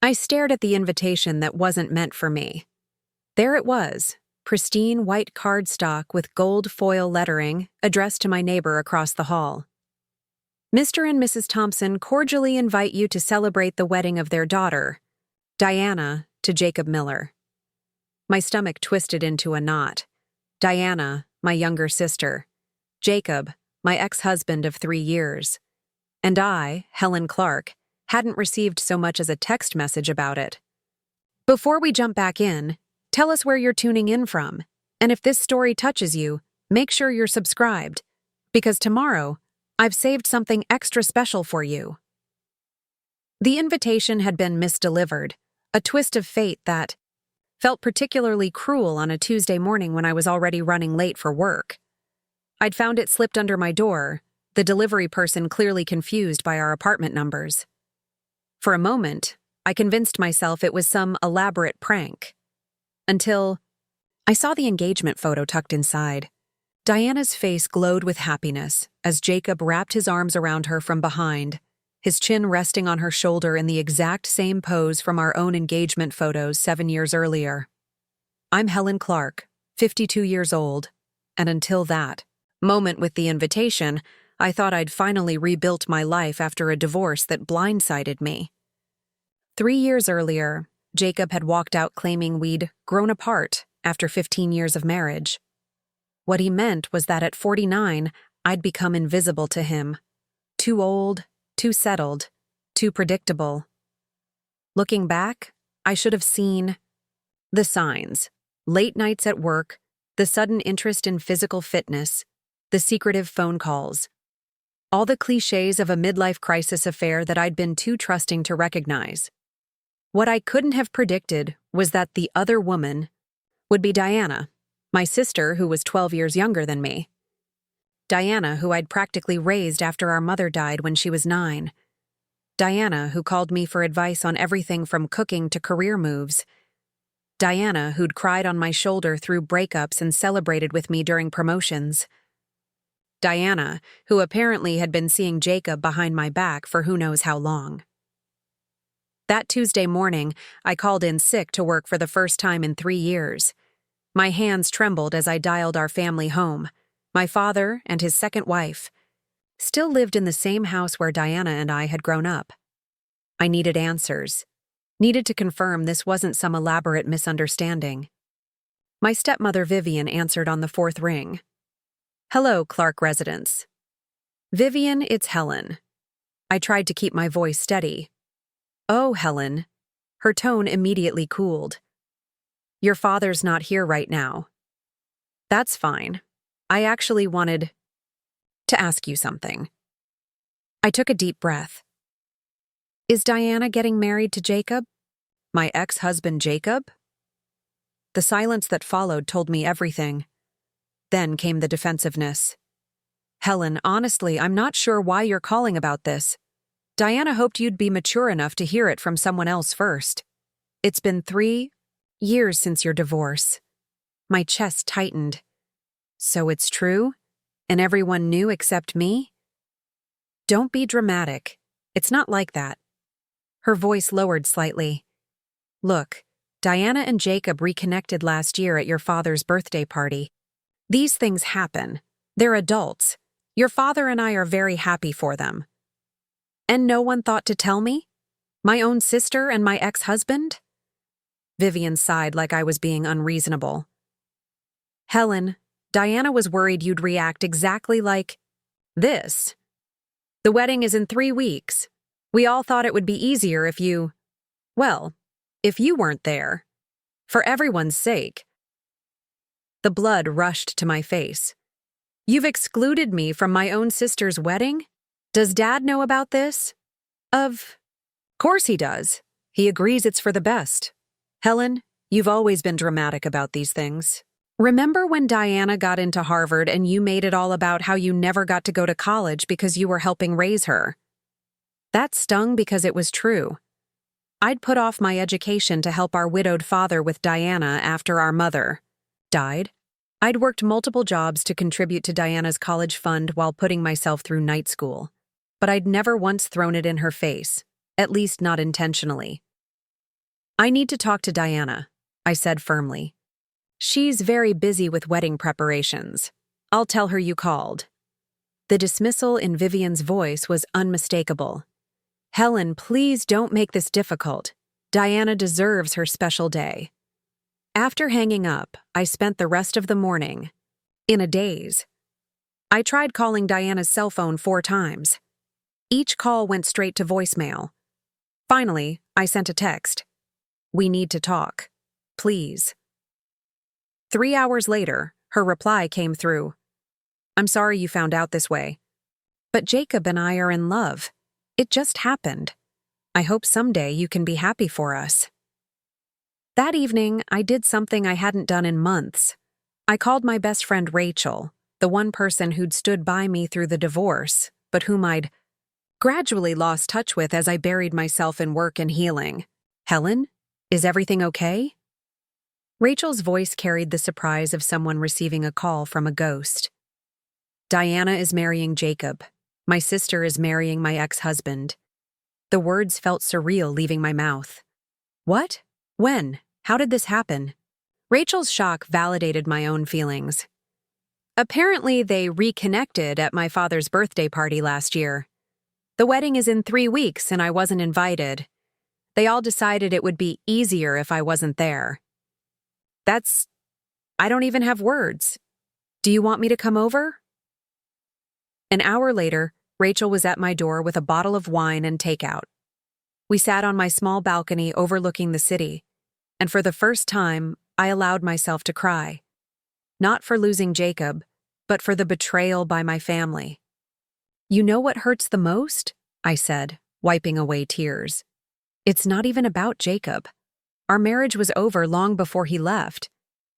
I stared at the invitation that wasn't meant for me. There it was, pristine white cardstock with gold foil lettering addressed to my neighbor across the hall. Mr. and Mrs. Thompson cordially invite you to celebrate the wedding of their daughter, Diana, to Jacob Miller. My stomach twisted into a knot. Diana, my younger sister. Jacob, my ex-husband of 3 years. And I, Helen Clark, hadn't received so much as a text message about it. Before we jump back in, tell us where you're tuning in from, and if this story touches you, make sure you're subscribed, because tomorrow, I've saved something extra special for you. The invitation had been misdelivered, a twist of fate that felt particularly cruel on a Tuesday morning when I was already running late for work. I'd found it slipped under my door, the delivery person clearly confused by our apartment numbers. For a moment, I convinced myself it was some elaborate prank. Until I saw the engagement photo tucked inside. Diana's face glowed with happiness as Jacob wrapped his arms around her from behind, his chin resting on her shoulder in the exact same pose from our own engagement photos 7 years earlier. I'm Helen Clark, 52 years old, and until that moment with the invitation, I thought I'd finally rebuilt my life after a divorce that blindsided me. 3 years earlier, Jacob had walked out claiming we'd grown apart after 15 years of marriage. What he meant was that at 49, I'd become invisible to him. Too old, too settled, too predictable. Looking back, I should have seen the signs: late nights at work, the sudden interest in physical fitness, the secretive phone calls. All the clichés of a midlife crisis affair that I'd been too trusting to recognize. What I couldn't have predicted was that the other woman would be Diana, my sister who was 12 years younger than me. Diana, who I'd practically raised after our mother died when she was 9. Diana, who called me for advice on everything from cooking to career moves. Diana, who'd cried on my shoulder through breakups and celebrated with me during promotions. Diana, who apparently had been seeing Jacob behind my back for who knows how long. That Tuesday morning, I called in sick to work for the first time in 3 years. My hands trembled as I dialed our family home. My father and his second wife still lived in the same house where Diana and I had grown up. I needed answers. Needed to confirm this wasn't some elaborate misunderstanding. My stepmother Vivian answered on the 4th ring. Hello, Clark residence. Vivian, it's Helen. I tried to keep my voice steady. Oh, Helen. Her tone immediately cooled. Your father's not here right now. That's fine. I actually wanted to ask you something. I took a deep breath. Is Diana getting married to Jacob? My ex-husband Jacob? The silence that followed told me everything. Then came the defensiveness. Helen, honestly, I'm not sure why you're calling about this. Diana hoped you'd be mature enough to hear it from someone else first. It's been 3 years since your divorce. My chest tightened. So it's true? And everyone knew except me? Don't be dramatic. It's not like that. Her voice lowered slightly. Look, Diana and Jacob reconnected last year at your father's birthday party. These things happen. They're adults. Your father and I are very happy for them. And no one thought to tell me? My own sister and my ex-husband? Vivian sighed like I was being unreasonable. Helen, Diana was worried you'd react exactly like this. The wedding is in 3 weeks. We all thought it would be easier if you weren't there. For everyone's sake. The blood rushed to my face. You've excluded me from my own sister's wedding? Does Dad know about this? Of course he does. He agrees it's for the best. Helen, you've always been dramatic about these things. Remember when Diana got into Harvard and you made it all about how you never got to go to college because you were helping raise her? That stung because it was true. I'd put off my education to help our widowed father with Diana after our mother died. I'd worked multiple jobs to contribute to Diana's college fund while putting myself through night school. But I'd never once thrown it in her face, at least not intentionally. I need to talk to Diana, I said firmly. She's very busy with wedding preparations. I'll tell her you called. The dismissal in Vivian's voice was unmistakable. Helen, please don't make this difficult. Diana deserves her special day. After hanging up, I spent the rest of the morning in a daze. I tried calling Diana's cell phone 4 times. Each call went straight to voicemail. Finally, I sent a text. We need to talk. Please. 3 hours later, her reply came through. I'm sorry you found out this way. But Jacob and I are in love. It just happened. I hope someday you can be happy for us. That evening, I did something I hadn't done in months. I called my best friend Rachel, the one person who'd stood by me through the divorce, but whom I'd gradually lost touch with as I buried myself in work and healing. Helen, is everything okay? Rachel's voice carried the surprise of someone receiving a call from a ghost. Diana is marrying Jacob. My sister is marrying my ex-husband. The words felt surreal leaving my mouth. What? When? How did this happen? Rachel's shock validated my own feelings. Apparently, they reconnected at my father's birthday party last year. The wedding is in 3 weeks and I wasn't invited. They all decided it would be easier if I wasn't there. I don't even have words. Do you want me to come over? An hour later, Rachel was at my door with a bottle of wine and takeout. We sat on my small balcony overlooking the city, and for the first time, I allowed myself to cry. Not for losing Jacob, but for the betrayal by my family. You know what hurts the most? I said, wiping away tears. It's not even about Jacob. Our marriage was over long before he left.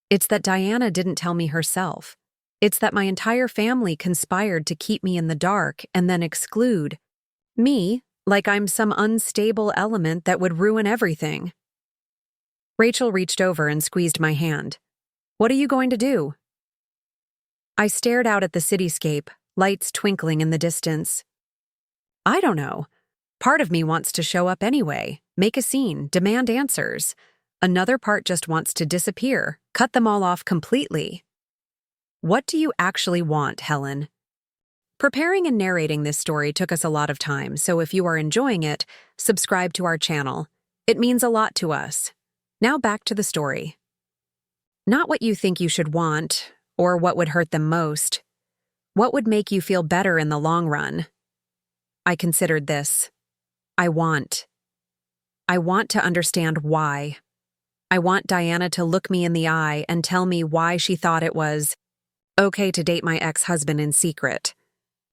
It's that Diana didn't tell me herself. It's that my entire family conspired to keep me in the dark and then exclude me like I'm some unstable element that would ruin everything. Rachel reached over and squeezed my hand. What are you going to do? I stared out at the cityscape, lights twinkling in the distance. I don't know. Part of me wants to show up anyway, make a scene, demand answers. Another part just wants to disappear, cut them all off completely. What do you actually want, Helen? Preparing and narrating this story took us a lot of time, so if you are enjoying it, subscribe to our channel. It means a lot to us. Now back to the story. Not what you think you should want, or what would hurt them most. What would make you feel better in the long run? I considered this. I want to understand why. I want Diana to look me in the eye and tell me why she thought it was okay to date my ex-husband in secret.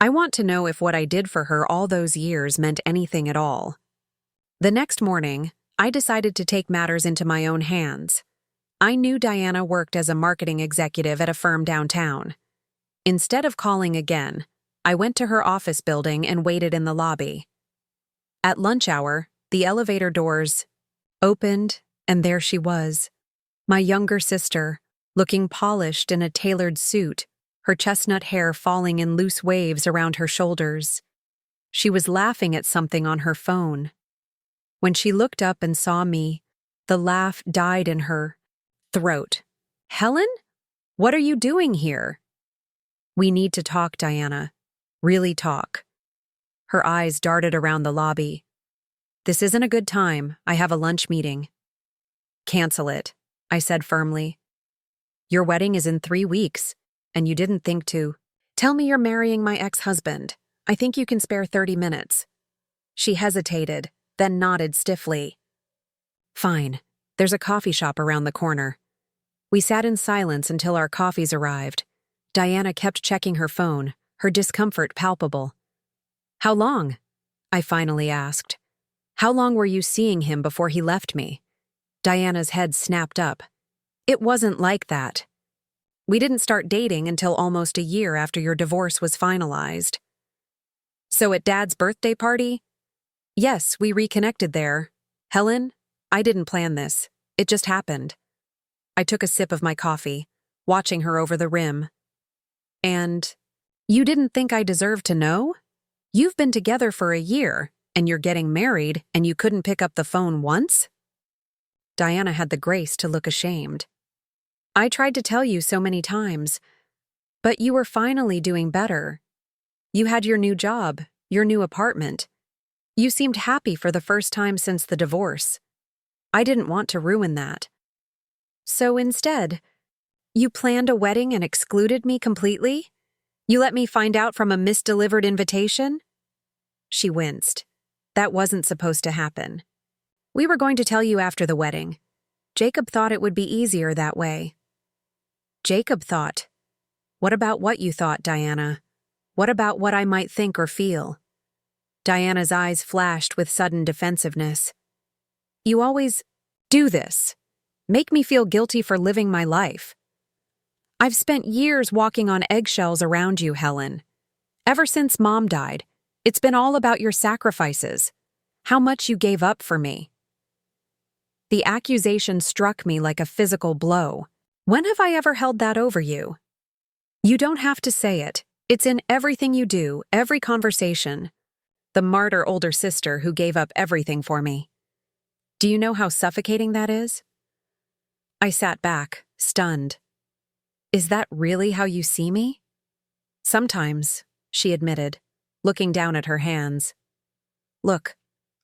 I want to know if what I did for her all those years meant anything at all. The next morning, I decided to take matters into my own hands. I knew Diana worked as a marketing executive at a firm downtown. Instead of calling again, I went to her office building and waited in the lobby. At lunch hour, the elevator doors opened, and there she was, my younger sister, looking polished in a tailored suit, her chestnut hair falling in loose waves around her shoulders. She was laughing at something on her phone. When she looked up and saw me, the laugh died in her throat. Helen? What are you doing here? We need to talk, Diana. Really talk. Her eyes darted around the lobby. This isn't a good time. I have a lunch meeting. Cancel it, I said firmly. Your wedding is in 3 weeks, and you didn't think to. Tell me you're marrying my ex-husband. I think you can spare 30 minutes. She hesitated, then nodded stiffly. Fine. There's a coffee shop around the corner. We sat in silence until our coffees arrived. Diana kept checking her phone, her discomfort palpable. How long? I finally asked. How long were you seeing him before he left me? Diana's head snapped up. It wasn't like that. We didn't start dating until almost a year after your divorce was finalized. So at Dad's birthday party? Yes, we reconnected there. Helen, I didn't plan this. It just happened. I took a sip of my coffee, watching her over the rim. And you didn't think I deserved to know? You've been together for a year, and you're getting married, and you couldn't pick up the phone once? Diana had the grace to look ashamed. I tried to tell you so many times, but you were finally doing better. You had your new job, your new apartment. You seemed happy for the first time since the divorce. I didn't want to ruin that. So instead, you planned a wedding and excluded me completely? You let me find out from a misdelivered invitation? She winced. That wasn't supposed to happen. We were going to tell you after the wedding. Jacob thought it would be easier that way. Jacob thought. What about what you thought, Diana? What about what I might think or feel? Diana's eyes flashed with sudden defensiveness. You always do this. Make me feel guilty for living my life. I've spent years walking on eggshells around you, Helen. Ever since Mom died, it's been all about your sacrifices, how much you gave up for me. The accusation struck me like a physical blow. When have I ever held that over you? You don't have to say it. It's in everything you do, every conversation. The martyr older sister who gave up everything for me. Do you know how suffocating that is? I sat back, stunned. Is that really how you see me? Sometimes, she admitted, looking down at her hands. Look,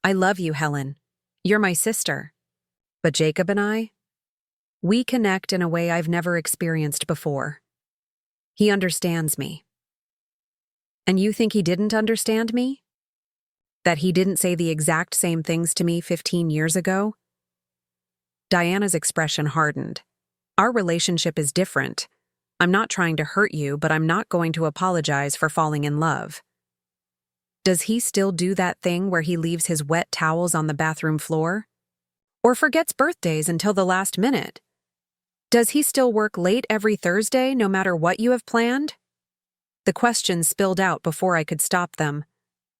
I love you, Helen. You're my sister. But Jacob and I, we connect in a way I've never experienced before. He understands me. And you think he didn't understand me? That he didn't say the exact same things to me 15 years ago? Diana's expression hardened. Our relationship is different. I'm not trying to hurt you, but I'm not going to apologize for falling in love. Does he still do that thing where he leaves his wet towels on the bathroom floor? Or forgets birthdays until the last minute? Does he still work late every Thursday no matter what you have planned? The questions spilled out before I could stop them.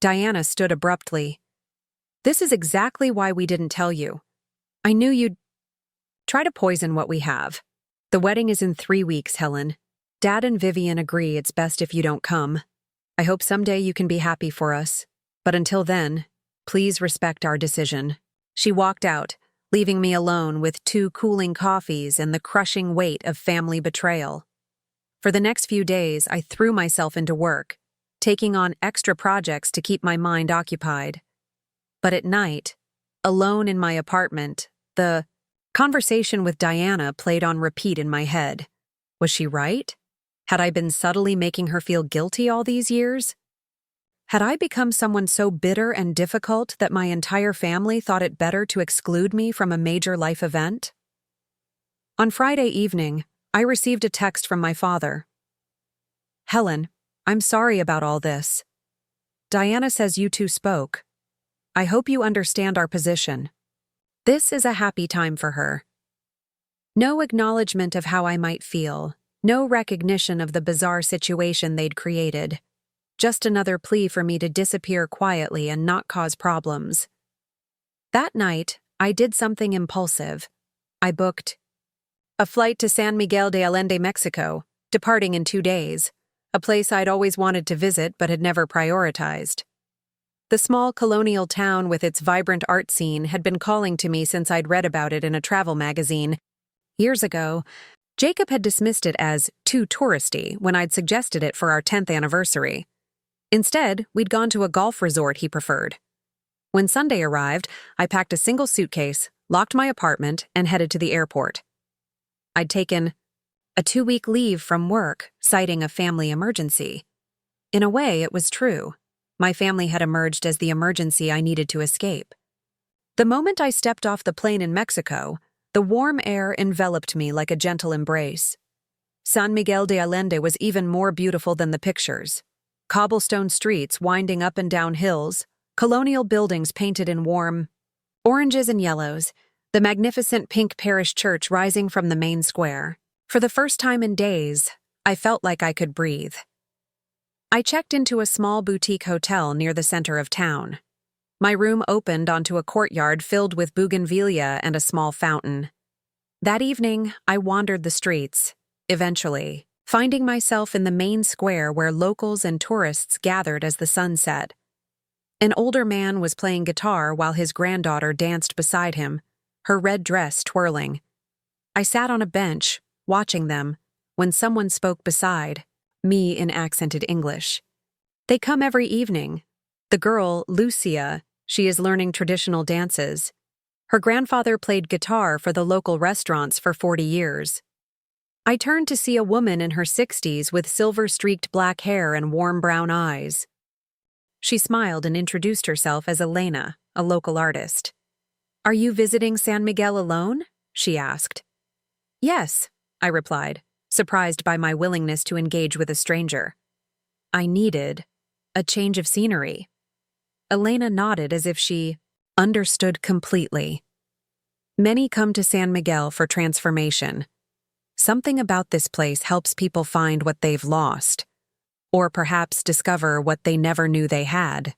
Diana stood abruptly. This is exactly why we didn't tell you. I knew you'd try to poison what we have. The wedding is in 3 weeks, Helen. Dad and Vivian agree it's best if you don't come. I hope someday you can be happy for us. But until then, please respect our decision. She walked out, leaving me alone with 2 cooling coffees and the crushing weight of family betrayal. For the next few days, I threw myself into work, taking on extra projects to keep my mind occupied. But at night, alone in my apartment, the conversation with Diana played on repeat in my head. Was she right? Had I been subtly making her feel guilty all these years? Had I become someone so bitter and difficult that my entire family thought it better to exclude me from a major life event? On Friday evening, I received a text from my father. Helen, I'm sorry about all this. Diana says you two spoke. I hope you understand our position. This is a happy time for her. No acknowledgement of how I might feel, no recognition of the bizarre situation they'd created. Just another plea for me to disappear quietly and not cause problems. That night, I did something impulsive. I booked a flight to San Miguel de Allende, Mexico, departing in 2 days, a place I'd always wanted to visit but had never prioritized. The small colonial town with its vibrant art scene had been calling to me since I'd read about it in a travel magazine. Years ago, Jacob had dismissed it as too touristy when I'd suggested it for our 10th anniversary. Instead, we'd gone to a golf resort he preferred. When Sunday arrived, I packed a single suitcase, locked my apartment, and headed to the airport. I'd taken a 2-week leave from work, citing a family emergency. In a way, it was true. My family had emerged as the emergency I needed to escape. The moment I stepped off the plane in Mexico, the warm air enveloped me like a gentle embrace. San Miguel de Allende was even more beautiful than the pictures. Cobblestone streets winding up and down hills, colonial buildings painted in warm oranges and yellows, the magnificent pink parish church rising from the main square. For the first time in days, I felt like I could breathe. I checked into a small boutique hotel near the center of town. My room opened onto a courtyard filled with bougainvillea and a small fountain. That evening, I wandered the streets, eventually finding myself in the main square where locals and tourists gathered as the sun set. An older man was playing guitar while his granddaughter danced beside him, her red dress twirling. I sat on a bench, watching them, when someone spoke beside me in accented English. They come every evening. The girl, Lucia, she is learning traditional dances. Her grandfather played guitar for the local restaurants for 40 years. I turned to see a woman in her 60s with silver-streaked black hair and warm brown eyes. She smiled and introduced herself as Elena, a local artist. "Are you visiting San Miguel alone?" she asked. "Yes," I replied, surprised by my willingness to engage with a stranger. I needed a change of scenery. Elena nodded as if she understood completely. Many come to San Miguel for transformation. Something about this place helps people find what they've lost, or perhaps discover what they never knew they had.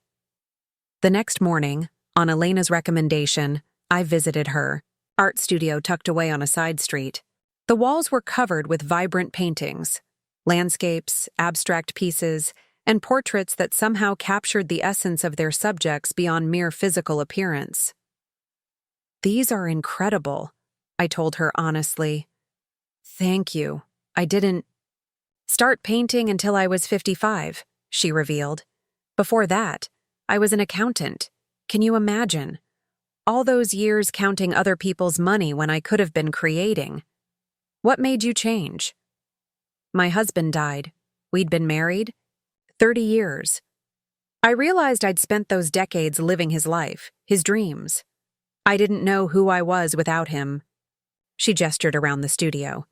The next morning, on Elena's recommendation, I visited her art studio tucked away on a side street. The walls were covered with vibrant paintings, landscapes, abstract pieces, and portraits that somehow captured the essence of their subjects beyond mere physical appearance. "These are incredible," I told her honestly. "Thank you. I didn't start painting until I was 55, she revealed. "Before that, I was an accountant. Can you imagine? All those years counting other people's money when I could have been creating. What made you change?" "My husband died. We'd been married 30 years. I realized I'd spent those decades living his life, his dreams. I didn't know who I was without him." She gestured around the studio.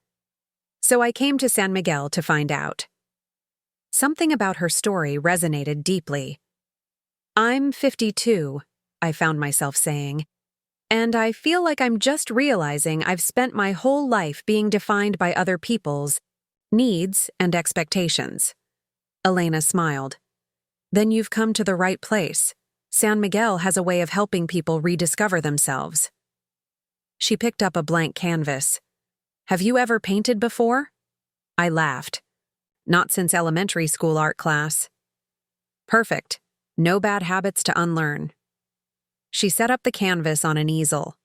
"So I came to San Miguel to find out." Something about her story resonated deeply. "I'm 52, I found myself saying, "and I feel like I'm just realizing I've spent my whole life being defined by other people's needs and expectations." Elena smiled. "Then you've come to the right place. San Miguel has a way of helping people rediscover themselves." She picked up a blank canvas. "Have you ever painted before?" I laughed. "Not since elementary school art class." "Perfect. No bad habits to unlearn." She set up the canvas on an easel.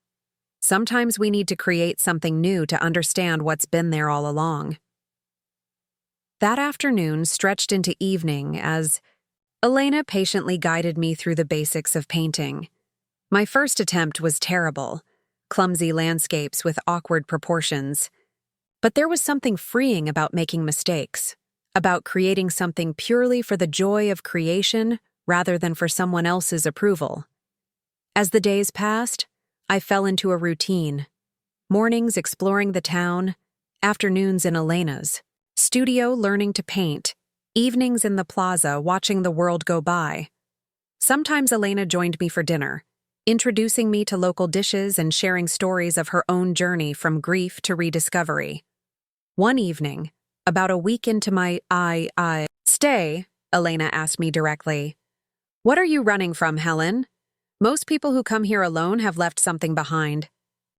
"Sometimes we need to create something new to understand what's been there all along." That afternoon stretched into evening as Elena patiently guided me through the basics of painting. My first attempt was terrible, clumsy landscapes with awkward proportions. But there was something freeing about making mistakes, about creating something purely for the joy of creation rather than for someone else's approval. As the days passed, I fell into a routine. Mornings exploring the town, afternoons in Elena's studio learning to paint, evenings in the plaza watching the world go by. Sometimes Elena joined me for dinner, introducing me to local dishes and sharing stories of her own journey from grief to rediscovery. One evening, about a week into my stay, Elena asked me directly, "What are you running from, Helen? Most people who come here alone have left something behind."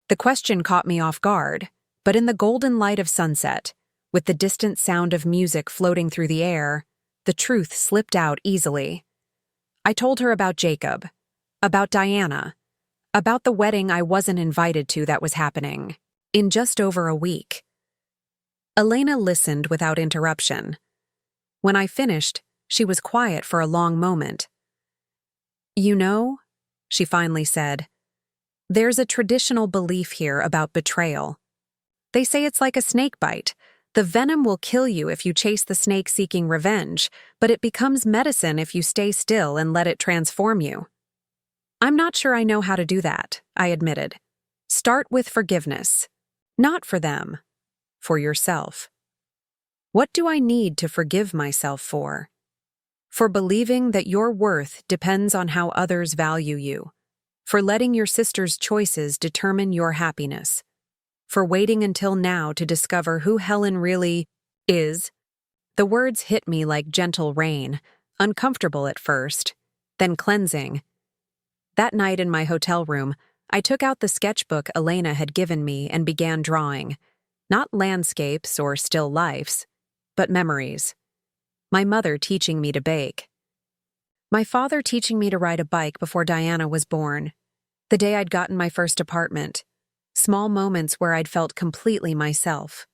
The question caught me off guard, but in the golden light of sunset, with the distant sound of music floating through the air, the truth slipped out easily. I told her about Jacob, about Diana, about the wedding I wasn't invited to that was happening in just over a week. Elena listened without interruption. When I finished, she was quiet for a long moment. "You know," she finally said, "there's a traditional belief here about betrayal. They say it's like a snake bite. The venom will kill you if you chase the snake seeking revenge, but it becomes medicine if you stay still and let it transform you." "I'm not sure I know how to do that," I admitted. "Start with forgiveness. Not for them. For yourself." What do I need to forgive myself for? For believing that your worth depends on how others value you. For letting your sister's choices determine your happiness. For waiting until now to discover who Helen really is. The words hit me like gentle rain, uncomfortable at first, then cleansing. That night in my hotel room, I took out the sketchbook Elena had given me and began drawing. Not landscapes or still lifes, but memories. My mother teaching me to bake. My father teaching me to ride a bike before Diana was born. The day I'd gotten my first apartment. Small moments where I'd felt completely myself.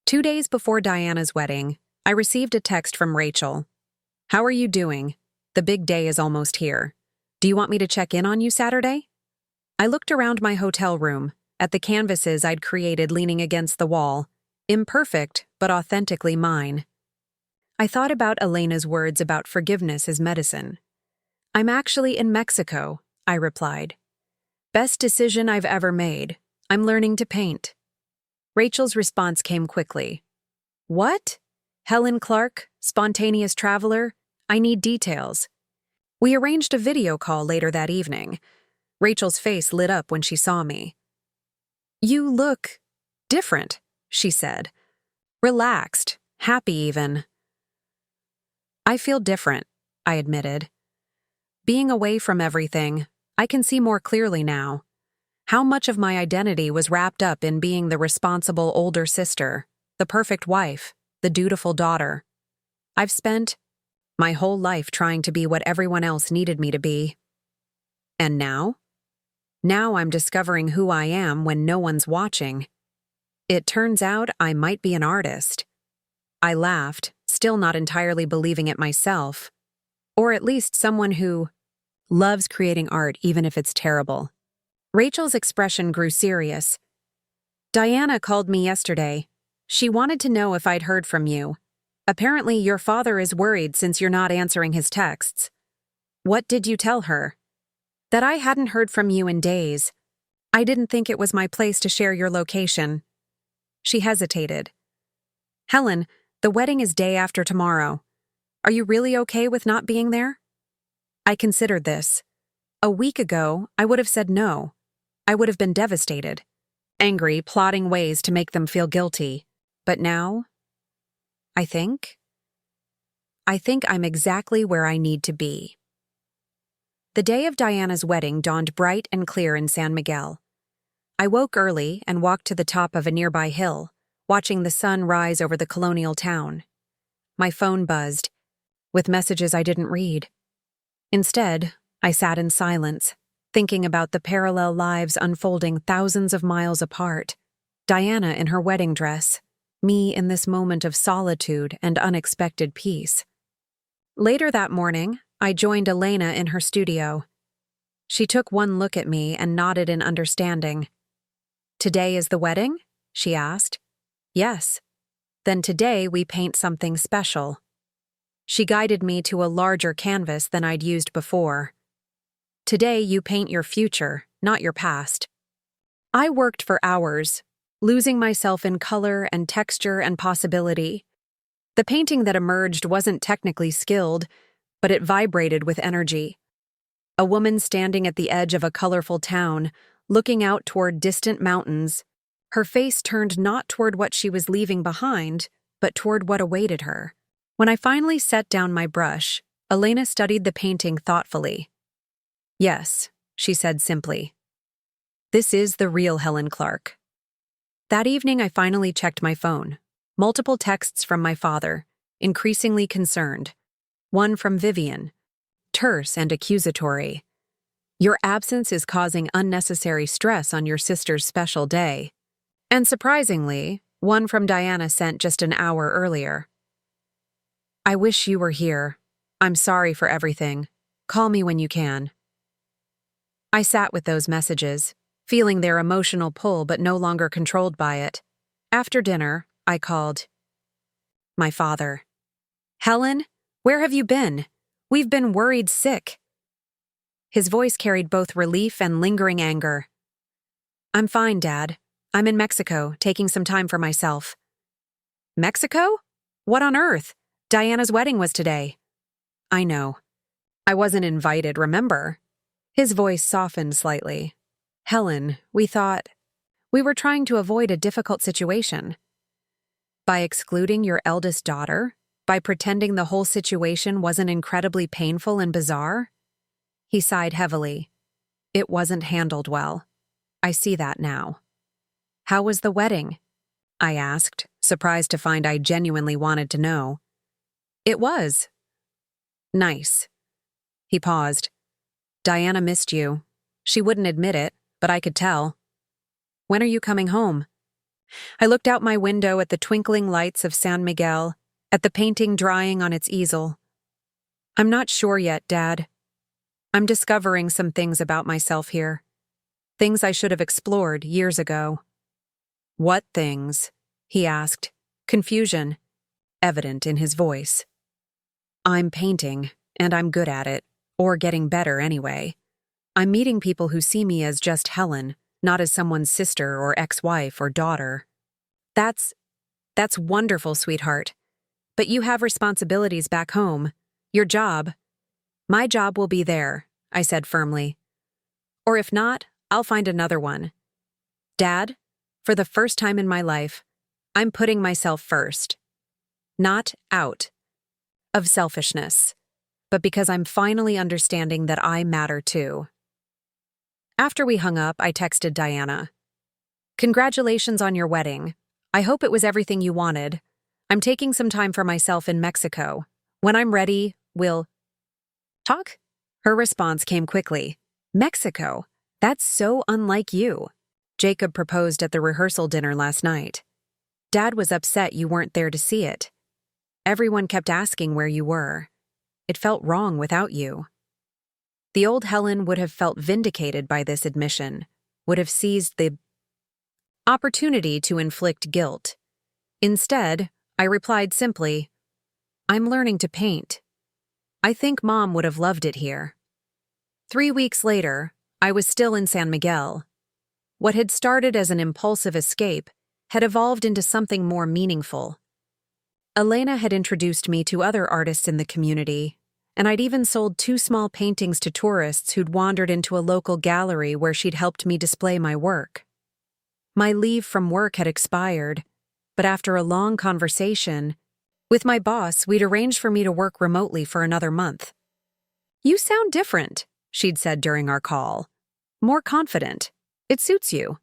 2 days before Diana's wedding, I received a text from Rachel. "How are you doing? The big day is almost here. Do you want me to check in on you Saturday?" I looked around my hotel room, at the canvases I'd created leaning against the wall, imperfect but authentically mine. I thought about Elena's words about forgiveness as medicine. "I'm actually in Mexico," I replied. "Best decision I've ever made. I'm learning to paint." Rachel's response came quickly. "What? Helen Clark, spontaneous traveler? I need details." We arranged a video call later that evening. Rachel's face lit up when she saw me. "You look different," she said. "Relaxed, happy even." "I feel different," I admitted. Being away from everything, I can see more clearly now. How much of my identity was wrapped up in being the responsible older sister, the perfect wife, the dutiful daughter. I've spent my whole life trying to be what everyone else needed me to be. And now? Now I'm discovering who I am when no one's watching. It turns out I might be an artist. I laughed, still not entirely believing it myself. Or at least someone who loves creating art even if it's terrible. Rachel's expression grew serious. "Diana called me yesterday. She wanted to know if I'd heard from you. Apparently your father is worried since you're not answering his texts." "What did you tell her?" "That I hadn't heard from you in days. I didn't think it was my place to share your location." She hesitated. "Helen, the wedding is day after tomorrow. Are you really okay with not being there?" I considered this. A week ago, I would have said no. I would have been devastated, angry, plotting ways to make them feel guilty. But now, I think I'm exactly where I need to be. The day of Diana's wedding dawned bright and clear in San Miguel. I woke early and walked to the top of a nearby hill, watching the sun rise over the colonial town. My phone buzzed, with messages I didn't read. Instead, I sat in silence, thinking about the parallel lives unfolding thousands of miles apart. Diana in her wedding dress, me in this moment of solitude and unexpected peace. Later that morning, I joined Elena in her studio. She took one look at me and nodded in understanding. "Today is the wedding?" she asked. "Yes." "Then today we paint something special." She guided me to a larger canvas than I'd used before. "Today you paint your future, not your past." I worked for hours, losing myself in color and texture and possibility. The painting that emerged wasn't technically skilled, but it vibrated with energy. A woman standing at the edge of a colorful town, looking out toward distant mountains, her face turned not toward what she was leaving behind, but toward what awaited her. When I finally set down my brush, Elena studied the painting thoughtfully. "Yes," she said simply. "This is the real Helen Clark." That evening I finally checked my phone. Multiple texts from my father, increasingly concerned. One from Vivian, terse and accusatory. "Your absence is causing unnecessary stress on your sister's special day." And surprisingly, one from Diana sent just an hour earlier. "I wish you were here. I'm sorry for everything. Call me when you can." I sat with those messages, feeling their emotional pull but no longer controlled by it. After dinner, I called my father. "Helen, where have you been? We've been worried sick." His voice carried both relief and lingering anger. "I'm fine, Dad. I'm in Mexico, taking some time for myself." "Mexico? What on earth? Diana's wedding was today." "I know. I wasn't invited, remember?" His voice softened slightly. "Helen, we were trying to avoid a difficult situation." "By excluding your eldest daughter? By pretending the whole situation wasn't incredibly painful and bizarre?" He sighed heavily. "It wasn't handled well. I see that now." "How was the wedding?" I asked, surprised to find I genuinely wanted to know. "It was nice." He paused. "Diana missed you. She wouldn't admit it, but I could tell." When are you coming home? I looked out my window at the twinkling lights of San Miguel, at the painting drying on its easel. I'm not sure yet, Dad. I'm discovering some things about myself here. Things I should have explored years ago. What things? He asked, confusion evident in his voice. I'm painting, and I'm good at it, or getting better anyway. I'm meeting people who see me as just Helen, not as someone's sister or ex-wife or daughter. That's wonderful, sweetheart. But you have responsibilities back home. Your job. My job will be there, I said firmly. Or if not, I'll find another one. Dad, for the first time in my life, I'm putting myself first. Not out of selfishness, but because I'm finally understanding that I matter too. After we hung up, I texted Diana. Congratulations on your wedding. I hope it was everything you wanted. I'm taking some time for myself in Mexico. When I'm ready, we'll talk? Her response came quickly. Mexico? That's so unlike you. Jacob proposed at the rehearsal dinner last night. Dad was upset you weren't there to see it. Everyone kept asking where you were. It felt wrong without you. The old Helen would have felt vindicated by this admission, would have seized the opportunity to inflict guilt. Instead, I replied simply, I'm learning to paint. I think Mom would have loved it here. 3 weeks later, I was still in San Miguel. What had started as an impulsive escape had evolved into something more meaningful. Elena had introduced me to other artists in the community, and I'd even sold 2 small paintings to tourists who'd wandered into a local gallery where she'd helped me display my work. My leave from work had expired, but after a long conversation with my boss, we'd arranged for me to work remotely for another month. You sound different, she'd said during our call. More confident. It suits you.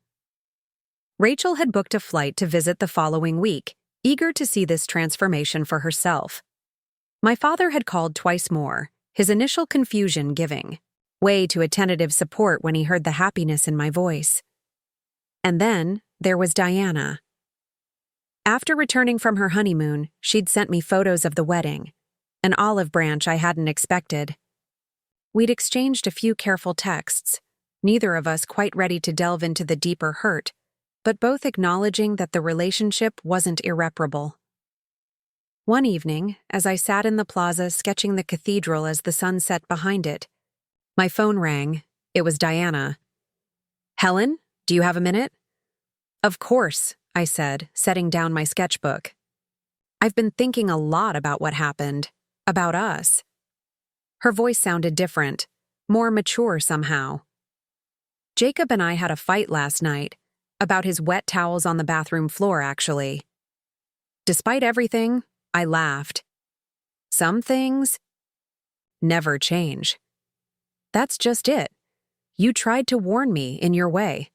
Rachel had booked a flight to visit the following week, eager to see this transformation for herself. My father had called twice more, his initial confusion giving way to a tentative support when he heard the happiness in my voice. And then there was Diana. After returning from her honeymoon, she'd sent me photos of the wedding, an olive branch I hadn't expected. We'd exchanged a few careful texts, neither of us quite ready to delve into the deeper hurt, but both acknowledging that the relationship wasn't irreparable. One evening, as I sat in the plaza sketching the cathedral as the sun set behind it, my phone rang. It was Diana. Helen, do you have a minute? Of course, I said, setting down my sketchbook. I've been thinking a lot about what happened, about us. Her voice sounded different, more mature somehow. Jacob and I had a fight last night, about his wet towels on the bathroom floor, actually. Despite everything, I laughed. Some things never change. That's just it. You tried to warn me in your way.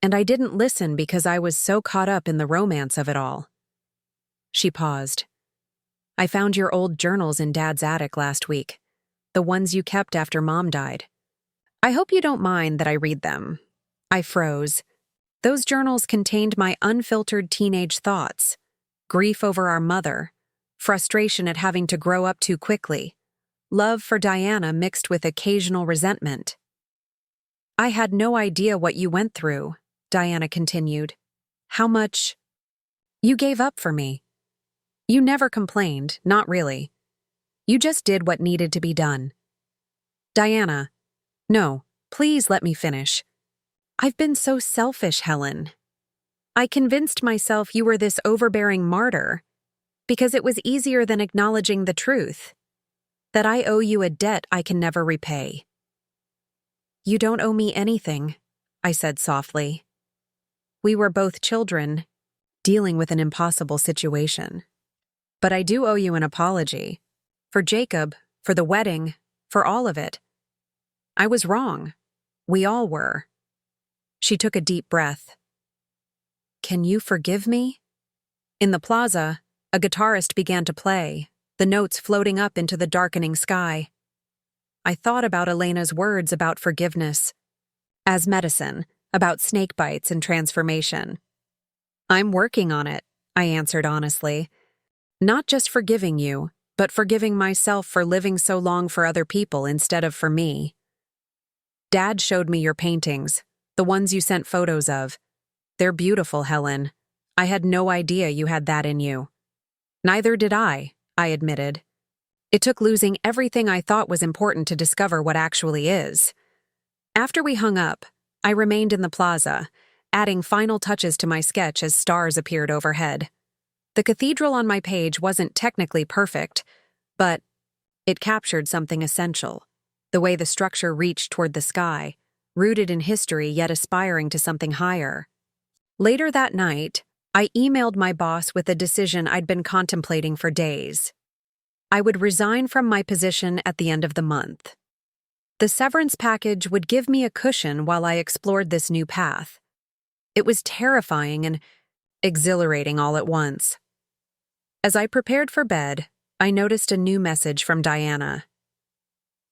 And I didn't listen because I was so caught up in the romance of it all. She paused. I found your old journals in Dad's attic last week, the ones you kept after Mom died. I hope you don't mind that I read them. I froze. Those journals contained my unfiltered teenage thoughts, grief over our mother, frustration at having to grow up too quickly, love for Diana mixed with occasional resentment. I had no idea what you went through, Diana continued. How much you gave up for me. You never complained, not really. You just did what needed to be done. Diana, no, please let me finish. I've been so selfish, Helen. I convinced myself you were this overbearing martyr because it was easier than acknowledging the truth, that I owe you a debt I can never repay. You don't owe me anything, I said softly. We were both children, dealing with an impossible situation. But I do owe you an apology. For Jacob, for the wedding, for all of it. I was wrong. We all were. She took a deep breath. Can you forgive me? In the plaza, a guitarist began to play, the notes floating up into the darkening sky. I thought about Elena's words about forgiveness. As medicine, about snake bites and transformation. I'm working on it, I answered honestly. Not just forgiving you, but forgiving myself for living so long for other people instead of for me. Dad showed me your paintings, the ones you sent photos of. They're beautiful, Helen. I had no idea you had that in you. Neither did I admitted. It took losing everything I thought was important to discover what actually is. After we hung up, I remained in the plaza, adding final touches to my sketch as stars appeared overhead. The cathedral on my page wasn't technically perfect, but it captured something essential, the way the structure reached toward the sky, rooted in history yet aspiring to something higher. Later that night, I emailed my boss with a decision I'd been contemplating for days. I would resign from my position at the end of the month. The severance package would give me a cushion while I explored this new path. It was terrifying and exhilarating all at once. As I prepared for bed, I noticed a new message from Diana.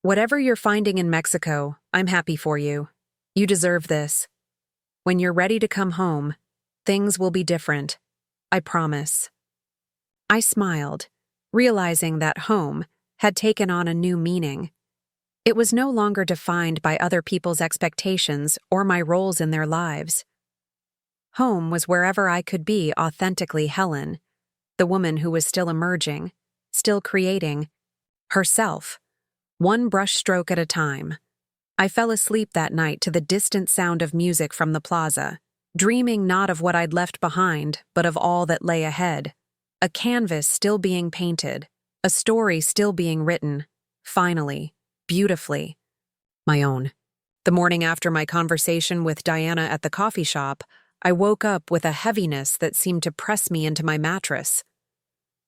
Whatever you're finding in Mexico, I'm happy for you. You deserve this. When you're ready to come home, things will be different. I promise. I smiled, realizing that home had taken on a new meaning. It was no longer defined by other people's expectations or my roles in their lives. Home was wherever I could be authentically Helen, the woman who was still emerging, still creating, herself, one brushstroke at a time. I fell asleep that night to the distant sound of music from the plaza, dreaming not of what I'd left behind, but of all that lay ahead. A canvas still being painted, a story still being written, finally, beautifully, my own. The morning after my conversation with Diana at the coffee shop, I woke up with a heaviness that seemed to press me into my mattress.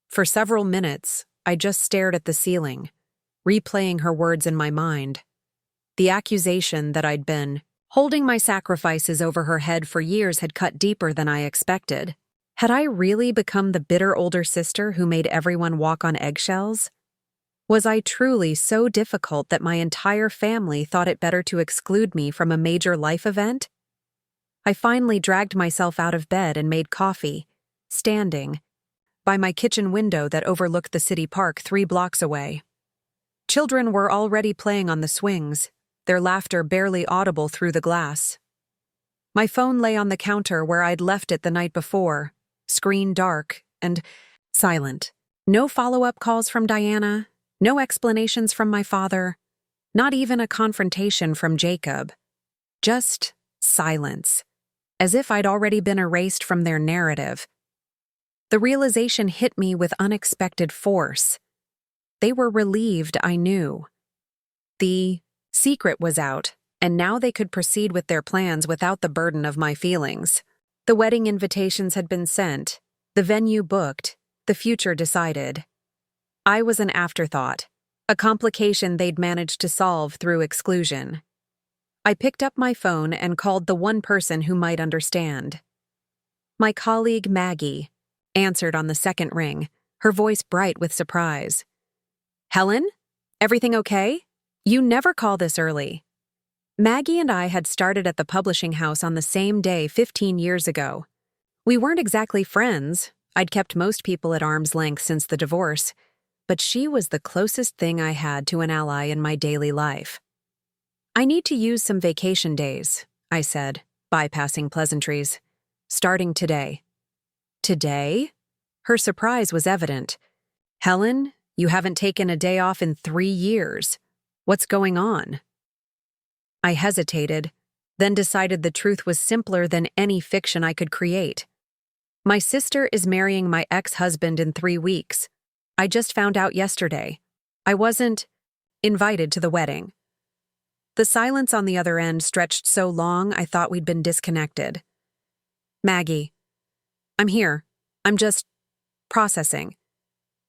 For several minutes, I just stared at the ceiling, replaying her words in my mind. The accusation that I'd been holding my sacrifices over her head for years had cut deeper than I expected. Had I really become the bitter older sister who made everyone walk on eggshells? Was I truly so difficult that my entire family thought it better to exclude me from a major life event? I finally dragged myself out of bed and made coffee, standing by my kitchen window that overlooked the city park 3 blocks away. Children were already playing on the swings, their laughter barely audible through the glass. My phone lay on the counter where I'd left it the night before, screen dark and silent. No follow-up calls from Diana, no explanations from my father, not even a confrontation from Jacob. Just silence, as if I'd already been erased from their narrative. The realization hit me with unexpected force. They were relieved, I knew. The secret was out, and now they could proceed with their plans without the burden of my feelings. The wedding invitations had been sent, the venue booked, the future decided. I was an afterthought, a complication they'd managed to solve through exclusion. I picked up my phone and called the one person who might understand. My colleague Maggie answered on the second ring, her voice bright with surprise. "Helen? Everything okay? You never call this early." Maggie and I had started at the publishing house on the same day 15 years ago. We weren't exactly friends. I'd kept most people at arm's length since the divorce, but she was the closest thing I had to an ally in my daily life. "I need to use some vacation days," I said, bypassing pleasantries. "Starting today." "Today?" Her surprise was evident. "Helen, you haven't taken a day off in 3 years. What's going on?" I hesitated, then decided the truth was simpler than any fiction I could create. "My sister is marrying my ex-husband in 3 weeks. I just found out yesterday. I wasn't invited to the wedding." The silence on the other end stretched so long I thought we'd been disconnected. "Maggie, I'm here. I'm just processing.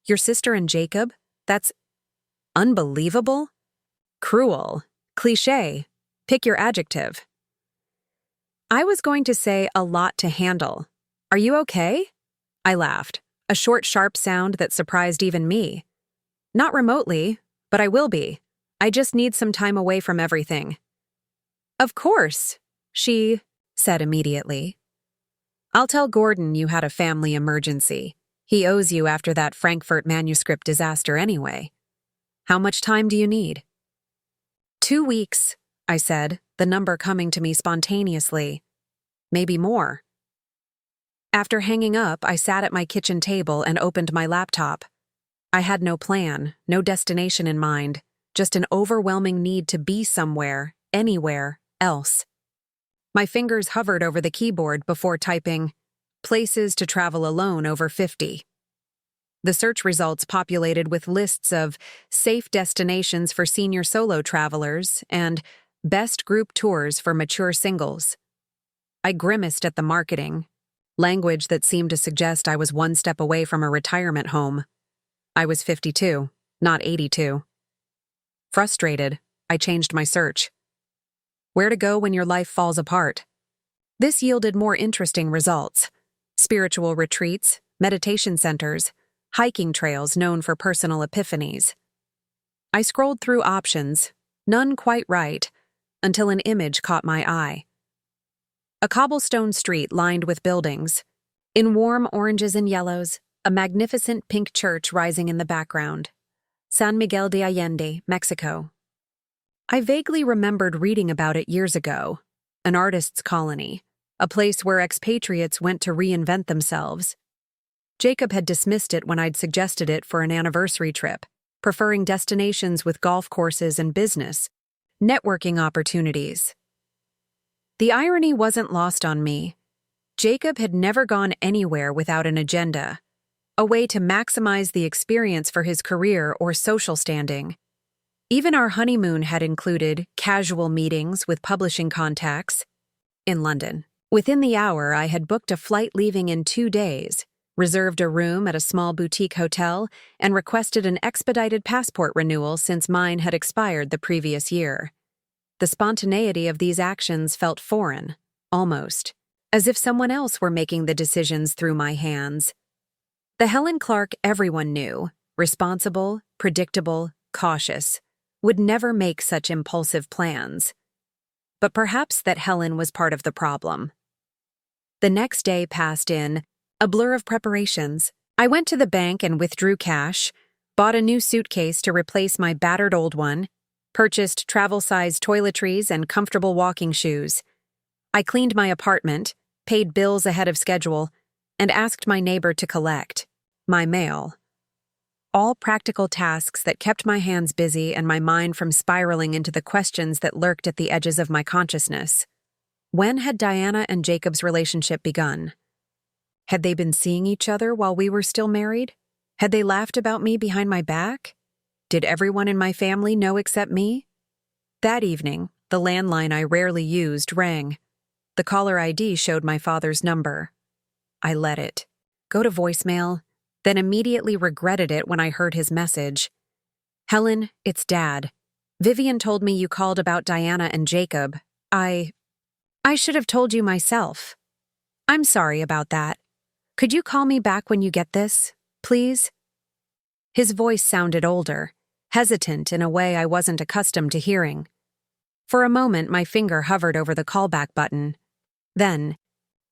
Your sister and Jacob? That's unbelievable? Cruel. Cliché. Pick your adjective." I was going to say a lot to handle. "Are you okay?" I laughed, a short, sharp sound that surprised even me. "Not remotely, but I will be. I just need some time away from everything." "Of course," she said immediately. I'll tell Gordon you had a family emergency. He owes you after that Frankfurt manuscript disaster anyway. How much time do you need? 2 weeks, I said, the number coming to me spontaneously. Maybe more. After hanging up, I sat at my kitchen table and opened my laptop. I had no plan, no destination in mind, just an overwhelming need to be somewhere, anywhere, else. My fingers hovered over the keyboard before typing, "Places to travel alone over 50." The search results populated with lists of safe destinations for senior solo travelers and best group tours for mature singles. I grimaced at the marketing, language that seemed to suggest I was one step away from a retirement home. I was 52, not 82. Frustrated, I changed my search. Where to go when your life falls apart? This yielded more interesting results. Spiritual retreats, meditation centers, hiking trails known for personal epiphanies. I scrolled through options, none quite right, until an image caught my eye. A cobblestone street lined with buildings. In warm oranges and yellows, a magnificent pink church rising in the background. San Miguel de Allende, Mexico. I vaguely remembered reading about it years ago. An artist's colony, a place where expatriates went to reinvent themselves. Jacob had dismissed it when I'd suggested it for an anniversary trip, preferring destinations with golf courses and business, networking opportunities. The irony wasn't lost on me. Jacob had never gone anywhere without an agenda, a way to maximize the experience for his career or social standing. Even our honeymoon had included casual meetings with publishing contacts in London. Within the hour, I had booked a flight leaving in 2 days, reserved a room at a small boutique hotel, and requested an expedited passport renewal since mine had expired the previous year. The spontaneity of these actions felt foreign, almost, as if someone else were making the decisions through my hands. The Helen Clark everyone knew, responsible, predictable, cautious, would never make such impulsive plans. But perhaps that Helen was part of the problem. The next day passed in a blur of preparations. I went to the bank and withdrew cash, bought a new suitcase to replace my battered old one, purchased travel-sized toiletries and comfortable walking shoes. I cleaned my apartment, paid bills ahead of schedule, and asked my neighbor to collect my mail. All practical tasks that kept my hands busy and my mind from spiraling into the questions that lurked at the edges of my consciousness. When had Diana and Jacob's relationship begun? Had they been seeing each other while we were still married? Had they laughed about me behind my back? Did everyone in my family know except me? That evening, the landline I rarely used rang. The caller ID showed my father's number. I let it go to voicemail, then immediately regretted it when I heard his message. "Helen, it's Dad. Vivian told me you called about Diana and Jacob. I should have told you myself. I'm sorry about that. Could you call me back when you get this, please?" His voice sounded older, hesitant in a way I wasn't accustomed to hearing. For a moment, my finger hovered over the callback button. Then,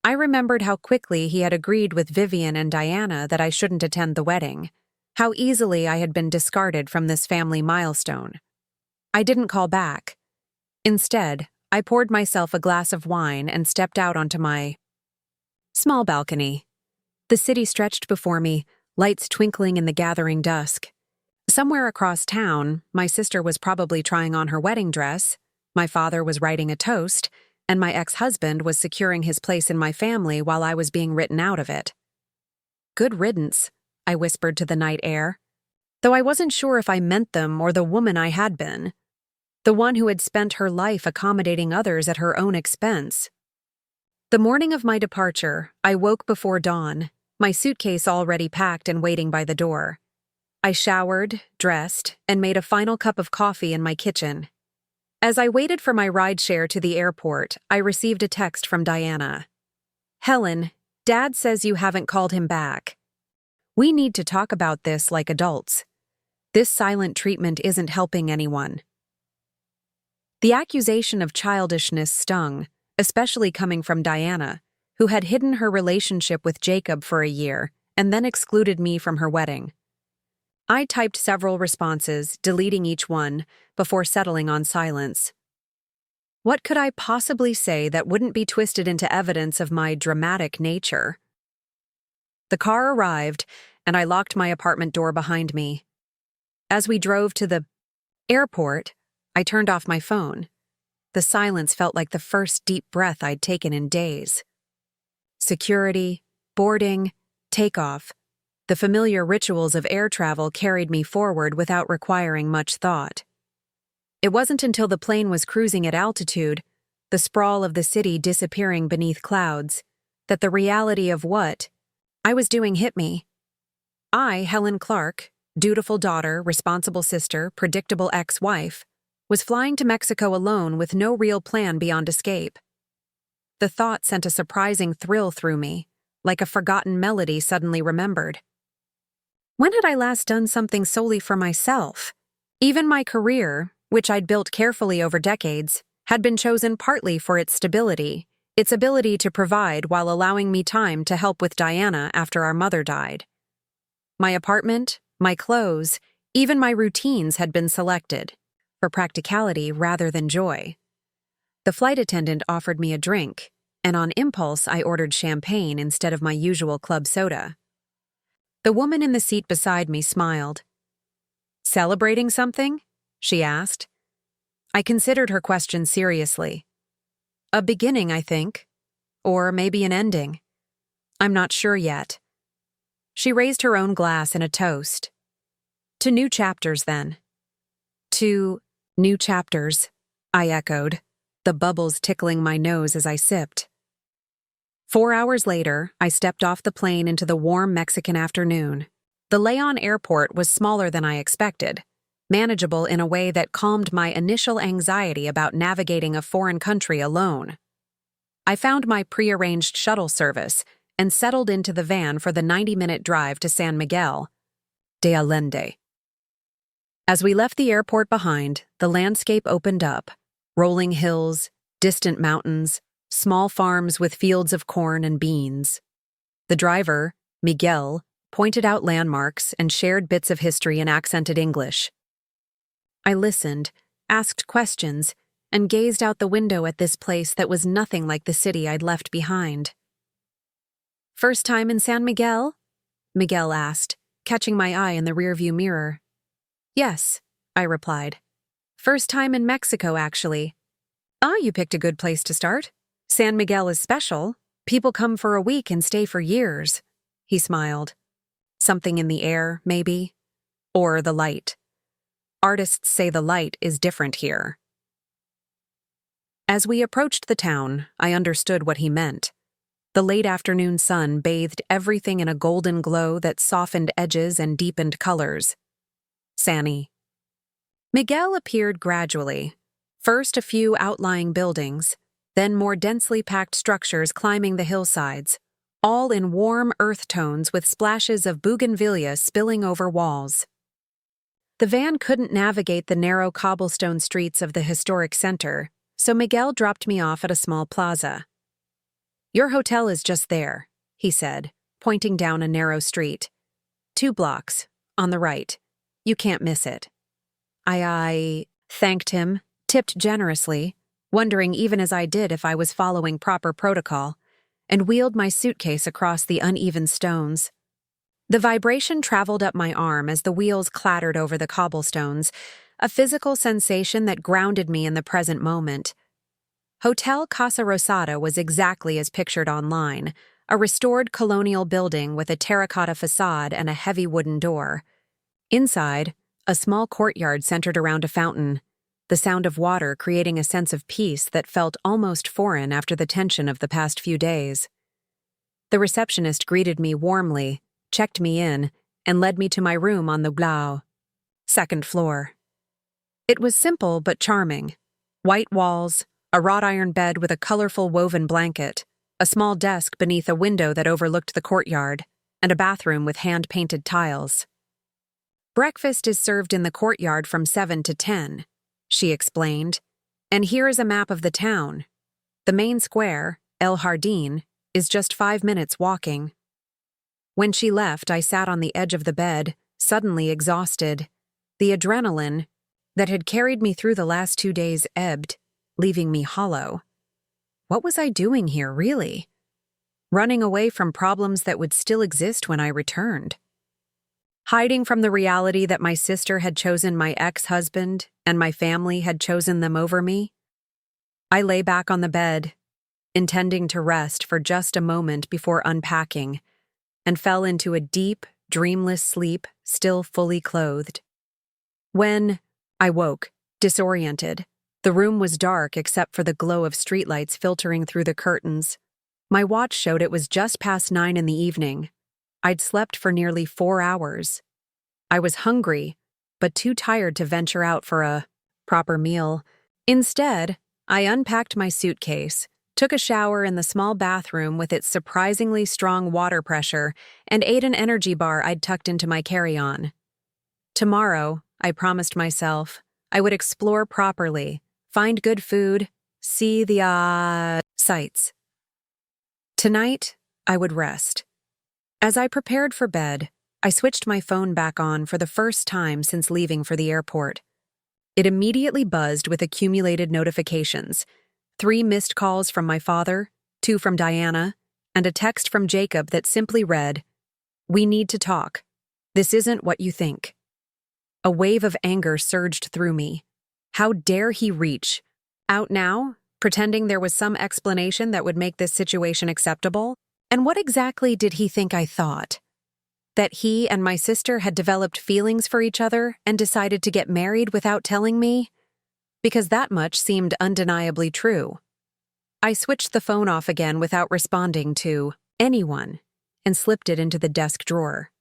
I remembered how quickly he had agreed with Vivian and Diana that I shouldn't attend the wedding, how easily I had been discarded from this family milestone. I didn't call back. Instead, I poured myself a glass of wine and stepped out onto my small balcony. The city stretched before me, lights twinkling in the gathering dusk. Somewhere across town, my sister was probably trying on her wedding dress, my father was writing a toast, and my ex-husband was securing his place in my family while I was being written out of it. "Good riddance," I whispered to the night air, though I wasn't sure if I meant them or the woman I had been, the one who had spent her life accommodating others at her own expense. The morning of my departure, I woke before dawn, my suitcase already packed and waiting by the door. I showered, dressed, and made a final cup of coffee in my kitchen. As I waited for my rideshare to the airport, I received a text from Diana. "Helen, Dad says you haven't called him back. We need to talk about this like adults. This silent treatment isn't helping anyone." The accusation of childishness stung, especially coming from Diana, who had hidden her relationship with Jacob for a year and then excluded me from her wedding. I typed several responses, deleting each one, before settling on silence. What could I possibly say that wouldn't be twisted into evidence of my dramatic nature? The car arrived, and I locked my apartment door behind me. As we drove to the airport, I turned off my phone. The silence felt like the first deep breath I'd taken in days. Security, boarding, takeoff. The familiar rituals of air travel carried me forward without requiring much thought. It wasn't until the plane was cruising at altitude, the sprawl of the city disappearing beneath clouds, that the reality of what I was doing hit me. I, Helen Clark, dutiful daughter, responsible sister, predictable ex-wife, was flying to Mexico alone with no real plan beyond escape. The thought sent a surprising thrill through me, like a forgotten melody suddenly remembered. When had I last done something solely for myself? Even my career, which I'd built carefully over decades, had been chosen partly for its stability, its ability to provide while allowing me time to help with Diana after our mother died. My apartment, my clothes, even my routines had been selected, for practicality rather than joy. The flight attendant offered me a drink, and on impulse I ordered champagne instead of my usual club soda. The woman in the seat beside me smiled. "Celebrating something?" she asked. I considered her question seriously. "A beginning, I think. Or maybe an ending. I'm not sure yet." She raised her own glass in a toast. "To new chapters, then." "To new chapters," I echoed, the bubbles tickling my nose as I sipped. 4 hours later, I stepped off the plane into the warm Mexican afternoon. The Leon airport was smaller than I expected, manageable in a way that calmed my initial anxiety about navigating a foreign country alone. I found my pre-arranged shuttle service and settled into the van for the 90-minute drive to San Miguel de Allende. As we left the airport behind, the landscape opened up, rolling hills, distant mountains, small farms with fields of corn and beans. The driver, Miguel, pointed out landmarks and shared bits of history in accented English. I listened, asked questions, and gazed out the window at this place that was nothing like the city I'd left behind. "First time in San Miguel?" Miguel asked, catching my eye in the rearview mirror. "Yes," I replied. "First time in Mexico, actually." "Ah, you picked a good place to start. San Miguel is special. People come for a week and stay for years." He smiled. "Something in the air, maybe? Or the light. Artists say the light is different here." As we approached the town, I understood what he meant. The late afternoon sun bathed everything in a golden glow that softened edges and deepened colors. Sanny. Miguel appeared gradually. First a few outlying buildings, then more densely packed structures climbing the hillsides, all in warm earth tones with splashes of bougainvillea spilling over walls. The van couldn't navigate the narrow cobblestone streets of the historic center, so Miguel dropped me off at a small plaza. "Your hotel is just there," he said, pointing down a narrow street. 2 blocks, on the right. You can't miss it." I thanked him, tipped generously, wondering even as I did if I was following proper protocol, and wheeled my suitcase across the uneven stones. The vibration traveled up my arm as the wheels clattered over the cobblestones, a physical sensation that grounded me in the present moment. Hotel Casa Rosada was exactly as pictured online, a restored colonial building with a terracotta facade and a heavy wooden door. Inside, a small courtyard centered around a fountain, the sound of water creating a sense of peace that felt almost foreign after the tension of the past few days. The receptionist greeted me warmly, checked me in, and led me to my room on the Blau, 2nd floor. It was simple but charming. White walls, a wrought iron bed with a colorful woven blanket, a small desk beneath a window that overlooked the courtyard, and a bathroom with hand-painted tiles. "Breakfast is served in the courtyard from 7 to 10, she explained, "and here is a map of the town. The main square, El Jardín, is just 5 minutes walking. When she left, I sat on the edge of the bed, suddenly exhausted. The adrenaline that had carried me through the last 2 days ebbed, leaving me hollow. What was I doing here, really? Running away from problems that would still exist when I returned. Hiding from the reality that my sister had chosen my ex-husband and my family had chosen them over me. I lay back on the bed, intending to rest for just a moment before unpacking, and fell into a deep, dreamless sleep, still fully clothed. When I woke, disoriented, the room was dark except for the glow of streetlights filtering through the curtains. My watch showed it was just past 9 in the evening. I'd slept for nearly 4 hours. I was hungry, but too tired to venture out for a proper meal. Instead, I unpacked my suitcase, took a shower in the small bathroom with its surprisingly strong water pressure, and ate an energy bar I'd tucked into my carry-on. Tomorrow, I promised myself, I would explore properly, find good food, see the sights. Tonight, I would rest. As I prepared for bed, I switched my phone back on for the first time since leaving for the airport. It immediately buzzed with accumulated notifications. 3 missed calls from my father, 2 from Diana, and a text from Jacob that simply read, "We need to talk. This isn't what you think." A wave of anger surged through me. How dare he reach out now, pretending there was some explanation that would make this situation acceptable? And what exactly did he think I thought? That he and my sister had developed feelings for each other and decided to get married without telling me? Because that much seemed undeniably true. I switched the phone off again without responding to anyone and slipped it into the desk drawer.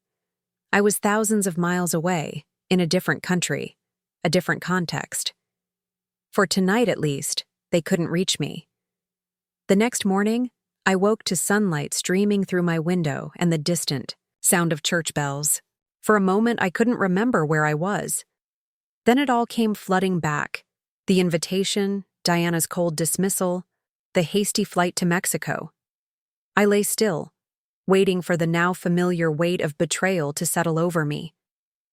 I was thousands of miles away, in a different country, a different context. For tonight at least, they couldn't reach me. The next morning, I woke to sunlight streaming through my window and the distant sound of church bells. For a moment, I couldn't remember where I was. Then it all came flooding back. The invitation, Diana's cold dismissal, the hasty flight to Mexico. I lay still, waiting for the now familiar weight of betrayal to settle over me.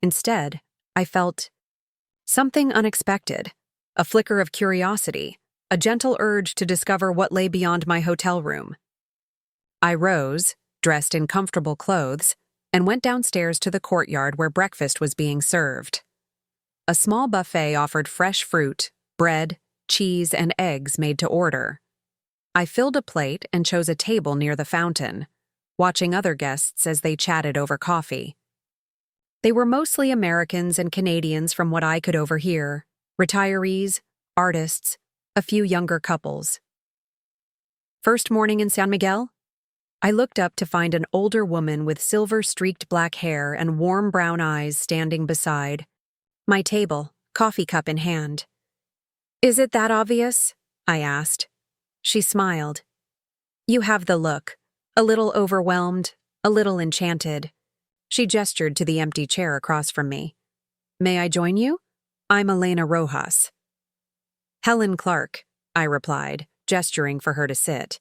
Instead, I felt something unexpected, a flicker of curiosity, a gentle urge to discover what lay beyond my hotel room. I rose, dressed in comfortable clothes, and went downstairs to the courtyard where breakfast was being served. A small buffet offered fresh fruit, bread, cheese, and eggs made to order. I filled a plate and chose a table near the fountain, watching other guests as they chatted over coffee. They were mostly Americans and Canadians from what I could overhear, retirees, artists, a few younger couples. First morning in San Miguel? I looked up to find an older woman with silver-streaked black hair and warm brown eyes standing beside my table, coffee cup in hand. "Is it that obvious?" I asked. She smiled. "You have the look, a little overwhelmed, a little enchanted." She gestured to the empty chair across from me. "May I join you? I'm Elena Rojas." "Helen Clark," I replied, gesturing for her to sit.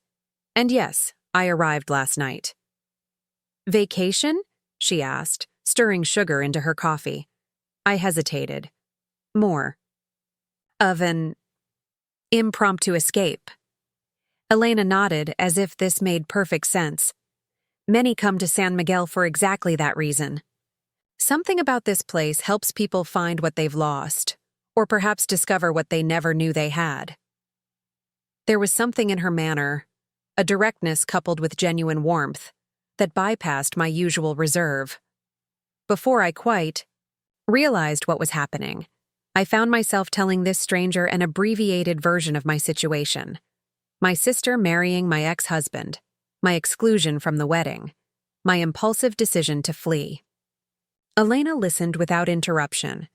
"And yes, I arrived last night." "Vacation?" she asked, stirring sugar into her coffee. I hesitated. "More of an impromptu escape." Elena nodded as if this made perfect sense. "Many come to San Miguel for exactly that reason. Something about this place helps people find what they've lost, or perhaps discover what they never knew they had." There was something in her manner, a directness coupled with genuine warmth, that bypassed my usual reserve. Before I quite realized what was happening, I found myself telling this stranger an abbreviated version of my situation. My sister marrying my ex-husband, my exclusion from the wedding, my impulsive decision to flee. Elena listened without interruption,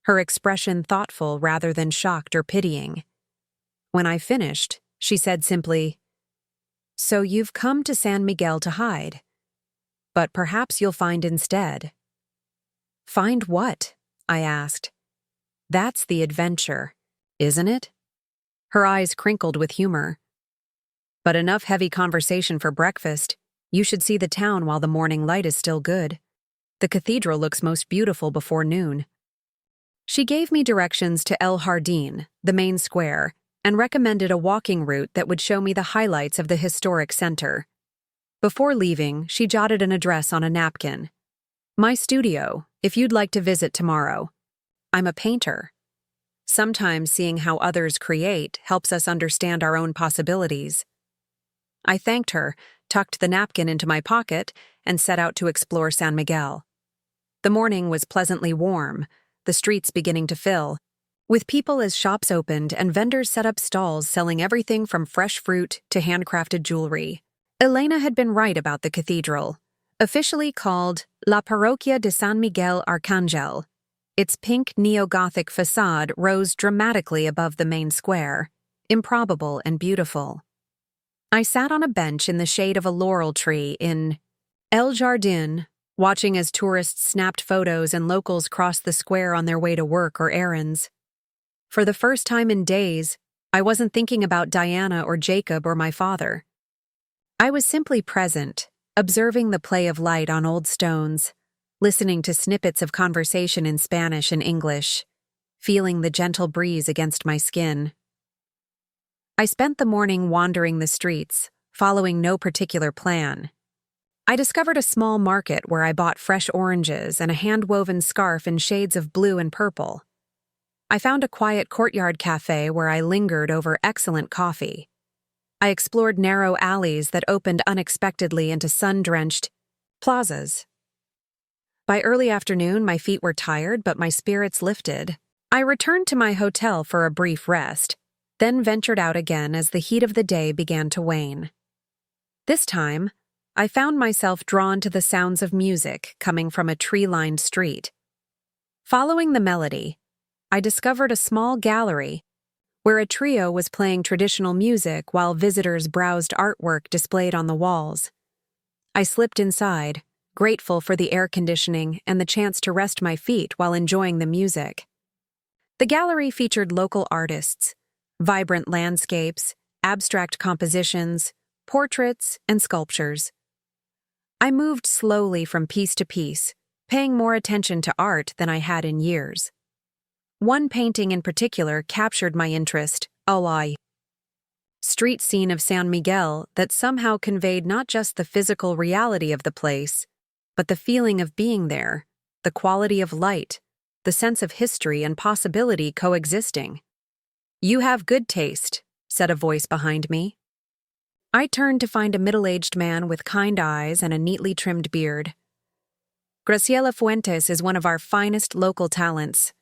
her expression thoughtful rather than shocked or pitying. When I finished, she said simply, "So you've come to San Miguel to hide. But perhaps you'll find instead." "Find what?" I asked. "That's the adventure, isn't it?" Her eyes crinkled with humor. But enough heavy conversation for breakfast. You should see the town while the morning light is still good. The cathedral looks most beautiful before noon. She gave me directions to El Jardín, the main square, and recommended a walking route that would show me the highlights of the historic center. Before leaving, she jotted an address on a napkin. My studio, if you'd like to visit tomorrow. I'm a painter. Sometimes seeing how others create helps us understand our own possibilities. I thanked her, tucked the napkin into my pocket, and set out to explore San Miguel. The morning was pleasantly warm, the streets beginning to fill, with people as shops opened and vendors set up stalls selling everything from fresh fruit to handcrafted jewelry. Elena had been right about the cathedral, officially called La Parroquia de San Miguel Arcángel. Its pink neo-Gothic facade rose dramatically above the main square, improbable and beautiful. I sat on a bench in the shade of a laurel tree in El Jardín, watching as tourists snapped photos and locals crossed the square on their way to work or errands. For the first time in days, I wasn't thinking about Diana or Jacob or my father. I was simply present, observing the play of light on old stones, listening to snippets of conversation in Spanish and English, feeling the gentle breeze against my skin. I spent the morning wandering the streets, following no particular plan. I discovered a small market where I bought fresh oranges and a hand-woven scarf in shades of blue and purple. I found a quiet courtyard cafe where I lingered over excellent coffee. I explored narrow alleys that opened unexpectedly into sun-drenched plazas. By early afternoon, my feet were tired, but my spirits lifted. I returned to my hotel for a brief rest, then ventured out again as the heat of the day began to wane. This time, I found myself drawn to the sounds of music coming from a tree-lined street. Following the melody, I discovered a small gallery where a trio was playing traditional music while visitors browsed artwork displayed on the walls. I slipped inside, grateful for the air conditioning and the chance to rest my feet while enjoying the music. The gallery featured local artists, vibrant landscapes, abstract compositions, portraits, and sculptures. I moved slowly from piece to piece, paying more attention to art than I had in years. One painting in particular captured my interest, a street scene of San Miguel that somehow conveyed not just the physical reality of the place, but the feeling of being there, the quality of light, the sense of history and possibility coexisting. "You have good taste," said a voice behind me. I turned to find a middle-aged man with kind eyes and a neatly trimmed beard. "Graciela Fuentes is one of our finest local talents."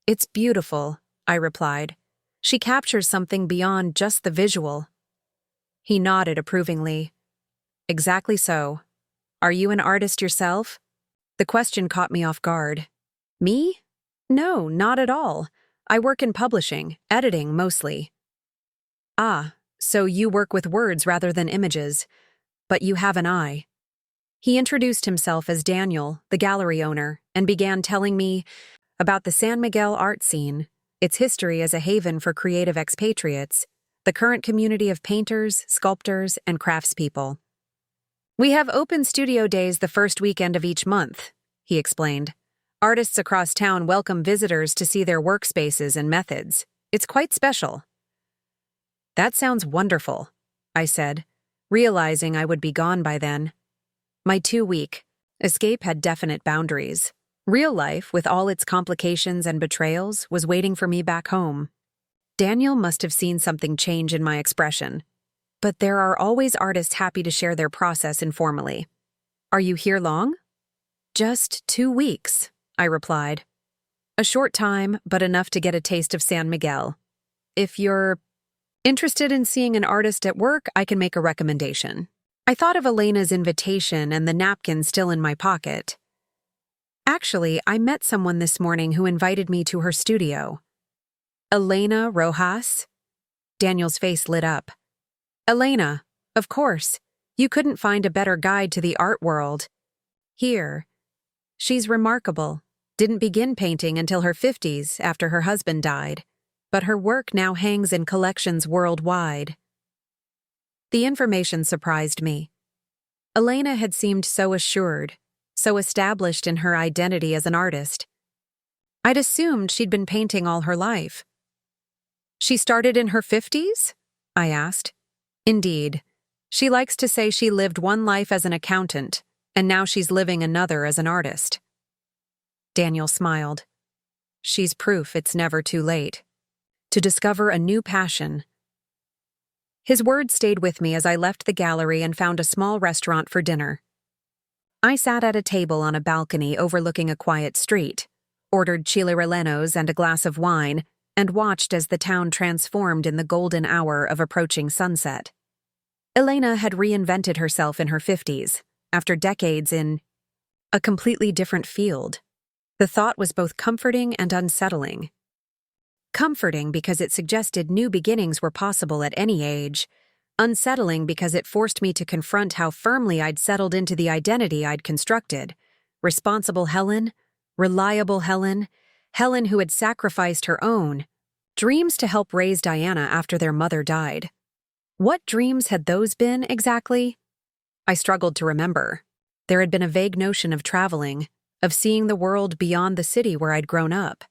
"It's beautiful," I replied. "She captures something beyond just the visual." He nodded approvingly. "Exactly so. Are you an artist yourself?" The question caught me off guard. "Me? No, not at all. I work in publishing, editing mostly." "Ah. So you work with words rather than images, but you have an eye." He introduced himself as Daniel, the gallery owner, and began telling me about the San Miguel art scene, its history as a haven for creative expatriates, the current community of painters, sculptors, and craftspeople. "We have open studio days the first weekend of each month," he explained. "Artists across town welcome visitors to see their workspaces and methods. It's quite special." "That sounds wonderful," I said, realizing I would be gone by then. My 2-week escape had definite boundaries. Real life, with all its complications and betrayals, was waiting for me back home. Daniel must have seen something change in my expression. But there are always artists happy to share their process informally. "Are you here long?" "Just 2 weeks," I replied. "A short time, but enough to get a taste of San Miguel. If you're interested in seeing an artist at work, I can make a recommendation." I thought of Elena's invitation and the napkin still in my pocket. "Actually, I met someone this morning who invited me to her studio." "Elena Rojas?" Daniel's face lit up. "Elena, of course. You couldn't find a better guide to the art world. Here. She's remarkable. Didn't begin painting until her 50s after her husband died, but her work now hangs in collections worldwide." The information surprised me. Elena had seemed so assured, so established in her identity as an artist. I'd assumed she'd been painting all her life. She started in her 50s? I asked. Indeed. She likes to say she lived one life as an accountant, and now she's living another as an artist. Daniel smiled. She's proof it's never too late to discover a new passion. His words stayed with me as I left the gallery and found a small restaurant for dinner. I sat at a table on a balcony overlooking a quiet street, ordered chile rellenos and a glass of wine, and watched as the town transformed in the golden hour of approaching sunset. Elena had reinvented herself in her 50s, after decades in a completely different field. The thought was both comforting and unsettling. Comforting because it suggested new beginnings were possible at any age. Unsettling because it forced me to confront how firmly I'd settled into the identity I'd constructed. Responsible Helen, reliable Helen, Helen who had sacrificed her own dreams to help raise Diana after their mother died. What dreams had those been, exactly? I struggled to remember. There had been a vague notion of traveling, of seeing the world beyond the city where I'd grown up.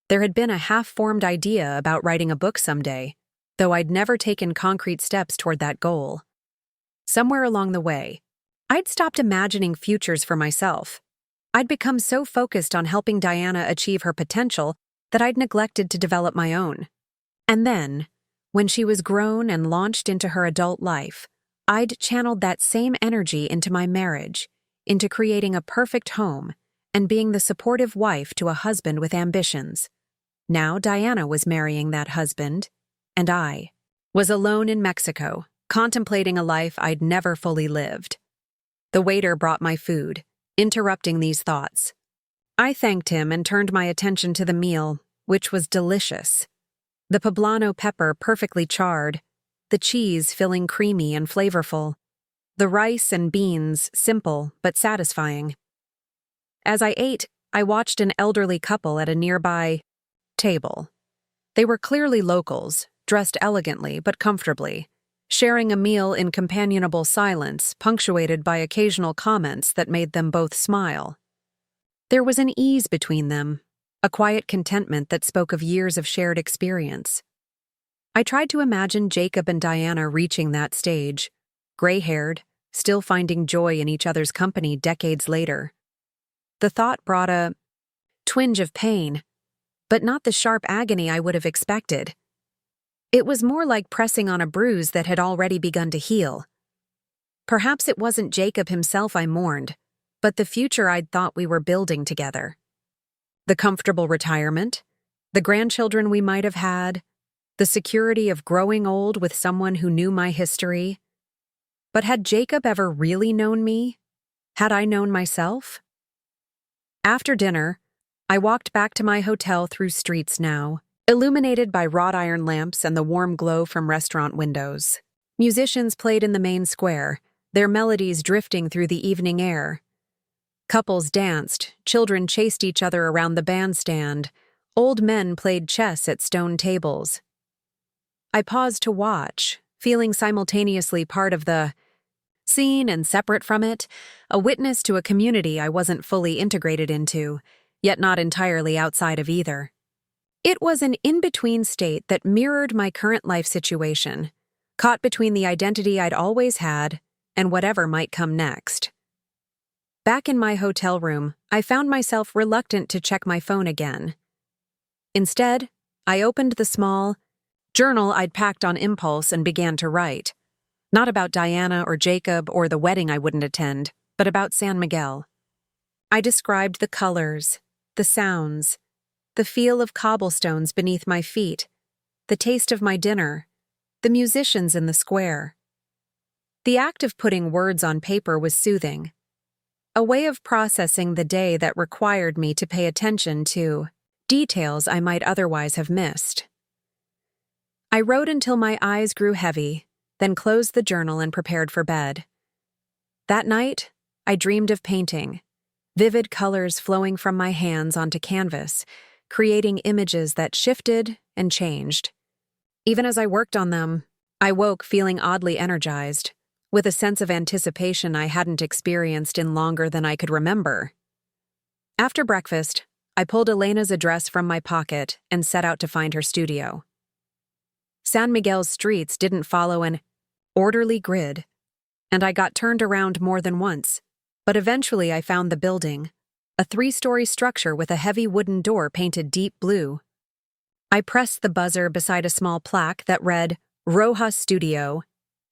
There had been a half-formed idea about writing a book someday, though I'd never taken concrete steps toward that goal. Somewhere along the way, I'd stopped imagining futures for myself. I'd become so focused on helping Diana achieve her potential that I'd neglected to develop my own. And then, when she was grown and launched into her adult life, I'd channeled that same energy into my marriage, into creating a perfect home, and being the supportive wife to a husband with ambitions. Now Diana was marrying that husband, and I was alone in Mexico, contemplating a life I'd never fully lived. The waiter brought my food, interrupting these thoughts. I thanked him and turned my attention to the meal, which was delicious. The poblano pepper perfectly charred, the cheese filling creamy and flavorful, the rice and beans simple but satisfying. As I ate, I watched an elderly couple at a nearby table. They were clearly locals, dressed elegantly but comfortably, sharing a meal in companionable silence, punctuated by occasional comments that made them both smile. There was an ease between them, a quiet contentment that spoke of years of shared experience. I tried to imagine Jacob and Diana reaching that stage, gray-haired, still finding joy in each other's company decades later. The thought brought a twinge of pain, but not the sharp agony I would have expected. It was more like pressing on a bruise that had already begun to heal. Perhaps it wasn't Jacob himself I mourned, but the future I'd thought we were building together. The comfortable retirement, the grandchildren we might have had, the security of growing old with someone who knew my history. But had Jacob ever really known me? Had I known myself? After dinner, I walked back to my hotel through streets now, illuminated by wrought iron lamps and the warm glow from restaurant windows. Musicians played in the main square, their melodies drifting through the evening air. Couples danced, children chased each other around the bandstand, old men played chess at stone tables. I paused to watch, feeling simultaneously part of the scene and separate from it, a witness to a community I wasn't fully integrated into, yet not entirely outside of either. It was an in-between state that mirrored my current life situation, caught between the identity I'd always had and whatever might come next. Back in my hotel room, I found myself reluctant to check my phone again. Instead, I opened the small journal I'd packed on impulse and began to write. Not about Diana or Jacob or the wedding I wouldn't attend, but about San Miguel. I described the colors, the sounds, the feel of cobblestones beneath my feet, the taste of my dinner, the musicians in the square. The act of putting words on paper was soothing, a way of processing the day that required me to pay attention to details I might otherwise have missed. I wrote until my eyes grew heavy, then closed the journal and prepared for bed. That night, I dreamed of painting, vivid colors flowing from my hands onto canvas, creating images that shifted and changed. Even as I worked on them, I woke feeling oddly energized, with a sense of anticipation I hadn't experienced in longer than I could remember. After breakfast, I pulled Elena's address from my pocket and set out to find her studio. San Miguel's streets didn't follow an orderly grid, and I got turned around more than once, but eventually I found the building, a 3-story structure with a heavy wooden door painted deep blue. I pressed the buzzer beside a small plaque that read, Rojas Studio,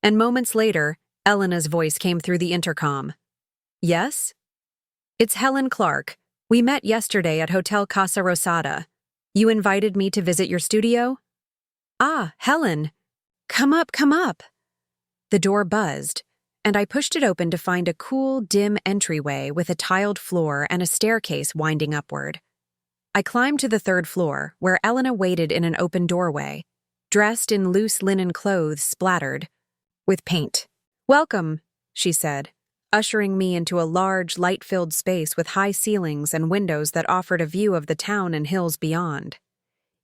and moments later, Elena's voice came through the intercom. Yes? It's Helen Clark. We met yesterday at Hotel Casa Rosada. You invited me to visit your studio? Ah, Helen. Come up, come up. The door buzzed, and I pushed it open to find a cool, dim entryway with a tiled floor and a staircase winding upward. I climbed to the 3rd floor, where Elena waited in an open doorway, dressed in loose linen clothes splattered with paint. Welcome, she said, ushering me into a large, light-filled space with high ceilings and windows that offered a view of the town and hills beyond.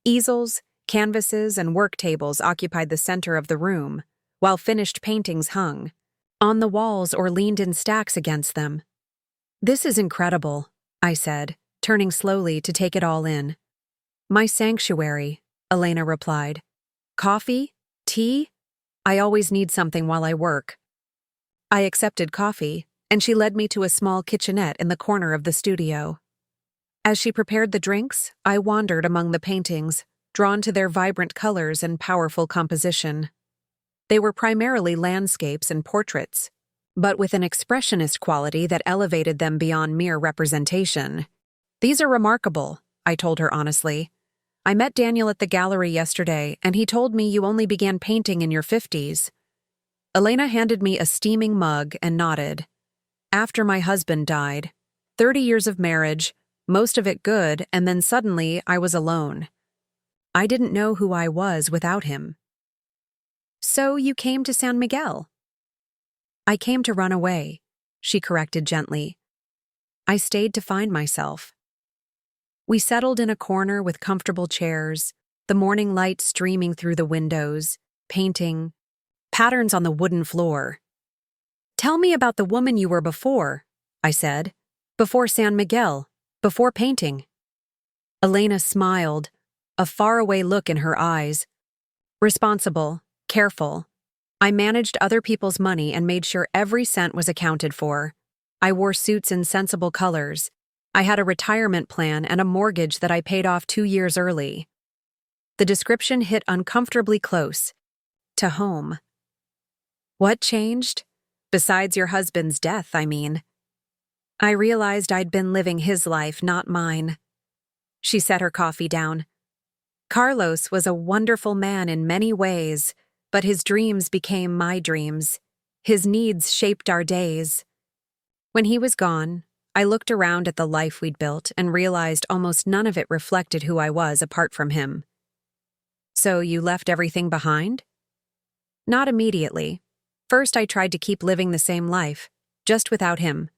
Easels, canvases, and work tables occupied the center of the room, while finished paintings hung on the walls or leaned in stacks against them. This is incredible, I said, turning slowly to take it all in. My sanctuary, Elena replied. Coffee? Tea? I always need something while I work. I accepted coffee, and she led me to a small kitchenette in the corner of the studio. As she prepared the drinks, I wandered among the paintings, drawn to their vibrant colors and powerful composition. They were primarily landscapes and portraits, but with an expressionist quality that elevated them beyond mere representation. These are remarkable, I told her honestly. I met Daniel at the gallery yesterday, and he told me you only began painting in your 50s. Elena handed me a steaming mug and nodded. After my husband died, 30 years of marriage, most of it good, and then suddenly I was alone. I didn't know who I was without him. So you came to San Miguel? I came to run away, she corrected gently. I stayed to find myself. We settled in a corner with comfortable chairs, the morning light streaming through the windows, painting, patterns on the wooden floor. Tell me about the woman you were before, I said. Before San Miguel, before painting. Elena smiled, a faraway look in her eyes. Responsible, careful. I managed other people's money and made sure every cent was accounted for. I wore suits in sensible colors. I had a retirement plan and a mortgage that I paid off 2 years early. The description hit uncomfortably close to home. What changed? Besides your husband's death, I mean. I realized I'd been living his life, not mine. She set her coffee down. Carlos was a wonderful man in many ways, but his dreams became my dreams. His needs shaped our days. When he was gone, I looked around at the life we'd built and realized almost none of it reflected who I was apart from him. So you left everything behind? Not immediately. First, I tried to keep living the same life, just without him.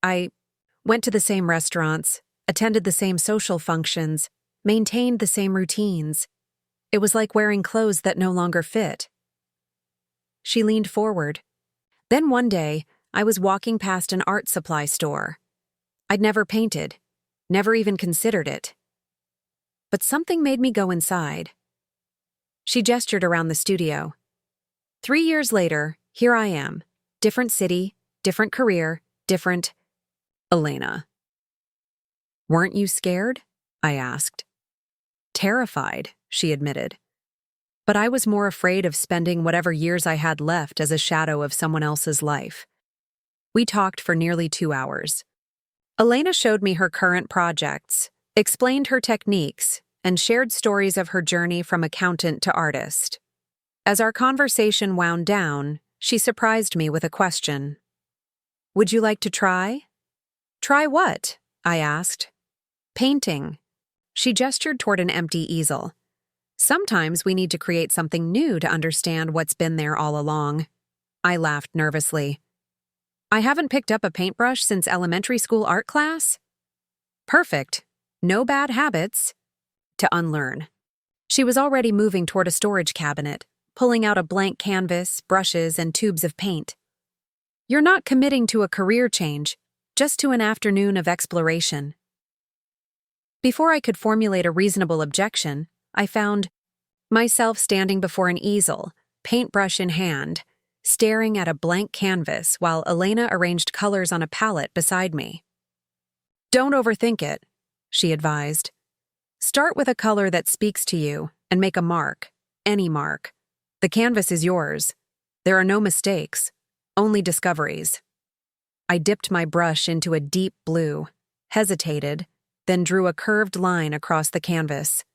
I went to the same restaurants, attended the same social functions, maintained the same routines. It was like wearing clothes that no longer fit. She leaned forward. Then one day, I was walking past an art supply store. I'd never painted, never even considered it. But something made me go inside. She gestured around the studio. 3 years later, here I am. Different city, different career, different... Elena. Weren't you scared? I asked. Terrified, she admitted. But I was more afraid of spending whatever years I had left as a shadow of someone else's life. We talked for nearly 2 hours. Elena showed me her current projects, explained her techniques, and shared stories of her journey from accountant to artist. As our conversation wound down, she surprised me with a question. Would you like to try? Try what? I asked. Painting. She gestured toward an empty easel. Sometimes we need to create something new to understand what's been there all along. I laughed nervously. I haven't picked up a paintbrush since elementary school art class? Perfect. No bad habits. To unlearn. She was already moving toward a storage cabinet, pulling out a blank canvas, brushes, and tubes of paint. You're not committing to a career change, just to an afternoon of exploration. Before I could formulate a reasonable objection, I found myself standing before an easel, paintbrush in hand, staring at a blank canvas while Elena arranged colors on a palette beside me. "Don't overthink it," she advised. "Start with a color that speaks to you and make a mark, any mark. The canvas is yours. There are no mistakes, only discoveries." I dipped my brush into a deep blue, hesitated, then drew a curved line across the canvas.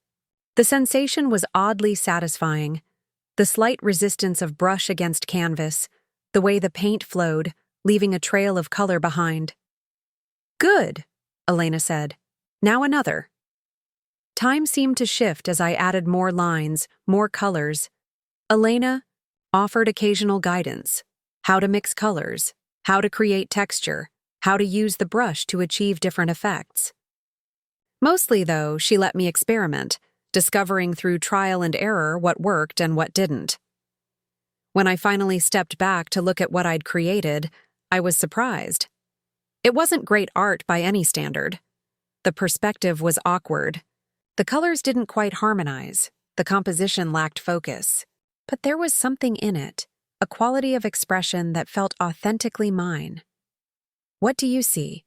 The sensation was oddly satisfying. The slight resistance of brush against canvas, the way the paint flowed, leaving a trail of color behind. "Good," Elena said. "Now another." Time seemed to shift as I added more lines, more colors. Elena offered occasional guidance: how to mix colors, how to create texture, how to use the brush to achieve different effects. Mostly, though, she let me experiment, discovering through trial and error what worked and what didn't. When I finally stepped back to look at what I'd created, I was surprised. It wasn't great art by any standard. The perspective was awkward. The colors didn't quite harmonize. The composition lacked focus. But there was something in it, a quality of expression that felt authentically mine. "What do you see?"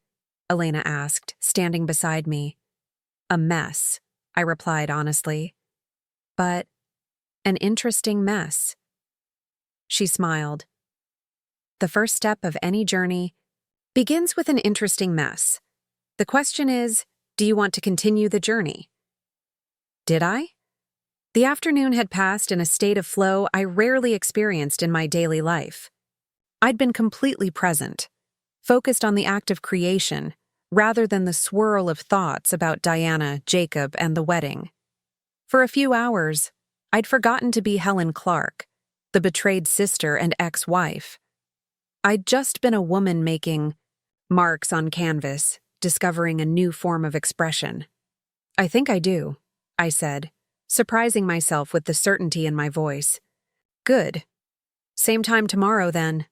Elena asked, standing beside me. "A mess," I replied honestly. "But an interesting mess." She smiled. "The first step of any journey begins with an interesting mess. The question is, do you want to continue the journey?" Did I? The afternoon had passed in a state of flow I rarely experienced in my daily life. I'd been completely present, focused on the act of creation, rather than the swirl of thoughts about Diana, Jacob, and the wedding. For a few hours, I'd forgotten to be Helen Clark, the betrayed sister and ex-wife. I'd just been a woman making marks on canvas, discovering a new form of expression. "I think I do," I said, surprising myself with the certainty in my voice. "Good. Same time tomorrow, then."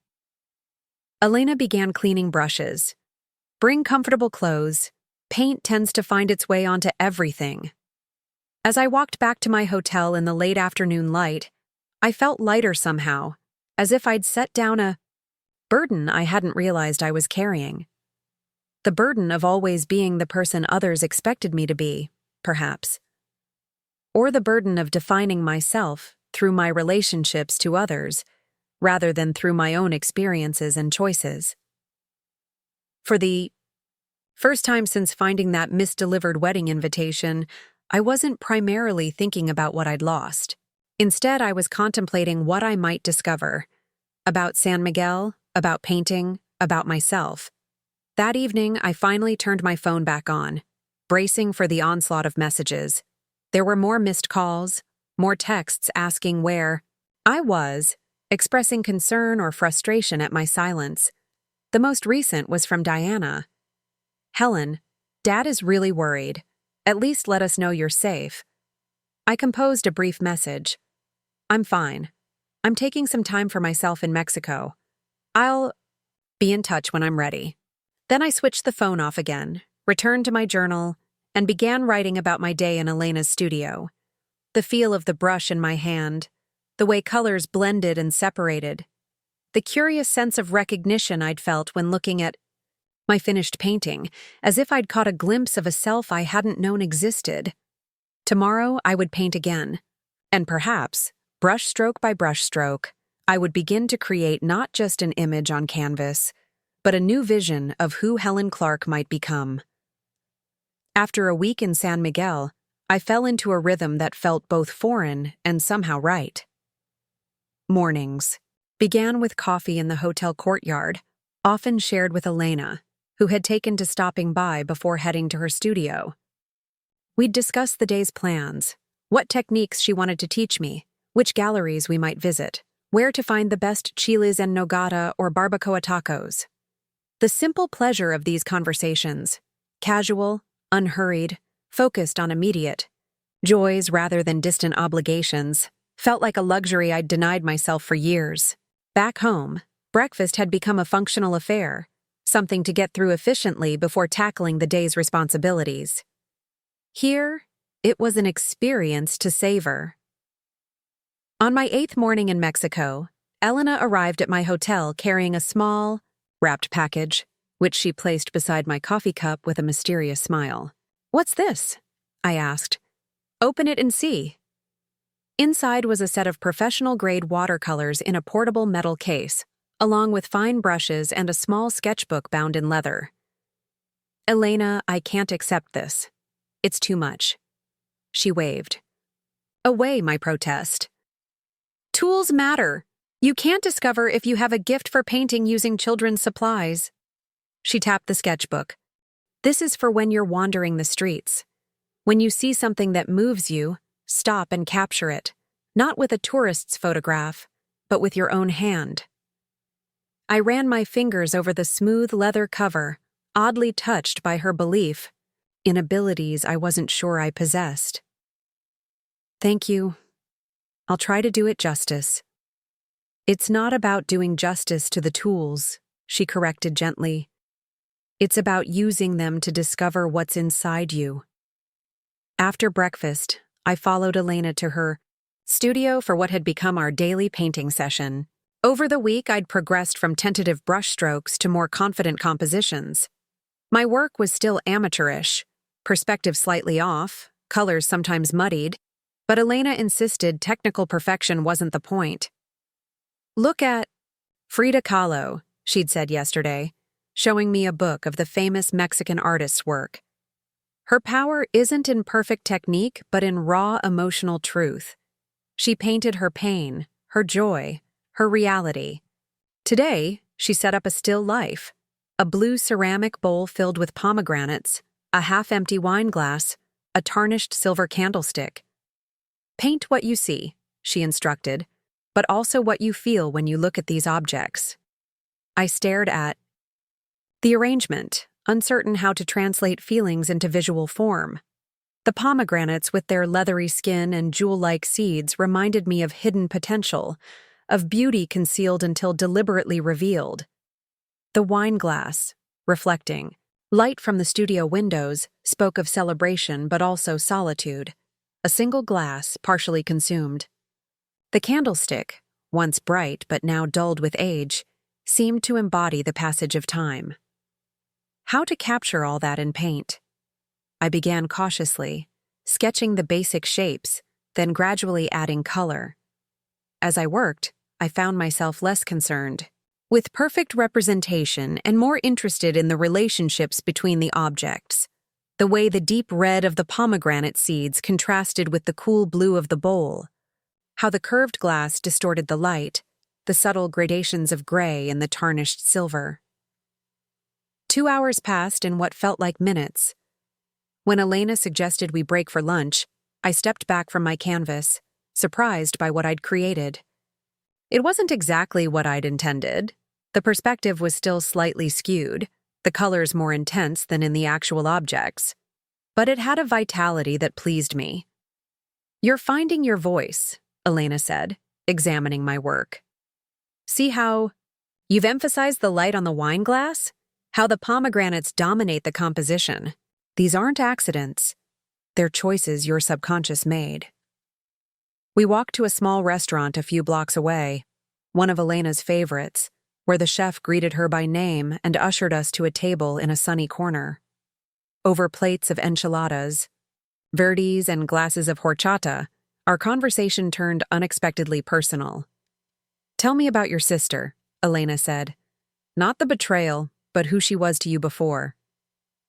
Elena began cleaning brushes. Bring comfortable clothes. Paint tends to find its way onto everything. As I walked back to my hotel in the late afternoon light, I felt lighter somehow, as if I'd set down a burden I hadn't realized I was carrying. The burden of always being the person others expected me to be, perhaps. Or the burden of defining myself through my relationships to others, rather than through my own experiences and choices. For the first time since finding that misdelivered wedding invitation, I wasn't primarily thinking about what I'd lost. Instead, I was contemplating what I might discover. About San Miguel, about painting, about myself. That evening, I finally turned my phone back on, bracing for the onslaught of messages. There were more missed calls, more texts asking where I was, expressing concern or frustration at my silence. The most recent was from Diana. "Helen, Dad is really worried. At least let us know you're safe." I composed a brief message. "I'm fine. I'm taking some time for myself in Mexico. I'll be in touch when I'm ready." Then I switched the phone off again, returned to my journal, and began writing about my day in Elena's studio. The feel of the brush in my hand, the way colors blended and separated, the curious sense of recognition I'd felt when looking at my finished painting, as if I'd caught a glimpse of a self I hadn't known existed. Tomorrow I would paint again, and perhaps, brushstroke by brushstroke, I would begin to create not just an image on canvas, but a new vision of who Helen Clark might become. After a week in San Miguel, I fell into a rhythm that felt both foreign and somehow right. Mornings began with coffee in the hotel courtyard, often shared with Elena, who had taken to stopping by before heading to her studio. We'd discuss the day's plans, what techniques she wanted to teach me, which galleries we might visit, where to find the best chiles en nogada or barbacoa tacos. The simple pleasure of these conversations, casual, unhurried, focused on immediate joys rather than distant obligations, Felt like a luxury I'd denied myself for years. Back home, breakfast had become a functional affair, something to get through efficiently before tackling the day's responsibilities. Here, it was an experience to savor. On my 8th morning in Mexico, Elena arrived at my hotel carrying a small, wrapped package, which she placed beside my coffee cup with a mysterious smile. "What's this?" I asked. "Open it and see." Inside was a set of professional-grade watercolors in a portable metal case, along with fine brushes and a small sketchbook bound in leather. "Elena, I can't accept this. It's too much." She waved. Away, my protest. "Tools matter. You can't discover if you have a gift for painting using children's supplies." She tapped the sketchbook. "This is for when you're wandering the streets. When you see something that moves you, stop and capture it, not with a tourist's photograph, but with your own hand." I ran my fingers over the smooth leather cover, oddly touched by her belief in abilities I wasn't sure I possessed. "Thank you. I'll try to do it justice." "It's not about doing justice to the tools," she corrected gently. "It's about using them to discover what's inside you." After breakfast, I followed Elena to her studio for what had become our daily painting session. Over the week, I'd progressed from tentative brushstrokes to more confident compositions. My work was still amateurish, perspective slightly off, colors sometimes muddied, but Elena insisted technical perfection wasn't the point. "Look at Frida Kahlo," she'd said yesterday, showing me a book of the famous Mexican artist's work. "Her power isn't in perfect technique, but in raw emotional truth. She painted her pain, her joy, her reality. Today, she set up a still life, a blue ceramic bowl filled with pomegranates, a half-empty wine glass, a tarnished silver candlestick. Paint what you see," she instructed, "but also what you feel when you look at these objects." I stared at the arrangement, uncertain how to translate feelings into visual form. The pomegranates with their leathery skin and jewel-like seeds reminded me of hidden potential, of beauty concealed until deliberately revealed. The wine glass, reflecting, light from the studio windows, spoke of celebration but also solitude. A single glass, partially consumed. The candlestick, once bright but now dulled with age, seemed to embody the passage of time. How to capture all that in paint? I began cautiously, sketching the basic shapes, then gradually adding color. As I worked, I found myself less concerned with perfect representation and more interested in the relationships between the objects. The way the deep red of the pomegranate seeds contrasted with the cool blue of the bowl. How the curved glass distorted the light, the subtle gradations of gray in the tarnished silver. 2 hours passed in what felt like minutes. When Elena suggested we break for lunch, I stepped back from my canvas, surprised by what I'd created. It wasn't exactly what I'd intended. The perspective was still slightly skewed, the colors more intense than in the actual objects. But it had a vitality that pleased me. "You're finding your voice," Elena said, examining my work. "See how you've emphasized the light on the wine glass? How the pomegranates dominate the composition. These aren't accidents. They're choices your subconscious made." We walked to a small restaurant a few blocks away, one of Elena's favorites, where the chef greeted her by name and ushered us to a table in a sunny corner. Over plates of enchiladas, verdes, and glasses of horchata, our conversation turned unexpectedly personal. "Tell me about your sister," Elena said. "Not the betrayal, but who she was to you before."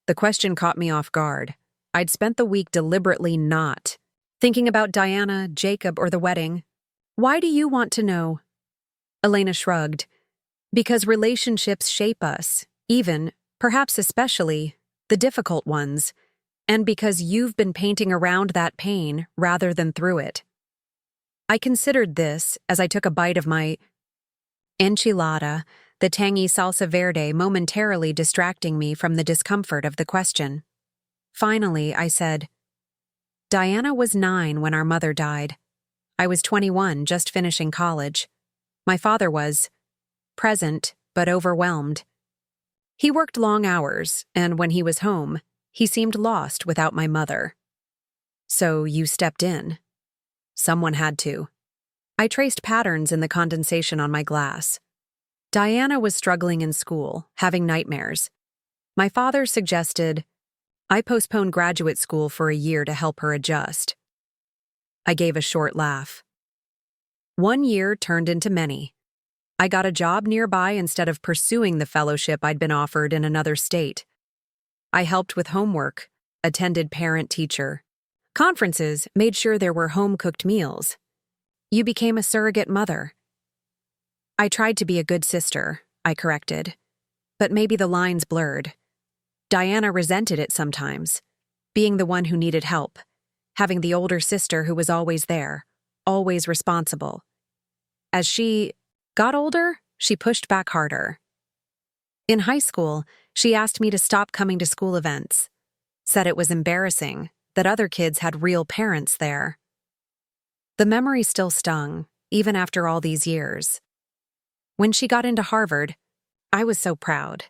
The question caught me off guard. I'd spent the week deliberately not thinking about Diana, Jacob, or the wedding. "Why do you want to know?" Elena shrugged. "Because relationships shape us, even, perhaps especially, the difficult ones, and because you've been painting around that pain rather than through it." I considered this as I took a bite of my enchilada, the tangy salsa verde momentarily distracting me from the discomfort of the question. Finally, I said, "Diana was 9 when our mother died. I was 21, just finishing college. My father was present, but overwhelmed. He worked long hours, and when he was home, he seemed lost without my mother. So you stepped in. Someone had to. I traced patterns in the condensation on my glass. Diana was struggling in school, having nightmares. My father suggested I postpone graduate school for a year to help her adjust. I gave a short laugh. 1 year turned into many. I got a job nearby instead of pursuing the fellowship I'd been offered in another state. I helped with homework, attended parent-teacher conferences, made sure there were home-cooked meals. You became a surrogate mother. I tried to be a good sister, I corrected. But maybe the lines blurred. Diana resented it sometimes, being the one who needed help, having the older sister who was always there, always responsible. As she got older, she pushed back harder. In high school, she asked me to stop coming to school events, said it was embarrassing that other kids had real parents there. The memory still stung, even after all these years. When she got into Harvard, I was so proud.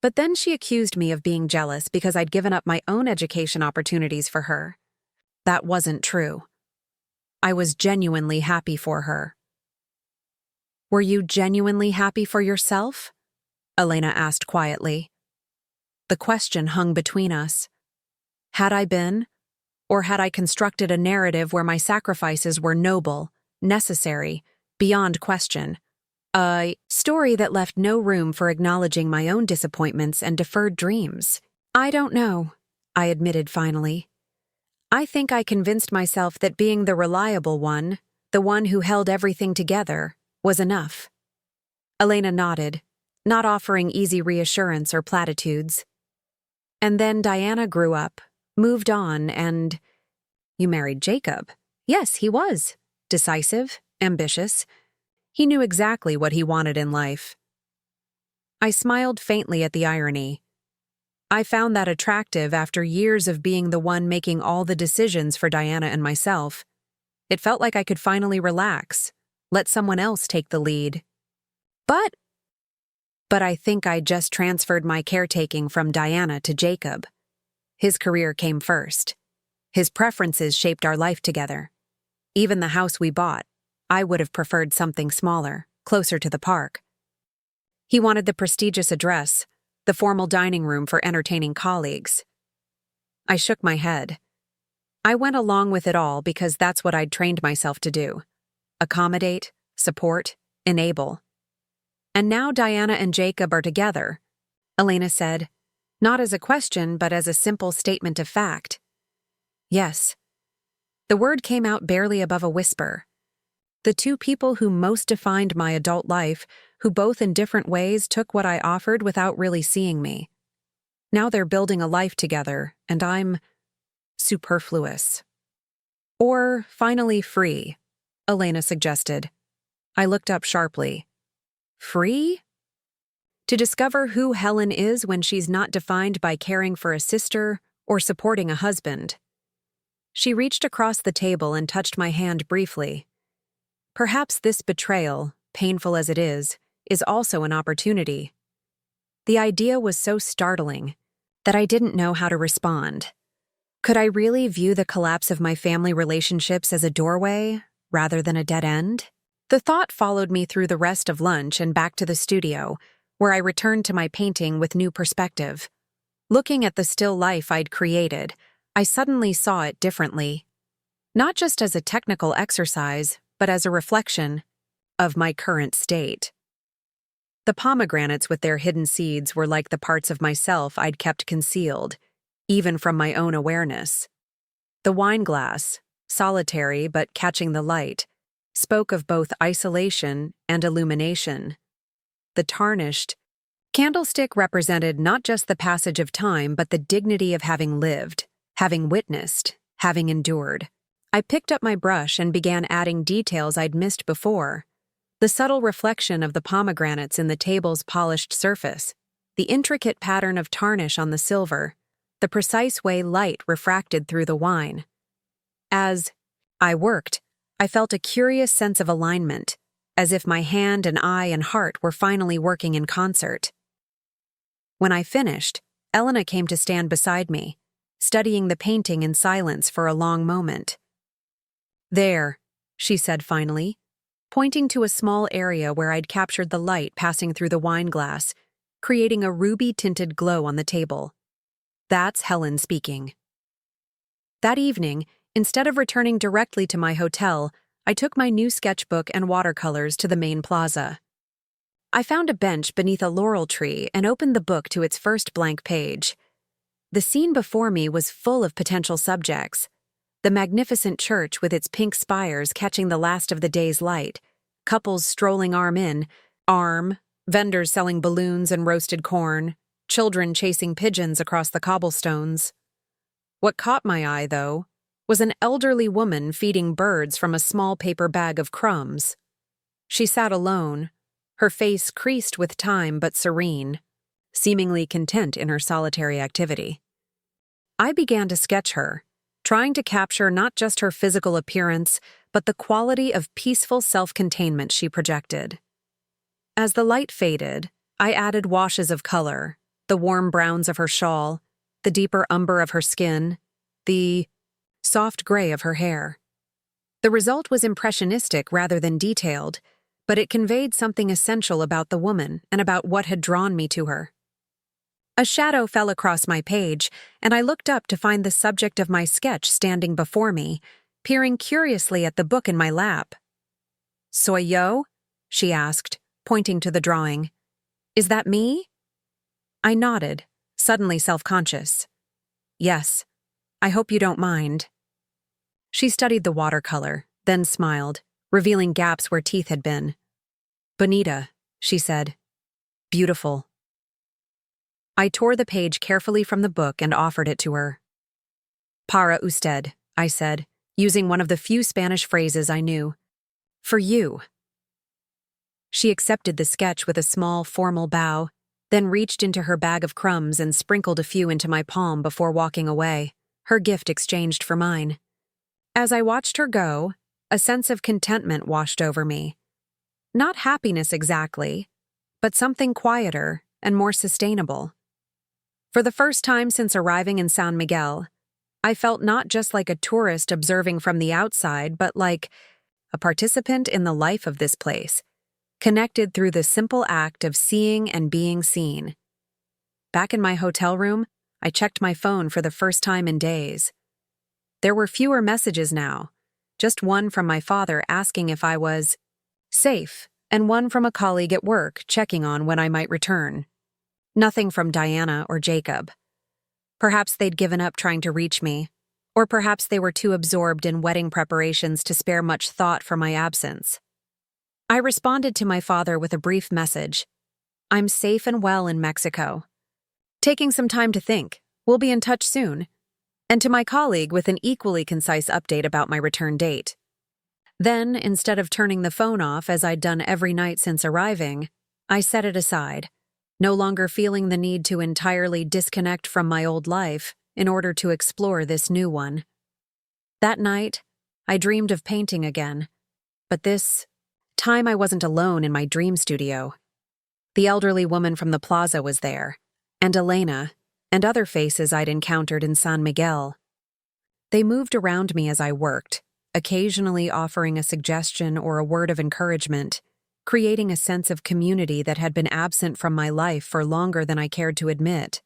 But then she accused me of being jealous because I'd given up my own education opportunities for her. That wasn't true. I was genuinely happy for her. Were you genuinely happy for yourself? Elena asked quietly. The question hung between us. Had I been? Or had I constructed a narrative where my sacrifices were noble, necessary, beyond question? A story that left no room for acknowledging my own disappointments and deferred dreams. I don't know, I admitted finally. I think I convinced myself that being the reliable one, the one who held everything together, was enough. Elena nodded, not offering easy reassurance or platitudes. And then Diana grew up, moved on, and you married Jacob. Yes, he was. Decisive, ambitious. He knew exactly what he wanted in life. I smiled faintly at the irony. I found that attractive after years of being the one making all the decisions for Diana and myself. It felt like I could finally relax, let someone else take the lead. But I think I just transferred my caretaking from Diana to Jacob. His career came first. His preferences shaped our life together. Even the house we bought, I would have preferred something smaller, closer to the park. He wanted the prestigious address, the formal dining room for entertaining colleagues. I shook my head. I went along with it all because that's what I'd trained myself to do. Accommodate, support, enable. And now Diana and Jacob are together, Elena said, not as a question but as a simple statement of fact. Yes. The word came out barely above a whisper. The two people who most defined my adult life, who both in different ways took what I offered without really seeing me. Now they're building a life together, and I'm superfluous. Or finally free, Elena suggested. I looked up sharply. Free? To discover who Helen is when she's not defined by caring for a sister or supporting a husband. She reached across the table and touched my hand briefly. Perhaps this betrayal, painful as it is also an opportunity. The idea was so startling that I didn't know how to respond. Could I really view the collapse of my family relationships as a doorway rather than a dead end? The thought followed me through the rest of lunch and back to the studio, where I returned to my painting with new perspective. Looking at the still life I'd created, I suddenly saw it differently. Not just as a technical exercise, but as a reflection of my current state. The pomegranates with their hidden seeds were like the parts of myself I'd kept concealed, even from my own awareness. The wine glass, solitary but catching the light, spoke of both isolation and illumination. The tarnished candlestick represented not just the passage of time but the dignity of having lived, having witnessed, having endured. I picked up my brush and began adding details I'd missed before. The subtle reflection of the pomegranates in the table's polished surface, the intricate pattern of tarnish on the silver, the precise way light refracted through the wine. As I worked, I felt a curious sense of alignment, as if my hand and eye and heart were finally working in concert. When I finished, Elena came to stand beside me, studying the painting in silence for a long moment. "There," she said finally, pointing to a small area where I'd captured the light passing through the wine glass, creating a ruby-tinted glow on the table. "That's Helen speaking." That evening, instead of returning directly to my hotel, I took my new sketchbook and watercolors to the main plaza. I found a bench beneath a laurel tree and opened the book to its first blank page. The scene before me was full of potential subjects. The magnificent church with its pink spires catching the last of the day's light, couples strolling arm in arm, vendors selling balloons and roasted corn, children chasing pigeons across the cobblestones. What caught my eye, though, was an elderly woman feeding birds from a small paper bag of crumbs. She sat alone, her face creased with time but serene, seemingly content in her solitary activity. I began to sketch her, trying to capture not just her physical appearance, but the quality of peaceful self-containment she projected. As the light faded, I added washes of color, the warm browns of her shawl, the deeper umber of her skin, the soft gray of her hair. The result was impressionistic rather than detailed, but it conveyed something essential about the woman and about what had drawn me to her. A shadow fell across my page, and I looked up to find the subject of my sketch standing before me, peering curiously at the book in my lap. "Soy yo?" she asked, pointing to the drawing. "Is that me?" I nodded, suddenly self-conscious. "Yes. I hope you don't mind." She studied the watercolor, then smiled, revealing gaps where teeth had been. "Bonita," she said. "Beautiful." I tore the page carefully from the book and offered it to her. "Para usted," I said, using one of the few Spanish phrases I knew. "For you." She accepted the sketch with a small, formal bow, then reached into her bag of crumbs and sprinkled a few into my palm before walking away, her gift exchanged for mine. As I watched her go, a sense of contentment washed over me. Not happiness exactly, but something quieter and more sustainable. For the first time since arriving in San Miguel, I felt not just like a tourist observing from the outside, but like a participant in the life of this place, connected through the simple act of seeing and being seen. Back in my hotel room, I checked my phone for the first time in days. There were fewer messages now, just one from my father asking if I was safe, and one from a colleague at work checking on when I might return. Nothing from Diana or Jacob. Perhaps they'd given up trying to reach me, or perhaps they were too absorbed in wedding preparations to spare much thought for my absence. I responded to my father with a brief message. "I'm safe and well in Mexico. Taking some time to think. We'll be in touch soon." And to my colleague with an equally concise update about my return date. Then, instead of turning the phone off as I'd done every night since arriving, I set it aside, no longer feeling the need to entirely disconnect from my old life in order to explore this new one. That night, I dreamed of painting again, but this time I wasn't alone in my dream studio. The elderly woman from the plaza was there, and Elena, and other faces I'd encountered in San Miguel. They moved around me as I worked, occasionally offering a suggestion or a word of encouragement, creating a sense of community that had been absent from my life for longer than I cared to admit.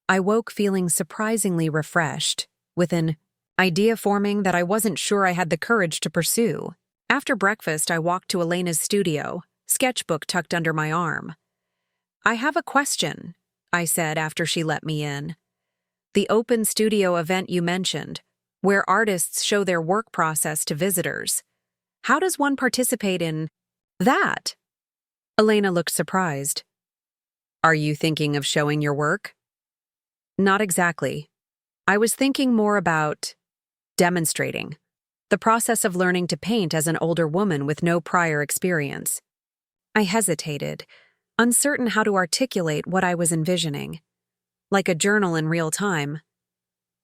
I woke feeling surprisingly refreshed, with an idea forming that I wasn't sure I had the courage to pursue. After breakfast, I walked to Elena's studio, sketchbook tucked under my arm. "I have a question," I said after she let me in. "The open studio event you mentioned, where artists show their work process to visitors. How does one participate in that?" Elena looked surprised. "Are you thinking of showing your work?" "Not exactly. I was thinking more about demonstrating, the process of learning to paint as an older woman with no prior experience." I hesitated, uncertain how to articulate what I was envisioning. Like a journal in real time.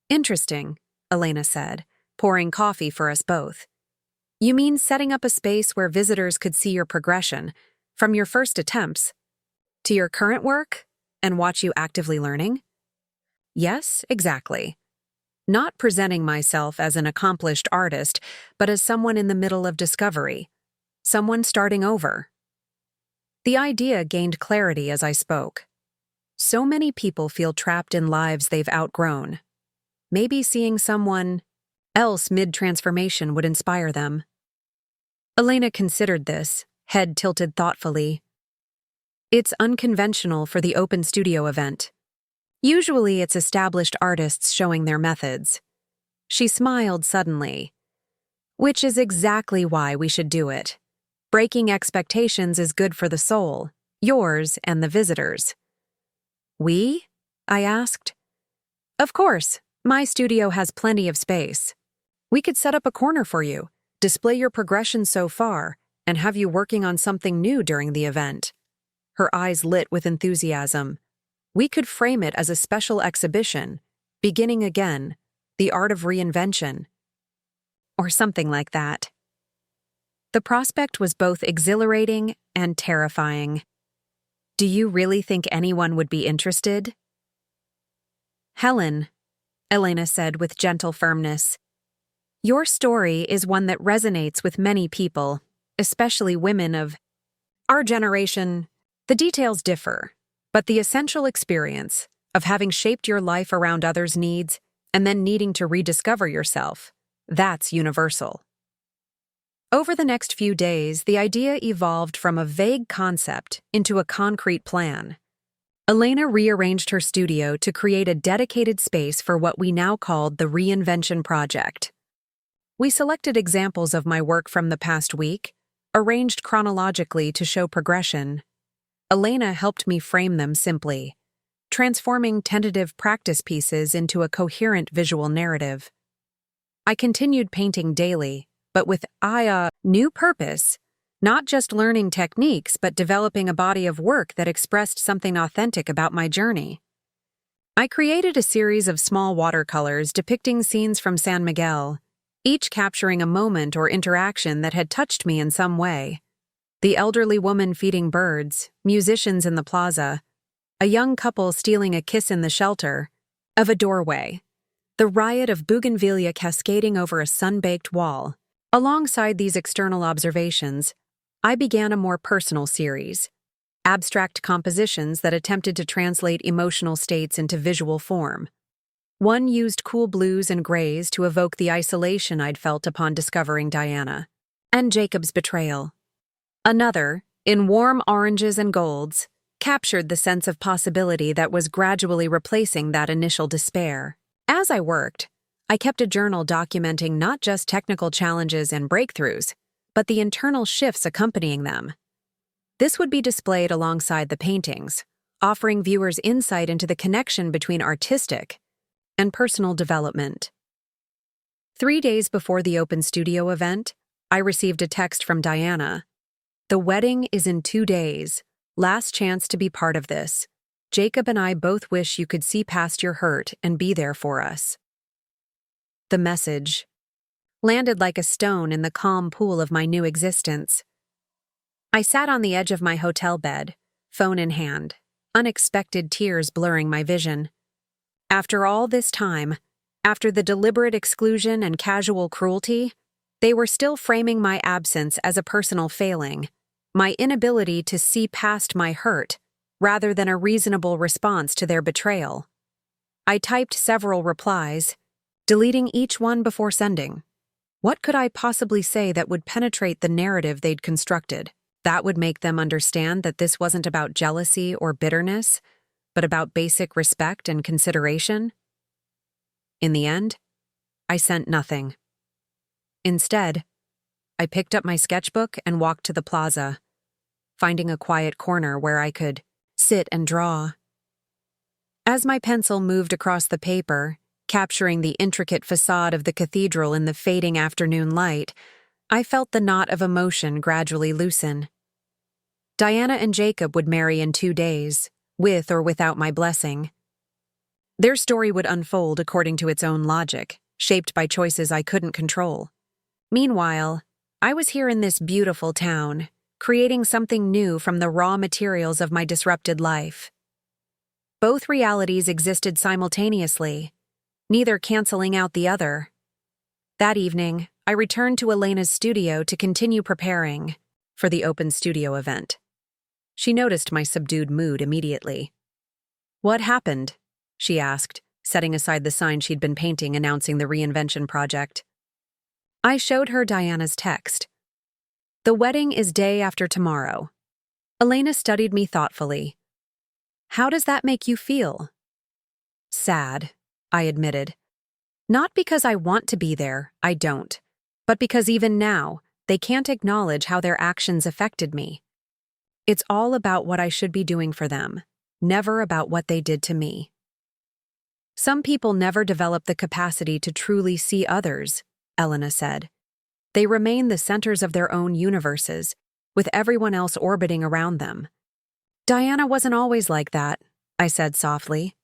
"Interesting," Elena said, pouring coffee for us both. You mean setting up a space where visitors could see your progression, from your first attempts to your current work, and watch you actively learning? Yes, exactly. Not presenting myself as an accomplished artist, but as someone in the middle of discovery, someone starting over. The idea gained clarity as I spoke. So many people feel trapped in lives they've outgrown. Maybe seeing someone else mid-transformation would inspire them. Elena considered this, head tilted thoughtfully. It's unconventional for the open studio event. Usually it's established artists showing their methods. She smiled suddenly. Which is exactly why we should do it. Breaking expectations is good for the soul, yours and the visitors. We? I asked. Of course, my studio has plenty of space. We could set up a corner for you, display your progression so far, and have you working on something new during the event. Her eyes lit with enthusiasm. We could frame it as a special exhibition, beginning again, the art of reinvention. Or something like that. The prospect was both exhilarating and terrifying. Do you really think anyone would be interested? Helen, Elena said with gentle firmness, your story is one that resonates with many people, especially women of our generation. The details differ, but the essential experience of having shaped your life around others' needs and then needing to rediscover yourself, that's universal. Over the next few days, the idea evolved from a vague concept into a concrete plan. Elena rearranged her studio to create a dedicated space for what we now called the Reinvention Project. We selected examples of my work from the past week, arranged chronologically to show progression. Elena helped me frame them simply, transforming tentative practice pieces into a coherent visual narrative. I continued painting daily, but with a new purpose, not just learning techniques, but developing a body of work that expressed something authentic about my journey. I created a series of small watercolors depicting scenes from San Miguel, each capturing a moment or interaction that had touched me in some way. The elderly woman feeding birds, musicians in the plaza, a young couple stealing a kiss in the shelter of a doorway, the riot of bougainvillea cascading over a sun-baked wall. Alongside these external observations, I began a more personal series, abstract compositions that attempted to translate emotional states into visual form. One used cool blues and grays to evoke the isolation I'd felt upon discovering Diana and Jacob's betrayal. Another, in warm oranges and golds, captured the sense of possibility that was gradually replacing that initial despair. As I worked, I kept a journal documenting not just technical challenges and breakthroughs, but the internal shifts accompanying them. This would be displayed alongside the paintings, offering viewers insight into the connection between artistic and personal development. 3 days before the open studio event, I received a text from Diana. The wedding is in 2 days. Last chance to be part of this. Jacob and I both wish you could see past your hurt and be there for us. The message landed like a stone in the calm pool of my new existence. I sat on the edge of my hotel bed, phone in hand, unexpected tears blurring my vision. After all this time, after the deliberate exclusion and casual cruelty, they were still framing my absence as a personal failing, my inability to see past my hurt, rather than a reasonable response to their betrayal. I typed several replies, deleting each one before sending. What could I possibly say that would penetrate the narrative they'd constructed, that would make them understand that this wasn't about jealousy or bitterness, but about basic respect and consideration? In the end, I sent nothing. Instead, I picked up my sketchbook and walked to the plaza, finding a quiet corner where I could sit and draw. As my pencil moved across the paper, capturing the intricate facade of the cathedral in the fading afternoon light, I felt the knot of emotion gradually loosen. Diana and Jacob would marry in 2 days, with or without my blessing. Their story would unfold according to its own logic, shaped by choices I couldn't control. Meanwhile, I was here in this beautiful town, creating something new from the raw materials of my disrupted life. Both realities existed simultaneously, neither canceling out the other. That evening, I returned to Elena's studio to continue preparing for the open studio event. She noticed my subdued mood immediately. "What happened?" she asked, setting aside the sign she'd been painting announcing the reinvention project. I showed her Diana's text. "The wedding is day after tomorrow." Elena studied me thoughtfully. "How does that make you feel?" "Sad," I admitted. "Not because I want to be there, I don't, but because even now, they can't acknowledge how their actions affected me. It's all about what I should be doing for them, never about what they did to me." "Some people never develop the capacity to truly see others," Elena said. "They remain the centers of their own universes, with everyone else orbiting around them." "Diana wasn't always like that," I said softly.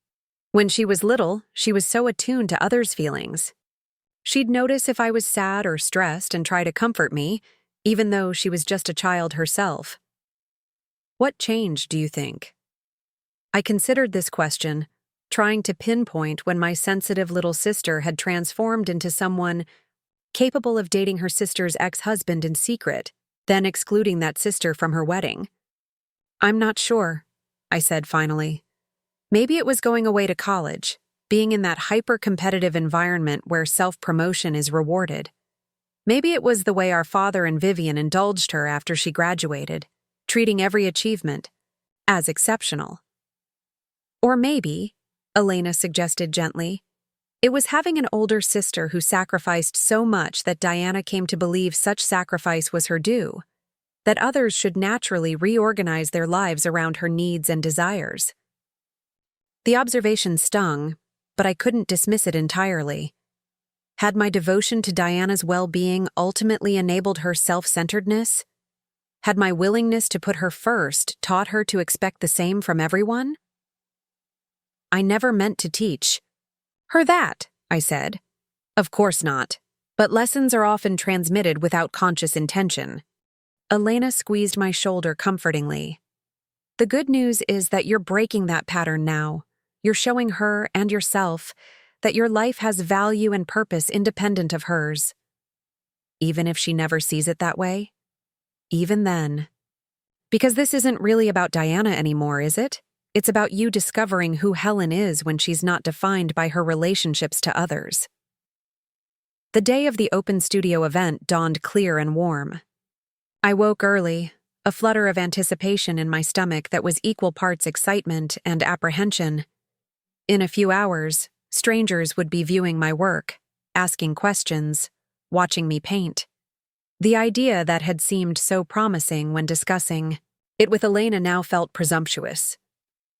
"When she was little, she was so attuned to others' feelings. She'd notice if I was sad or stressed and try to comfort me, even though she was just a child herself." "What changed, do you think?" I considered this question, trying to pinpoint when my sensitive little sister had transformed into someone capable of dating her sister's ex-husband in secret, then excluding that sister from her wedding. "I'm not sure," I said finally. "Maybe it was going away to college, being in that hyper-competitive environment where self-promotion is rewarded. Maybe it was the way our father and Vivian indulged her after she graduated, treating every achievement as exceptional. Or maybe," Elena suggested gently, "it was having an older sister who sacrificed so much that Diana came to believe such sacrifice was her due, that others should naturally reorganize their lives around her needs and desires." The observation stung, but I couldn't dismiss it entirely. Had my devotion to Diana's well-being ultimately enabled her self-centeredness? Had my willingness to put her first taught her to expect the same from everyone? "I never meant to teach her that," I said. "Of course not, but lessons are often transmitted without conscious intention." Elena squeezed my shoulder comfortingly. "The good news is that you're breaking that pattern now. You're showing her and yourself that your life has value and purpose independent of hers." "Even if she never sees it that way?" "Even then. Because this isn't really about Diana anymore, is it? It's about you discovering who Helen is when she's not defined by her relationships to others." The day of the open studio event dawned clear and warm. I woke early, a flutter of anticipation in my stomach that was equal parts excitement and apprehension. In a few hours, strangers would be viewing my work, asking questions, watching me paint. The idea that had seemed so promising when discussing it with Elena now felt presumptuous.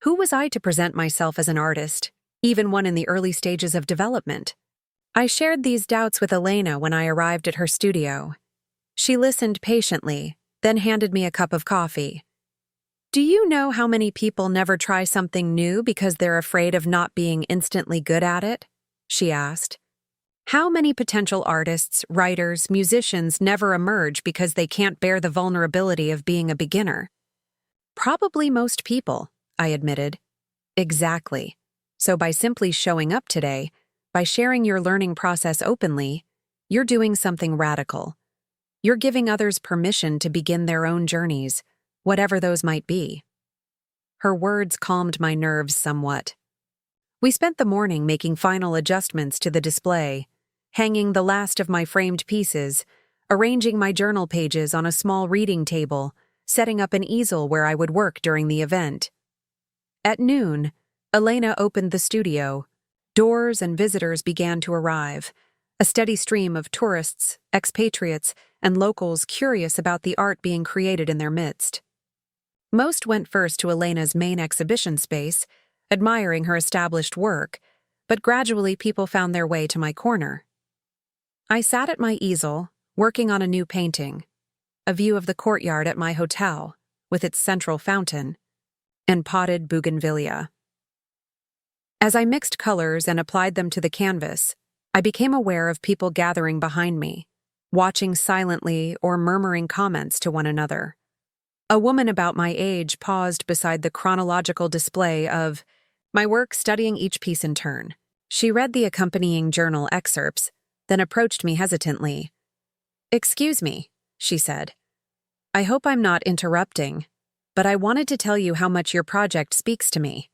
Who was I to present myself as an artist, even one in the early stages of development? I shared these doubts with Elena when I arrived at her studio. She listened patiently, then handed me a cup of coffee. "Do you know how many people never try something new because they're afraid of not being instantly good at it?" she asked. "How many potential artists, writers, musicians never emerge because they can't bear the vulnerability of being a beginner?" "Probably most people," I admitted. "Exactly. So by simply showing up today, by sharing your learning process openly, you're doing something radical. You're giving others permission to begin their own journeys, whatever those might be." Her words calmed my nerves somewhat. We spent the morning making final adjustments to the display, hanging the last of my framed pieces, arranging my journal pages on a small reading table, setting up an easel where I would work during the event. At noon, Elena opened the studio. Doors and visitors began to arrive, a steady stream of tourists, expatriates, and locals curious about the art being created in their midst. Most went first to Elena's main exhibition space, admiring her established work, but gradually people found their way to my corner. I sat at my easel, working on a new painting, a view of the courtyard at my hotel, with its central fountain, and potted bougainvillea. As I mixed colors and applied them to the canvas, I became aware of people gathering behind me, watching silently or murmuring comments to one another. A woman about my age paused beside the chronological display of my work, studying each piece in turn. She read the accompanying journal excerpts, then approached me hesitantly. "Excuse me," she said. "I hope I'm not interrupting, but I wanted to tell you how much your project speaks to me."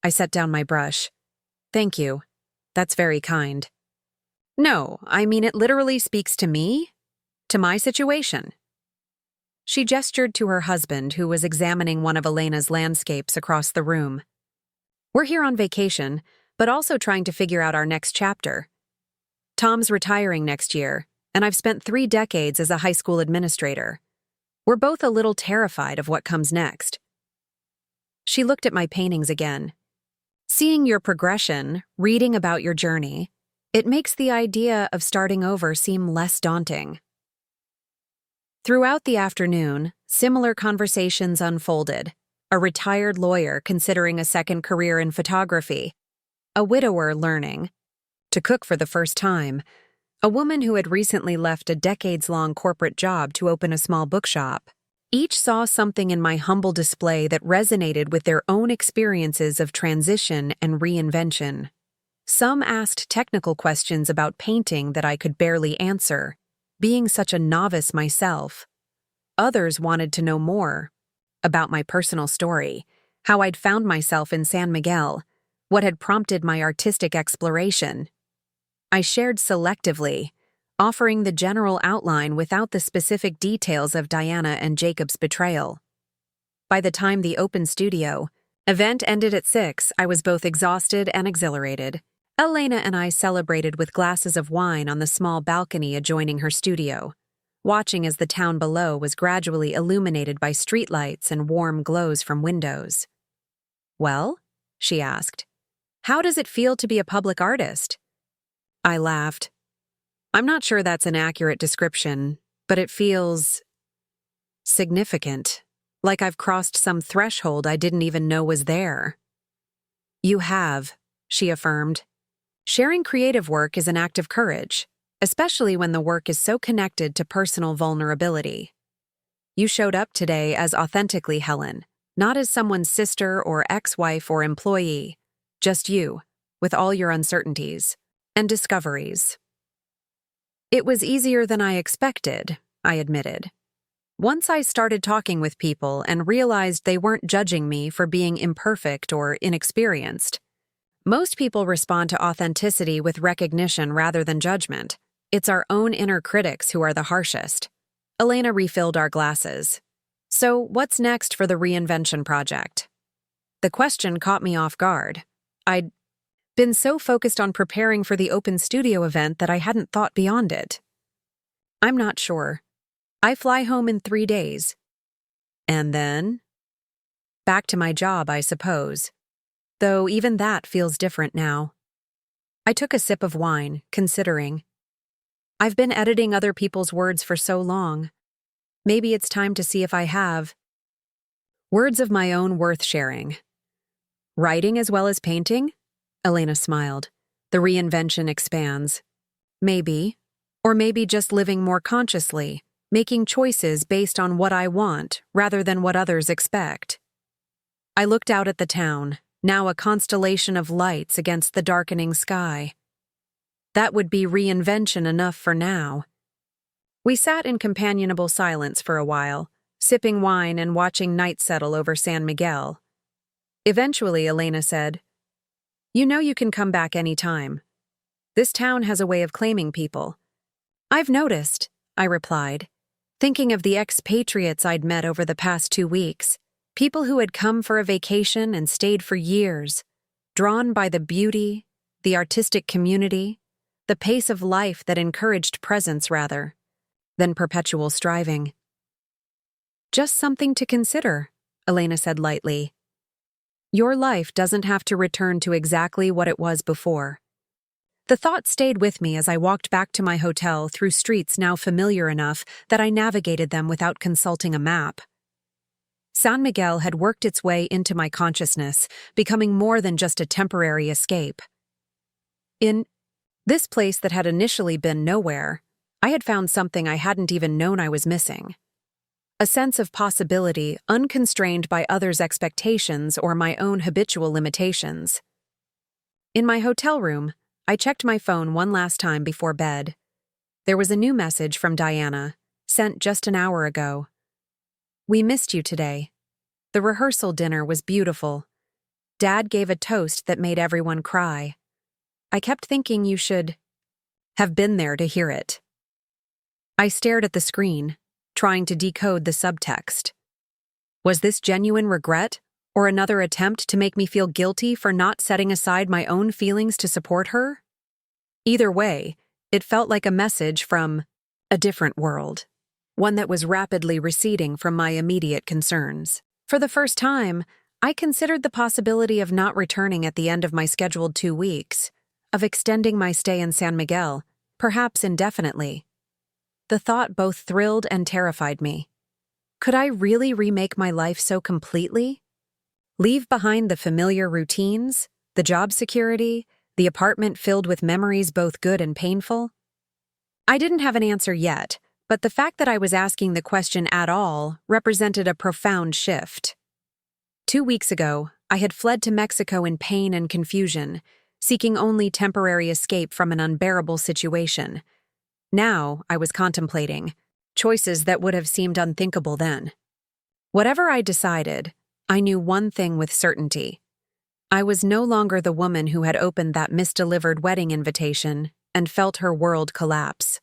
I set down my brush. "Thank you. That's very kind." "No, I mean it literally speaks to me, to my situation." She gestured to her husband, who was examining one of Elena's landscapes across the room. "We're here on vacation, but also trying to figure out our next chapter. Tom's retiring next year, and I've spent 3 decades as a high school administrator. We're both a little terrified of what comes next." She looked at my paintings again. "Seeing your progression, reading about your journey, it makes the idea of starting over seem less daunting." Throughout the afternoon, similar conversations unfolded. A retired lawyer considering a second career in photography, a widower learning to cook for the first time, a woman who had recently left a decades-long corporate job to open a small bookshop. Each saw something in my humble display that resonated with their own experiences of transition and reinvention. Some asked technical questions about painting that I could barely answer, being such a novice myself. Others wanted to know more about my personal story, how I'd found myself in San Miguel, what had prompted my artistic exploration. I shared selectively, offering the general outline without the specific details of Diana and Jacob's betrayal. By the time the open studio event ended at 6, I was both exhausted and exhilarated. Elena and I celebrated with glasses of wine on the small balcony adjoining her studio, watching as the town below was gradually illuminated by streetlights and warm glows from windows. "Well?" she asked. "How does it feel to be a public artist?" I laughed. "I'm not sure that's an accurate description, but it feels significant, like I've crossed some threshold I didn't even know was there." "You have," she affirmed. "Sharing creative work is an act of courage, especially when the work is so connected to personal vulnerability. You showed up today as authentically Helen, not as someone's sister or ex-wife or employee, just you, with all your uncertainties and discoveries." "It was easier than I expected," I admitted. Once I started talking with people and realized they weren't judging me for being imperfect or inexperienced. Most people respond to authenticity with recognition rather than judgment. It's our own inner critics who are the harshest. Elena refilled our glasses. "So, what's next for the reinvention project?" The question caught me off guard. I'd been so focused on preparing for the open studio event that I hadn't thought beyond it. "I'm not sure. I fly home in 3 days. And then?" "Back to my job, I suppose. Though even that feels different now." I took a sip of wine, considering. I've been editing other people's words for so long. Maybe it's time to see if I have words of my own worth sharing. "Writing as well as painting?" Elena smiled. "The reinvention expands. Maybe. Or maybe just living more consciously, making choices based on what I want rather than what others expect." I looked out at the town, now a constellation of lights against the darkening sky. That would be reinvention enough for now. We sat in companionable silence for a while, sipping wine and watching night settle over San Miguel. Eventually, Elena said, "You know you can come back any time. This town has a way of claiming people." "I've noticed," I replied, thinking of the expatriates I'd met over the past 2 weeks, people who had come for a vacation and stayed for years, drawn by the beauty, the artistic community, the pace of life that encouraged presence rather than perpetual striving. "Just something to consider," Elena said lightly. "Your life doesn't have to return to exactly what it was before." The thought stayed with me as I walked back to my hotel through streets now familiar enough that I navigated them without consulting a map. San Miguel had worked its way into my consciousness, becoming more than just a temporary escape. In this place that had initially been nowhere, I had found something I hadn't even known I was missing. A sense of possibility unconstrained by others' expectations or my own habitual limitations. In my hotel room, I checked my phone one last time before bed. There was a new message from Diana, sent just an hour ago. "We missed you today. The rehearsal dinner was beautiful. Dad gave a toast that made everyone cry. I kept thinking you should have been there to hear it." I stared at the screen, trying to decode the subtext. Was this genuine regret, or another attempt to make me feel guilty for not setting aside my own feelings to support her? Either way, it felt like a message from a different world, one that was rapidly receding from my immediate concerns. For the first time, I considered the possibility of not returning at the end of my scheduled 2 weeks, of extending my stay in San Miguel, perhaps indefinitely. The thought both thrilled and terrified me. Could I really remake my life so completely? Leave behind the familiar routines, the job security, the apartment filled with memories both good and painful? I didn't have an answer yet, but the fact that I was asking the question at all represented a profound shift. 2 weeks ago, I had fled to Mexico in pain and confusion, seeking only temporary escape from an unbearable situation. Now, I was contemplating choices that would have seemed unthinkable then. Whatever I decided, I knew one thing with certainty. I was no longer the woman who had opened that misdelivered wedding invitation and felt her world collapse.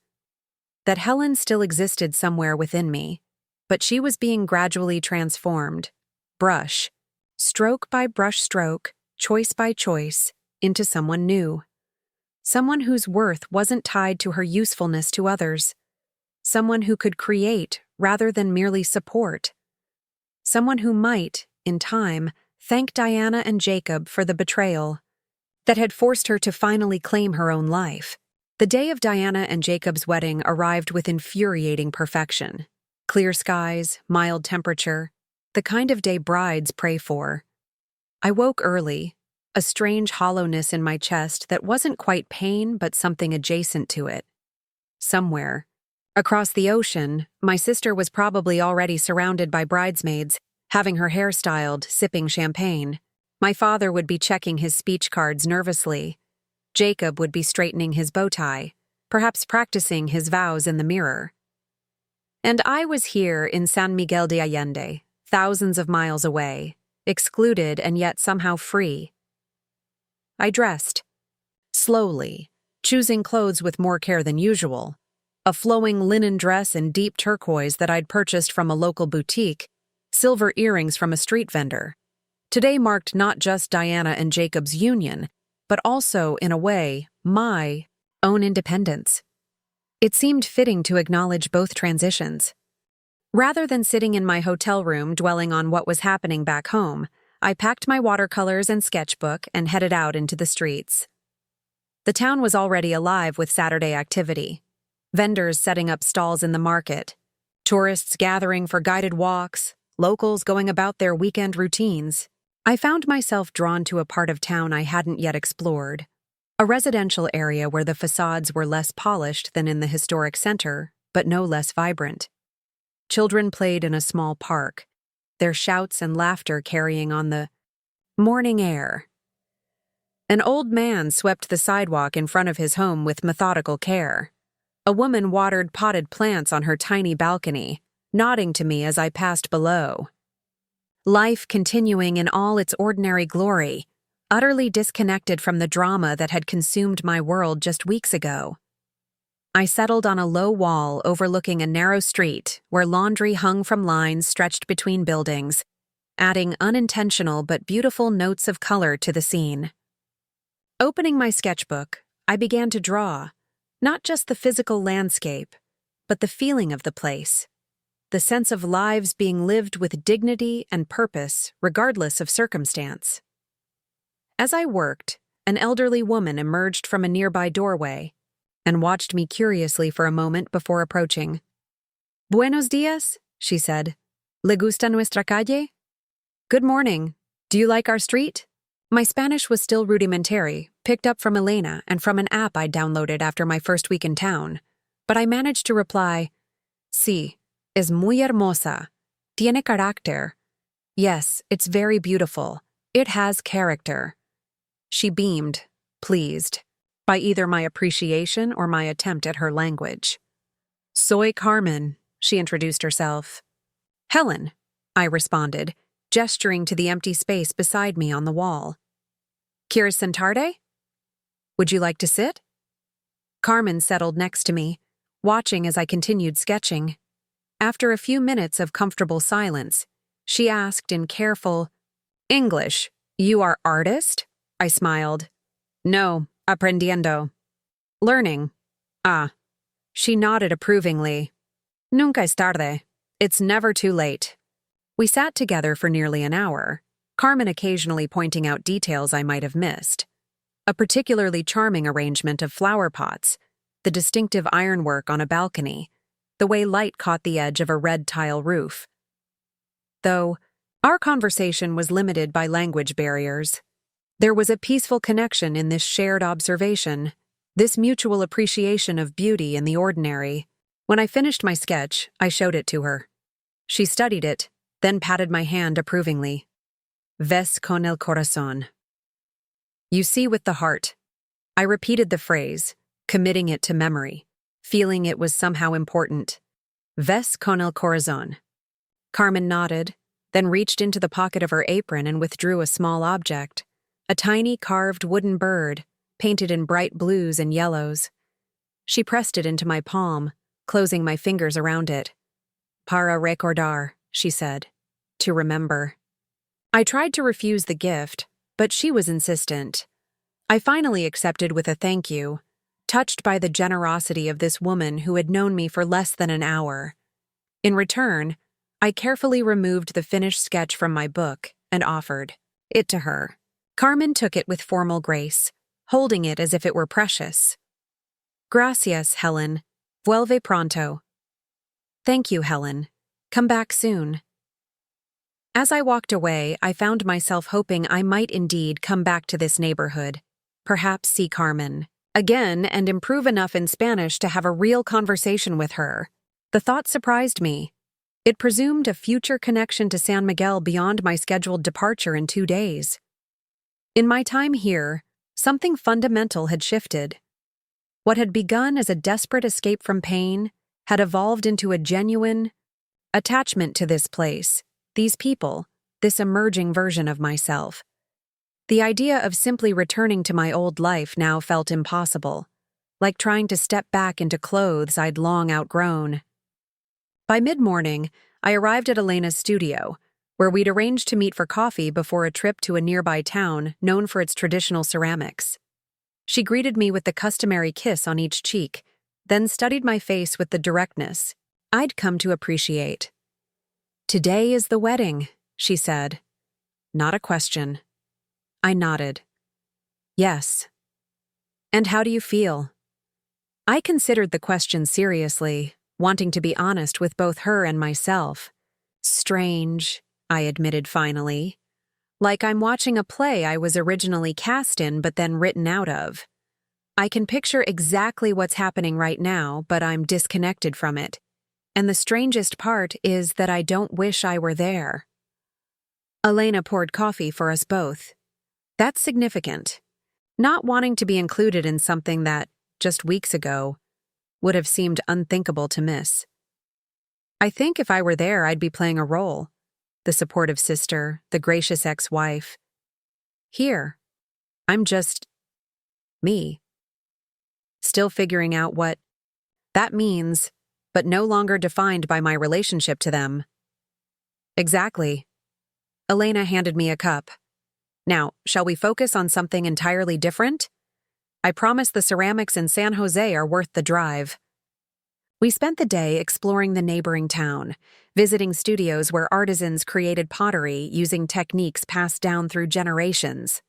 That Helen still existed somewhere within me, but she was being gradually transformed, stroke by brush stroke, choice by choice, into someone new. Someone whose worth wasn't tied to her usefulness to others. Someone who could create rather than merely support. Someone who might, in time, thank Diana and Jacob for the betrayal that had forced her to finally claim her own life. The day of Diana and Jacob's wedding arrived with infuriating perfection. Clear skies, mild temperature, the kind of day brides pray for. I woke early, a strange hollowness in my chest that wasn't quite pain but something adjacent to it. Somewhere, across the ocean, my sister was probably already surrounded by bridesmaids, having her hair styled, sipping champagne. My father would be checking his speech cards nervously. Jacob would be straightening his bow tie, perhaps practicing his vows in the mirror. And I was here in San Miguel de Allende, thousands of miles away, excluded and yet somehow free. I dressed. Slowly, choosing clothes with more care than usual. A flowing linen dress in deep turquoise that I'd purchased from a local boutique, silver earrings from a street vendor. Today marked not just Diana and Jacob's union, but also, in a way, my own independence. It seemed fitting to acknowledge both transitions. Rather than sitting in my hotel room dwelling on what was happening back home, I packed my watercolors and sketchbook and headed out into the streets. The town was already alive with Saturday activity. Vendors setting up stalls in the market, tourists gathering for guided walks, locals going about their weekend routines. I found myself drawn to a part of town I hadn't yet explored, a residential area where the facades were less polished than in the historic center, but no less vibrant. Children played in a small park, their shouts and laughter carrying on the morning air. An old man swept the sidewalk in front of his home with methodical care. A woman watered potted plants on her tiny balcony, nodding to me as I passed below. Life continuing in all its ordinary glory, utterly disconnected from the drama that had consumed my world just weeks ago. I settled on a low wall overlooking a narrow street where laundry hung from lines stretched between buildings, adding unintentional but beautiful notes of color to the scene. Opening my sketchbook, I began to draw, not just the physical landscape, but the feeling of the place, the sense of lives being lived with dignity and purpose regardless of circumstance. As I worked, an elderly woman emerged from a nearby doorway and watched me curiously for a moment before approaching. "Buenos días," she said. "Le gusta nuestra calle?" "Good morning. Do you like our street?" My Spanish was still rudimentary, picked up from Elena and from an app I'd downloaded after my first week in town. but I managed to reply, Sí, es muy hermosa. Tiene carácter. Yes, it's very beautiful. It has character. She beamed, pleased, by either my appreciation or my attempt at her language. Soy Carmen, she introduced herself. Helen, I responded, gesturing to the empty space beside me on the wall. ¿Quieres sentarte? Would you like to sit? Carmen settled next to me, watching as I continued sketching. After a few minutes of comfortable silence, she asked in careful English, You are artist? I smiled. No, aprendiendo. Learning. Ah. She nodded approvingly. Nunca es tarde. It's never too late. We sat together for nearly an hour, Carmen occasionally pointing out details I might have missed. A particularly charming arrangement of flower pots, the distinctive ironwork on a balcony, the way light caught the edge of a red tile roof. Though, our conversation was limited by language barriers. There was a peaceful connection in this shared observation, this mutual appreciation of beauty in the ordinary. When I finished my sketch, I showed it to her. She studied it, then patted my hand approvingly. Ves con el corazón. You see with the heart. I repeated the phrase, committing it to memory, feeling it was somehow important. Ves con el corazón. Carmen nodded, then reached into the pocket of her apron and withdrew a small object, a tiny carved wooden bird, painted in bright blues and yellows. She pressed it into my palm, closing my fingers around it. Para recordar, she said. To remember. I tried to refuse the gift, but she was insistent. I finally accepted with a thank you, touched by the generosity of this woman who had known me for less than an hour. In return, I carefully removed the finished sketch from my book and offered it to her. Carmen took it with formal grace, holding it as if it were precious. Gracias, Helen. Vuelve pronto. Thank you, Helen. Come back soon. As I walked away, I found myself hoping I might indeed come back to this neighborhood, perhaps see Carmen again and improve enough in Spanish to have a real conversation with her. The thought surprised me. It presumed a future connection to San Miguel beyond my scheduled departure in 2 days. In my time here, something fundamental had shifted. What had begun as a desperate escape from pain had evolved into a genuine attachment to this place, these people, this emerging version of myself. The idea of simply returning to my old life now felt impossible, like trying to step back into clothes I'd long outgrown. By mid-morning, I arrived at Elena's studio, where we'd arranged to meet for coffee before a trip to a nearby town known for its traditional ceramics. She greeted me with the customary kiss on each cheek, then studied my face with the directness I'd come to appreciate. Today is the wedding, she said. Not a question. I nodded. Yes. And how do you feel? I considered the question seriously, wanting to be honest with both her and myself. Strange, I admitted finally. Like I'm watching a play I was originally cast in but then written out of. I can picture exactly what's happening right now, but I'm disconnected from it. And the strangest part is that I don't wish I were there. Elena poured coffee for us both. That's significant. Not wanting to be included in something that, just weeks ago, would have seemed unthinkable to miss. I think if I were there, I'd be playing a role. The supportive sister, the gracious ex-wife. Here, I'm just me. Still figuring out what that means, but no longer defined by my relationship to them. Exactly. Elena handed me a cup. Now, shall we focus on something entirely different? I promise the ceramics in San Jose are worth the drive. We spent the day exploring the neighboring town, visiting studios where artisans created pottery using techniques passed down through generations.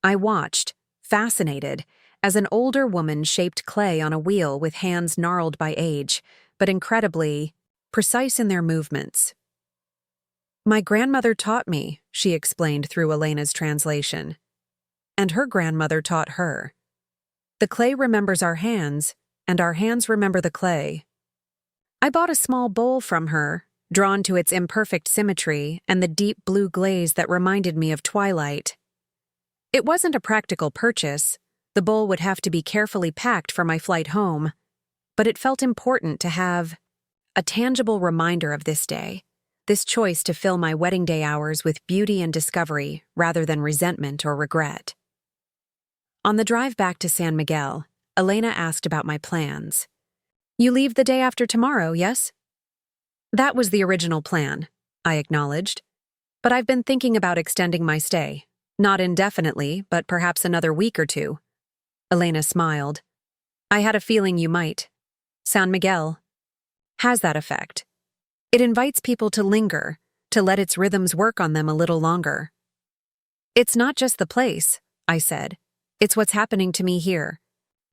I watched, fascinated, as an older woman shaped clay on a wheel with hands gnarled by age, but incredibly precise in their movements. My grandmother taught me, she explained through Elena's translation. And her grandmother taught her. The clay remembers our hands, and our hands remember the clay. I bought a small bowl from her, drawn to its imperfect symmetry and the deep blue glaze that reminded me of twilight. It wasn't a practical purchase. The bowl would have to be carefully packed for my flight home, but it felt important to have a tangible reminder of this day, this choice to fill my wedding day hours with beauty and discovery rather than resentment or regret. On the drive back to San Miguel, Elena asked about my plans. "You leave the day after tomorrow, yes?" "That was the original plan," I acknowledged. "But I've been thinking about extending my stay. Not indefinitely, but perhaps another week or two." Elena smiled. "I had a feeling you might. San Miguel has that effect. It invites people to linger, to let its rhythms work on them a little longer." "It's not just the place," I said. "It's what's happening to me here.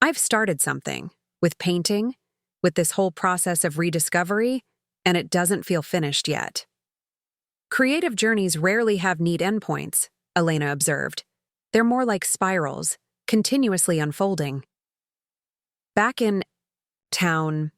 I've started something, with painting, with this whole process of rediscovery, and it doesn't feel finished yet." "Creative journeys rarely have neat endpoints," Elena observed. "They're more like spirals, continuously unfolding." Back in town,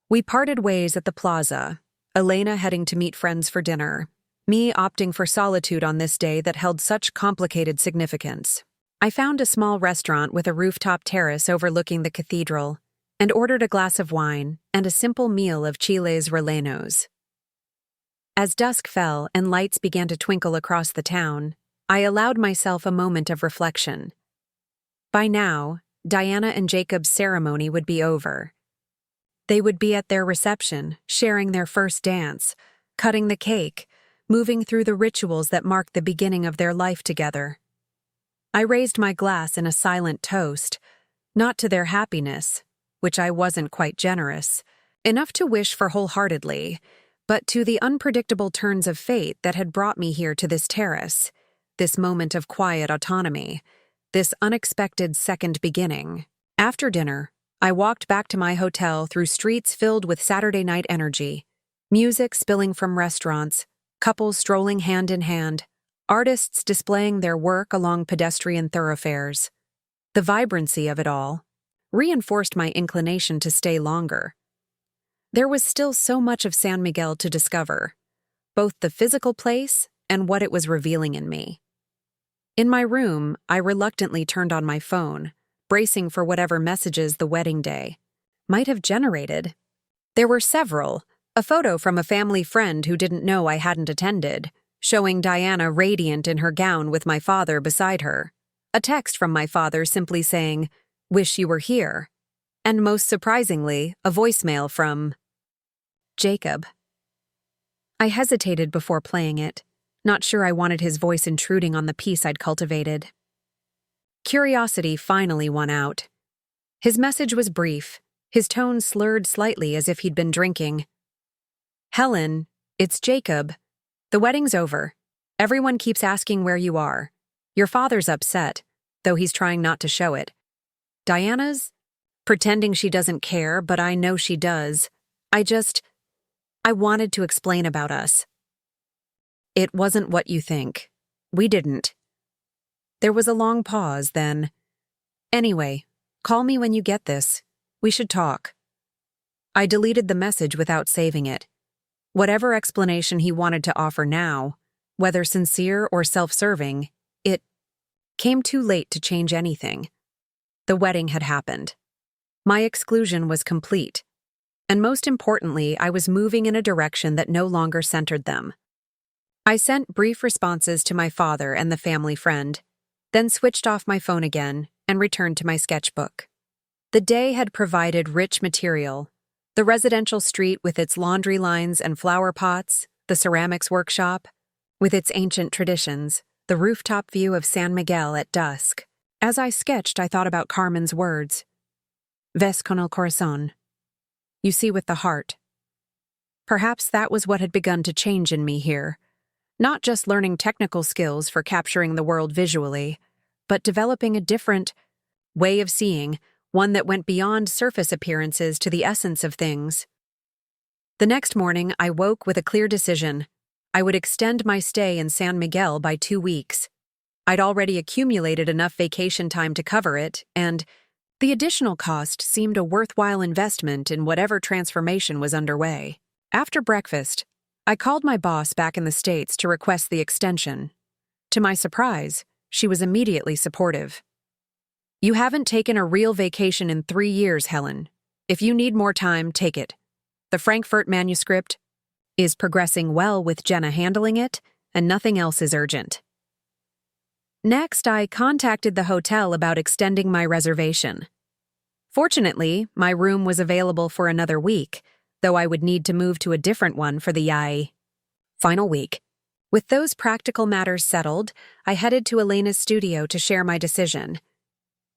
we parted ways at the plaza, Elena heading to meet friends for dinner, me opting for solitude on this day that held such complicated significance. I found a small restaurant with a rooftop terrace overlooking the cathedral and ordered a glass of wine and a simple meal of chiles rellenos. As dusk fell and lights began to twinkle across the town, I allowed myself a moment of reflection. By now, Diana and Jacob's ceremony would be over. They would be at their reception, sharing their first dance, cutting the cake, moving through the rituals that marked the beginning of their life together. I raised my glass in a silent toast, not to their happiness, which I wasn't quite generous, enough to wish for wholeheartedly, but to the unpredictable turns of fate that had brought me here to this terrace, this moment of quiet autonomy, this unexpected second beginning. After dinner, I walked back to my hotel through streets filled with Saturday night energy, music spilling from restaurants, couples strolling hand in hand, artists displaying their work along pedestrian thoroughfares. The vibrancy of it all reinforced my inclination to stay longer. There was still so much of San Miguel to discover, both the physical place and what it was revealing in me. In my room, I reluctantly turned on my phone, bracing for whatever messages the wedding day might have generated. There were several: a photo from a family friend who didn't know I hadn't attended, showing Diana radiant in her gown with my father beside her, a text from my father simply saying, "Wish you were here," and most surprisingly, a voicemail from Jacob. I hesitated before playing it, not sure I wanted his voice intruding on the peace I'd cultivated. Curiosity finally won out. His message was brief, his tone slurred slightly as if he'd been drinking. "Helen, it's Jacob. The wedding's over. Everyone keeps asking where you are. Your father's upset, though he's trying not to show it. Diana's pretending she doesn't care, but I know she does. I wanted to explain about us. It wasn't what you think. We didn't." There was a long pause, then, "Anyway, call me when you get this. We should talk." I deleted the message without saving it. Whatever explanation he wanted to offer now, whether sincere or self-serving, it came too late to change anything. The wedding had happened. My exclusion was complete. And most importantly, I was moving in a direction that no longer centered them. I sent brief responses to my father and the family friend, then switched off my phone again and returned to my sketchbook. The day had provided rich material: the residential street with its laundry lines and flower pots, the ceramics workshop with its ancient traditions, the rooftop view of San Miguel at dusk. As I sketched, I thought about Carmen's words. "Ves con el corazón." You see with the heart. Perhaps that was what had begun to change in me here. Not just learning technical skills for capturing the world visually, but developing a different way of seeing, one that went beyond surface appearances to the essence of things. The next morning, I woke with a clear decision. I would extend my stay in San Miguel by 2 weeks. I'd already accumulated enough vacation time to cover it, and The additional cost seemed a worthwhile investment in whatever transformation was underway. After breakfast, I called my boss back in the States to request the extension. To my surprise, she was immediately supportive. "You haven't taken a real vacation in 3 years, Helen. If you need more time, take it. The Frankfurt manuscript is progressing well with Jenna handling it, and nothing else is urgent." Next, I contacted the hotel about extending my reservation. Fortunately, my room was available for another week, though I would need to move to a different one for the final week. With those practical matters settled, I headed to Elena's studio to share my decision.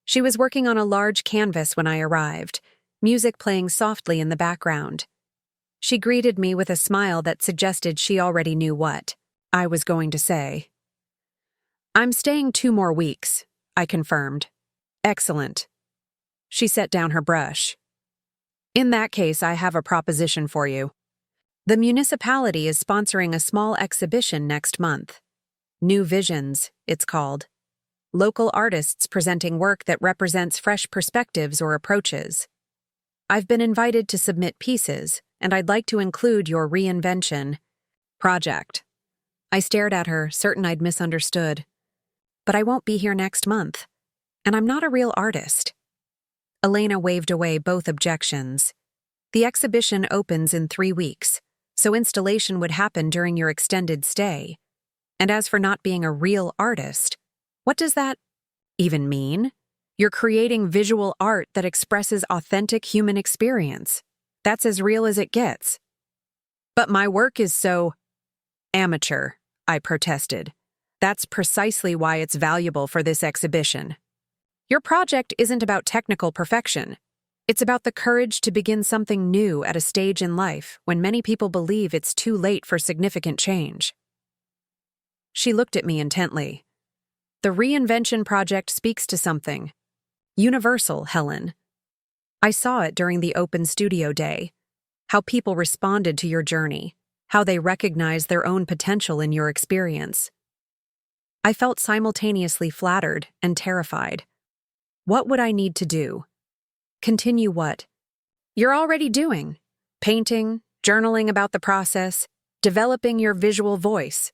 She was working on a large canvas when I arrived, music playing softly in the background. She greeted me with a smile that suggested she already knew what I was going to say. "I'm staying 2 more weeks," I confirmed. "Excellent." She set down her brush. "In that case, I have a proposition for you. The municipality is sponsoring a small exhibition next month. New Visions, it's called. Local artists presenting work that represents fresh perspectives or approaches. I've been invited to submit pieces, and I'd like to include your reinvention project." I stared at her, certain I'd misunderstood. "But I won't be here next month, and I'm not a real artist." Elena waved away both objections. "The exhibition opens in 3 weeks, so installation would happen during your extended stay. And as for not being a real artist, what does that even mean? You're creating visual art that expresses authentic human experience. That's as real as it gets." "But my work is so amateur," I protested. "That's precisely why it's valuable for this exhibition. Your project isn't about technical perfection. It's about the courage to begin something new at a stage in life when many people believe it's too late for significant change." She looked at me intently. "The reinvention project speaks to something universal, Helen. I saw it during the open studio day, how people responded to your journey, how they recognized their own potential in your experience. I felt simultaneously flattered and terrified. What would I need to do? Continue what? You're already doing. Painting, journaling about the process, developing your visual voice.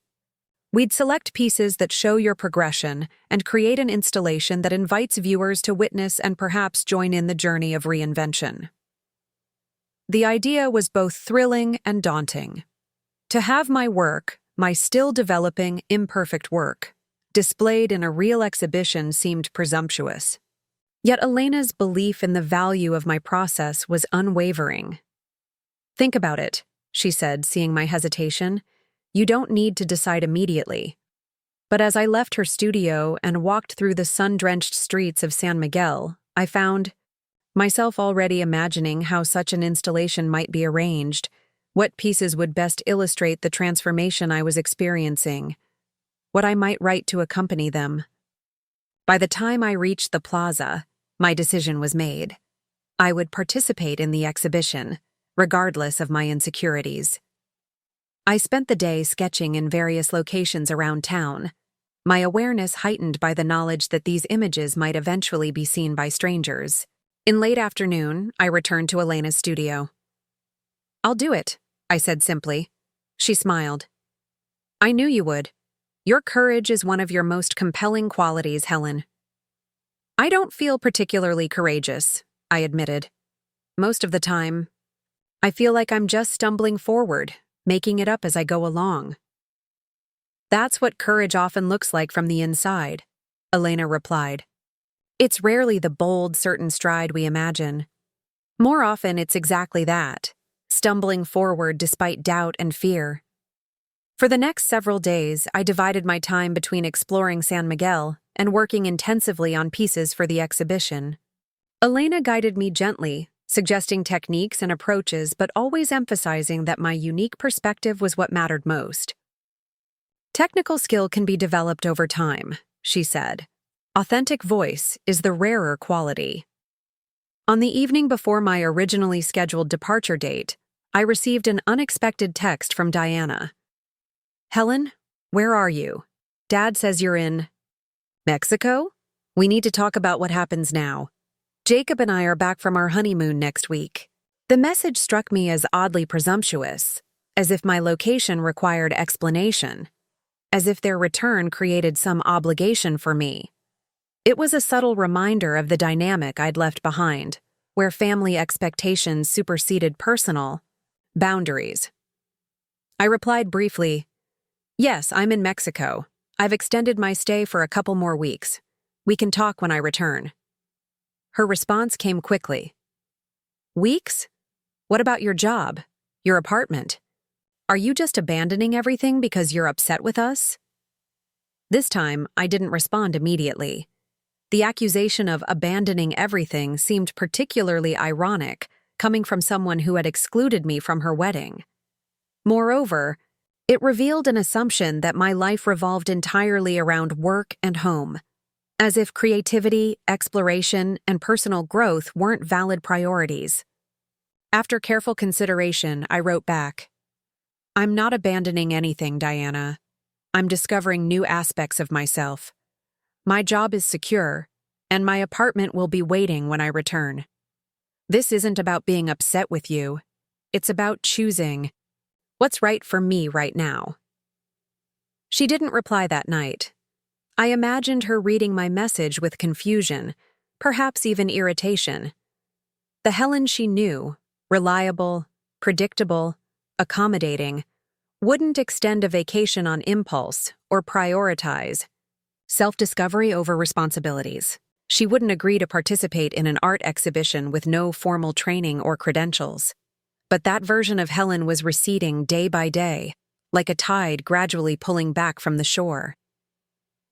We'd select pieces that show your progression and create an installation that invites viewers to witness and perhaps join in the journey of reinvention." The idea was both thrilling and daunting. To have my work, my still developing, imperfect work, displayed in a real exhibition seemed presumptuous. Yet Elena's belief in the value of my process was unwavering. "Think about it," she said, seeing my hesitation. "You don't need to decide immediately." But as I left her studio and walked through the sun-drenched streets of San Miguel, I found myself already imagining how such an installation might be arranged, what pieces would best illustrate the transformation I was experiencing, what I might write to accompany them. By the time I reached the plaza, my decision was made. I would participate in the exhibition, regardless of my insecurities. I spent the day sketching in various locations around town, my awareness heightened by the knowledge that these images might eventually be seen by strangers. In late afternoon, I returned to Elena's studio. "I'll do it," I said simply. She smiled. "I knew you would. Your courage is one of your most compelling qualities, Helen." "I don't feel particularly courageous," I admitted. "Most of the time, I feel like I'm just stumbling forward, making it up as I go along." "That's what courage often looks like from the inside," Elena replied. "It's rarely the bold, certain stride we imagine. More often, it's exactly that, stumbling forward despite doubt and fear." For the next several days, I divided my time between exploring San Miguel and working intensively on pieces for the exhibition. Elena guided me gently, suggesting techniques and approaches, but always emphasizing that my unique perspective was what mattered most. "Technical skill can be developed over time," she said. "Authentic voice is the rarer quality." On the evening before my originally scheduled departure date, I received an unexpected text from Diana. "Helen, where are you? Dad says you're in Mexico? We need to talk about what happens now. Jacob and I are back from our honeymoon next week. The message struck me as oddly presumptuous, as if my location required explanation, as if their return created some obligation for me. It was a subtle reminder of the dynamic I'd left behind, where family expectations superseded personal boundaries. I replied briefly, "Yes, I'm in Mexico. I've extended my stay for a couple more weeks. We can talk when I return." Her response came quickly. "Weeks? What about your job? Your apartment? Are you just abandoning everything because you're upset with us?" This time, I didn't respond immediately. The accusation of abandoning everything seemed particularly ironic, coming from someone who had excluded me from her wedding. Moreover, it revealed an assumption that my life revolved entirely around work and home, as if creativity, exploration, and personal growth weren't valid priorities. After careful consideration, I wrote back, "I'm not abandoning anything, Diana. I'm discovering new aspects of myself. My job is secure, and my apartment will be waiting when I return. This isn't about being upset with you. It's about choosing what's right for me right now." She didn't reply that night. I imagined her reading my message with confusion, perhaps even irritation. The Helen she knew, reliable, predictable, accommodating, wouldn't extend a vacation on impulse or prioritize self-discovery over responsibilities. She wouldn't agree to participate in an art exhibition with no formal training or credentials. But that version of Helen was receding day by day, like a tide gradually pulling back from the shore.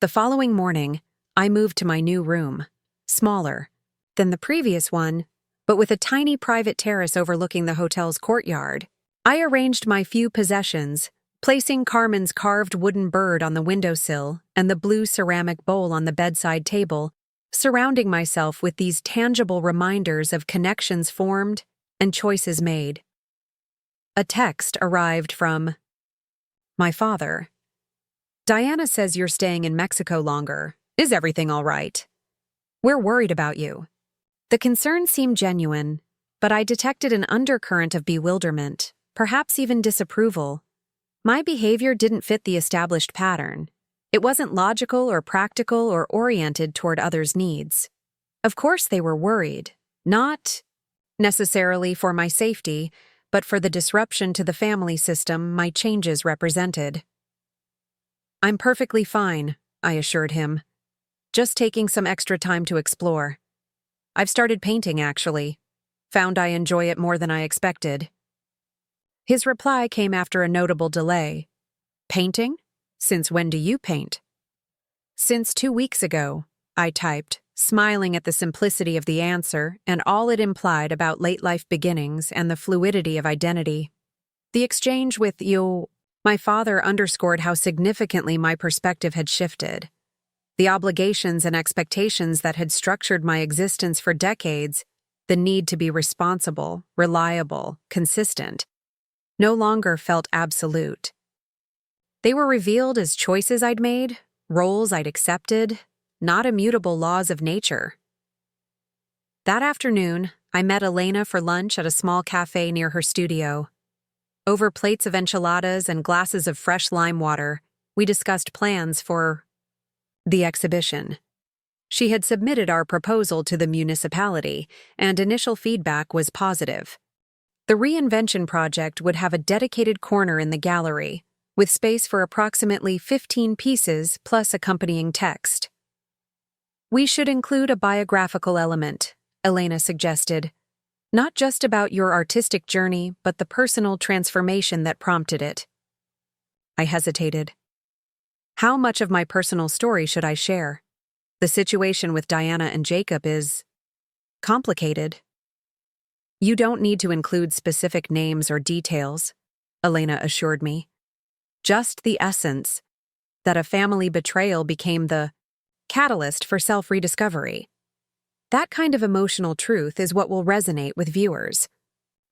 The following morning, I moved to my new room, smaller than the previous one, but with a tiny private terrace overlooking the hotel's courtyard. I arranged my few possessions, placing Carmen's carved wooden bird on the windowsill and the blue ceramic bowl on the bedside table, surrounding myself with these tangible reminders of connections formed and choices made. A text arrived from my father. "Diana says you're staying in Mexico longer. Is everything all right? We're worried about you." The concern seemed genuine, but I detected an undercurrent of bewilderment, perhaps even disapproval. My behavior didn't fit the established pattern. It wasn't logical or practical or oriented toward others' needs. Of course they were worried, not necessarily for my safety, but for the disruption to the family system my changes represented. "I'm perfectly fine," I assured him. "Just taking some extra time to explore. I've started painting, actually. Found I enjoy it more than I expected." His reply came after a notable delay. "Painting? Since when do you paint?" "Since 2 weeks ago," I typed, smiling at the simplicity of the answer and all it implied about late-life beginnings and the fluidity of identity. The exchange with my father underscored how significantly my perspective had shifted. The obligations and expectations that had structured my existence for decades, the need to be responsible, reliable, consistent, no longer felt absolute. They were revealed as choices I'd made, roles I'd accepted, not immutable laws of nature. That afternoon, I met Elena for lunch at a small cafe near her studio. Over plates of enchiladas and glasses of fresh lime water, we discussed plans for the exhibition. She had submitted our proposal to the municipality, and initial feedback was positive. The reinvention project would have a dedicated corner in the gallery, with space for approximately 15 pieces plus accompanying text. "We should include a biographical element," Elena suggested. "Not just about your artistic journey, but the personal transformation that prompted it." I hesitated. How much of my personal story should I share? The situation with Diana and Jacob is complicated. "You don't need to include specific names or details," Elena assured me. "Just the essence, that a family betrayal became the catalyst for self-rediscovery. That kind of emotional truth is what will resonate with viewers."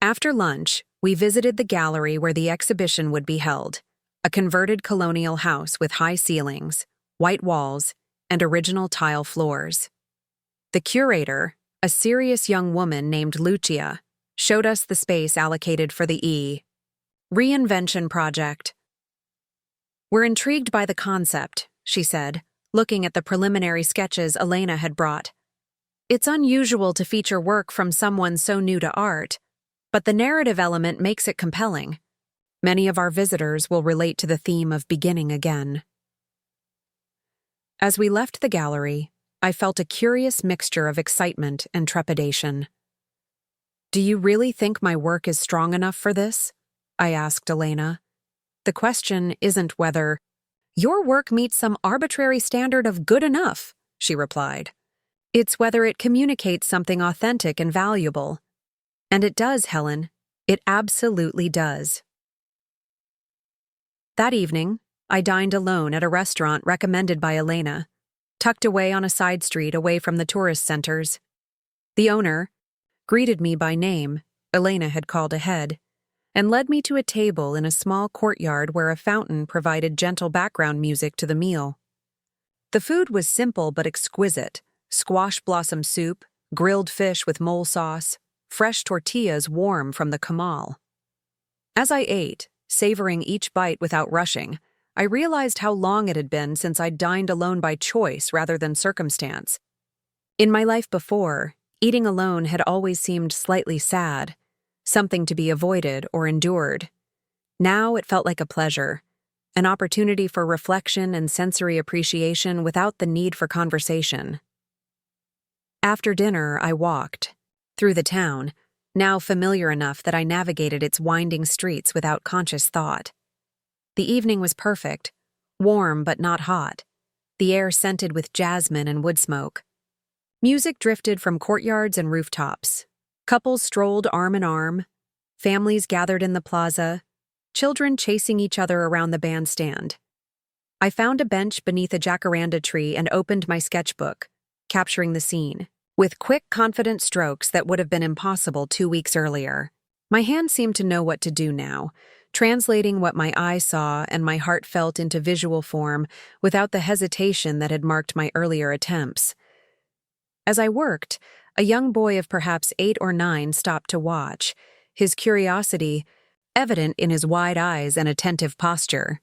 After lunch, we visited the gallery where the exhibition would be held, a converted colonial house with high ceilings, white walls, and original tile floors. The curator, a serious young woman named Lucia, showed us the space allocated for the Reinvention Project. "We're intrigued by the concept," she said, looking at the preliminary sketches Elena had brought. "It's unusual to feature work from someone so new to art, but the narrative element makes it compelling. Many of our visitors will relate to the theme of beginning again." As we left the gallery, I felt a curious mixture of excitement and trepidation. "Do you really think my work is strong enough for this?" I asked Elena. "The question isn't whether your work meets some arbitrary standard of good enough," she replied. "It's whether it communicates something authentic and valuable. And it does, Helen. It absolutely does." That evening, I dined alone at a restaurant recommended by Elena, tucked away on a side street away from the tourist centers. The owner greeted me by name, Elena had called ahead, and led me to a table in a small courtyard where a fountain provided gentle background music to the meal. The food was simple but exquisite: squash blossom soup, grilled fish with mole sauce, fresh tortillas warm from the comal. As I ate, savoring each bite without rushing, I realized how long it had been since I'd dined alone by choice rather than circumstance. In my life before, eating alone had always seemed slightly sad, something to be avoided or endured. Now it felt like a pleasure, an opportunity for reflection and sensory appreciation without the need for conversation. After dinner, I walked through the town, now familiar enough that I navigated its winding streets without conscious thought. The evening was perfect, warm but not hot, the air scented with jasmine and wood smoke. Music drifted from courtyards and rooftops. Couples strolled arm in arm, families gathered in the plaza, children chasing each other around the bandstand. I found a bench beneath a jacaranda tree and opened my sketchbook, capturing the scene, with quick, confident strokes that would have been impossible 2 weeks earlier. My hand seemed to know what to do now, translating what my eye saw and my heart felt into visual form without the hesitation that had marked my earlier attempts. As I worked, a young boy of perhaps 8 or 9 stopped to watch, his curiosity evident in his wide eyes and attentive posture.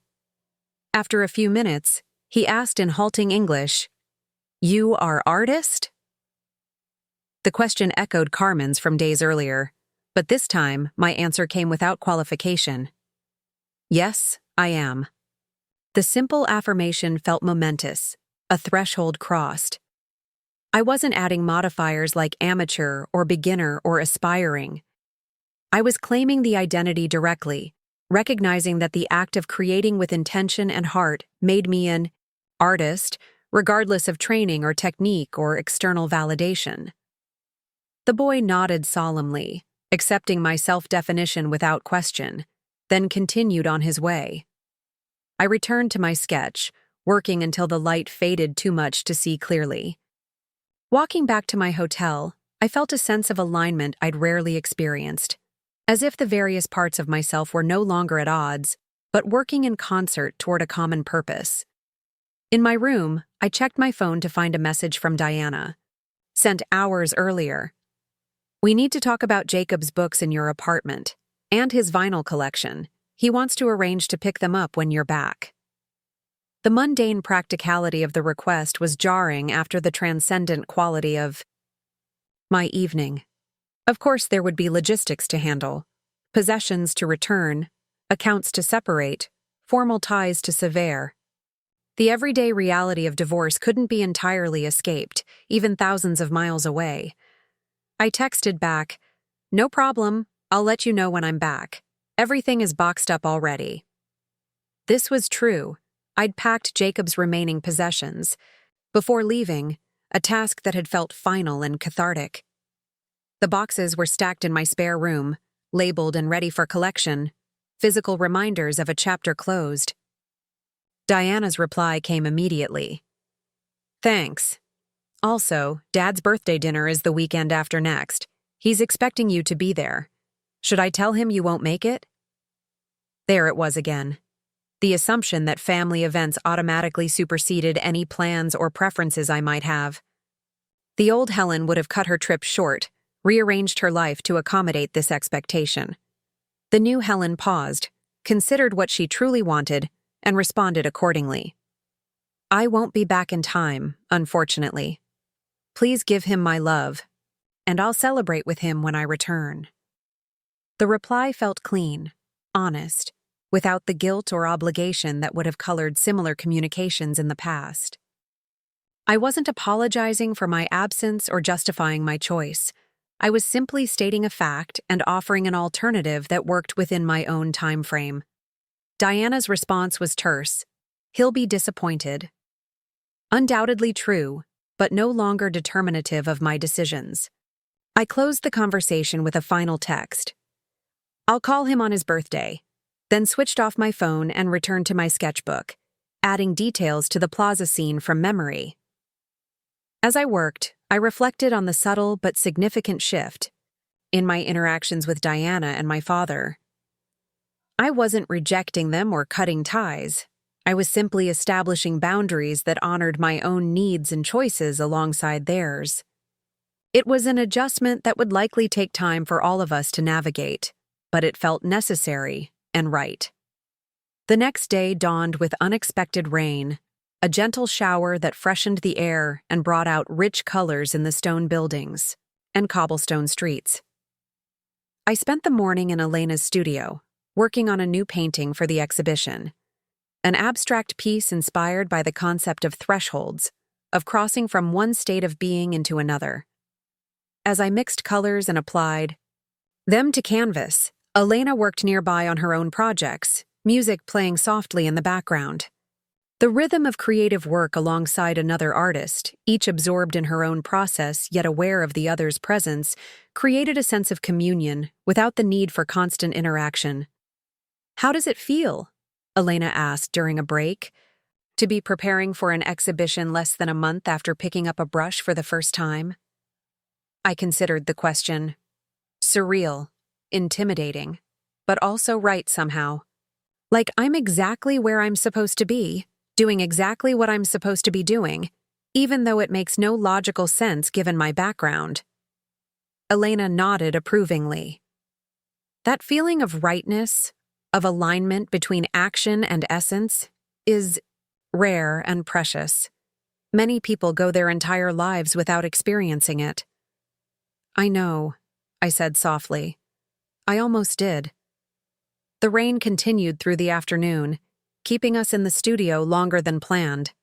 After a few minutes, he asked in halting English, "You are artist?" The question echoed Carmen's from days earlier, but this time my answer came without qualification. "Yes, I am." The simple affirmation felt momentous, a threshold crossed. I wasn't adding modifiers like amateur or beginner or aspiring. I was claiming the identity directly, recognizing that the act of creating with intention and heart made me an artist, regardless of training or technique or external validation. The boy nodded solemnly, accepting my self-definition without question, then continued on his way. I returned to my sketch, working until the light faded too much to see clearly. Walking back to my hotel, I felt a sense of alignment I'd rarely experienced, as if the various parts of myself were no longer at odds, but working in concert toward a common purpose. In my room, I checked my phone to find a message from Diana, sent hours earlier. "We need to talk about Jacob's books in your apartment, and his vinyl collection. He wants to arrange to pick them up when you're back." The mundane practicality of the request was jarring after the transcendent quality of my evening. Of course, there would be logistics to handle, possessions to return, accounts to separate, formal ties to sever. The everyday reality of divorce couldn't be entirely escaped, even thousands of miles away. I texted back, "No problem, I'll let you know when I'm back. Everything is boxed up already." This was true. I'd packed Jacob's remaining possessions. Before leaving, a task that had felt final and cathartic. The boxes were stacked in my spare room, labeled and ready for collection, physical reminders of a chapter closed. Diana's reply came immediately. "Thanks. Also, Dad's birthday dinner is the weekend after next. He's expecting you to be there. Should I tell him you won't make it?" There it was again. The assumption that family events automatically superseded any plans or preferences I might have. The old Helen would have cut her trip short, rearranged her life to accommodate this expectation. The new Helen paused, considered what she truly wanted, and responded accordingly. I won't be back in time, unfortunately. Please give him my love, and I'll celebrate with him when I return. The reply felt clean, honest, without the guilt or obligation that would have colored similar communications in the past. I wasn't apologizing for my absence or justifying my choice. I was simply stating a fact and offering an alternative that worked within my own time frame. Diana's response was terse. He'll be disappointed. Undoubtedly true, but no longer determinative of my decisions. I closed the conversation with a final text. I'll call him on his birthday, then switched off my phone and returned to my sketchbook, adding details to the plaza scene from memory. As I worked, I reflected on the subtle but significant shift in my interactions with Diana and my father. I wasn't rejecting them or cutting ties. I was simply establishing boundaries that honored my own needs and choices alongside theirs. It was an adjustment that would likely take time for all of us to navigate, but it felt necessary and right. The next day dawned with unexpected rain, a gentle shower that freshened the air and brought out rich colors in the stone buildings and cobblestone streets. I spent the morning in Elena's studio, working on a new painting for the exhibition, an abstract piece inspired by the concept of thresholds, of crossing from one state of being into another. As I mixed colors and applied them to canvas, Elena worked nearby on her own projects, music playing softly in the background. The rhythm of creative work alongside another artist, each absorbed in her own process yet aware of the other's presence, created a sense of communion without the need for constant interaction. How does it feel? Elena asked during a break, to be preparing for an exhibition less than a month after picking up a brush for the first time. I considered the question. Surreal, intimidating, but also right somehow. Like I'm exactly where I'm supposed to be, doing exactly what I'm supposed to be doing, even though it makes no logical sense given my background. Elena nodded approvingly. That feeling of rightness, of alignment between action and essence, is rare and precious. Many people go their entire lives without experiencing it. I know, I said softly. I almost did. The rain continued through the afternoon, keeping us in the studio longer than planned.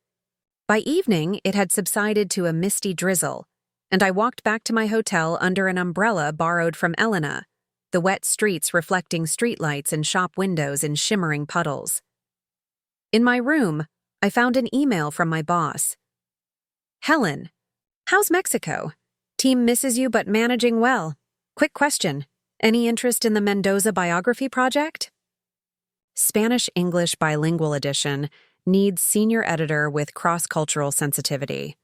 By evening, it had subsided to a misty drizzle, and I walked back to my hotel under an umbrella borrowed from Elena, the wet streets reflecting streetlights and shop windows in shimmering puddles. In my room, I found an email from my boss. Helen, how's Mexico? Team misses you but managing well. Quick question. Any interest in the Mendoza biography project? Spanish-English bilingual edition needs senior editor with cross-cultural sensitivity.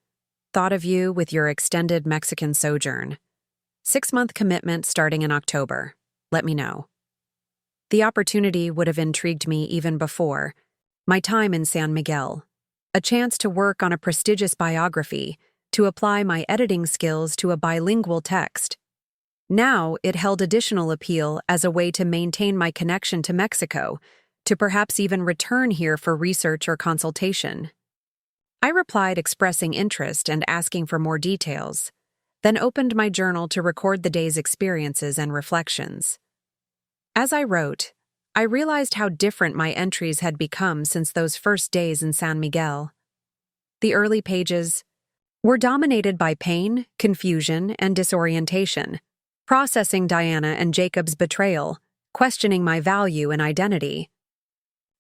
Thought of you with your extended Mexican sojourn. 6-month commitment starting in October. Let me know. The opportunity would have intrigued me even before. My time in San Miguel. A chance to work on a prestigious biography, to apply my editing skills to a bilingual text. Now it held additional appeal as a way to maintain my connection to Mexico, to perhaps even return here for research or consultation. I replied expressing interest and asking for more details, then opened my journal to record the day's experiences and reflections. As I wrote, I realized how different my entries had become since those first days in San Miguel. The early pages were dominated by pain, confusion, and disorientation, processing Diana and Jacob's betrayal, questioning my value and identity.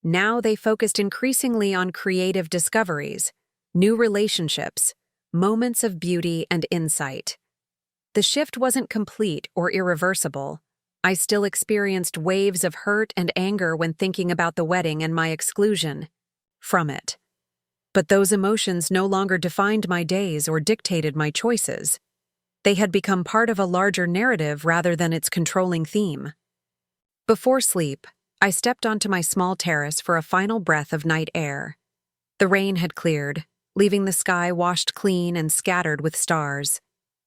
Now they focused increasingly on creative discoveries, new relationships, moments of beauty and insight. The shift wasn't complete or irreversible. I still experienced waves of hurt and anger when thinking about the wedding and my exclusion from it. But those emotions no longer defined my days or dictated my choices. They had become part of a larger narrative rather than its controlling theme. Before sleep, I stepped onto my small terrace for a final breath of night air. The rain had cleared, leaving the sky washed clean and scattered with stars.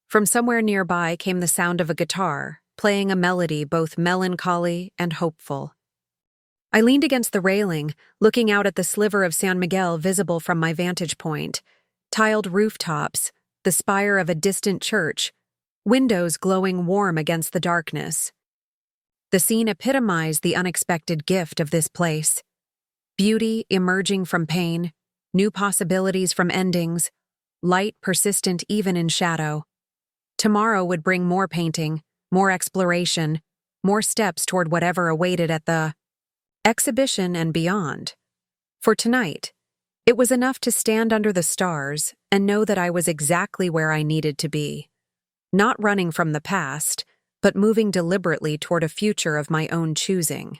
From somewhere nearby came the sound of a guitar, playing a melody both melancholy and hopeful. I leaned against the railing, looking out at the sliver of San Miguel visible from my vantage point. Tiled rooftops, the spire of a distant church, windows glowing warm against the darkness. The scene epitomized the unexpected gift of this place. Beauty emerging from pain, new possibilities from endings, light persistent even in shadow. Tomorrow would bring more painting, more exploration, more steps toward whatever awaited at the exhibition and beyond. For tonight, it was enough to stand under the stars and know that I was exactly where I needed to be. Not running from the past, but moving deliberately toward a future of my own choosing.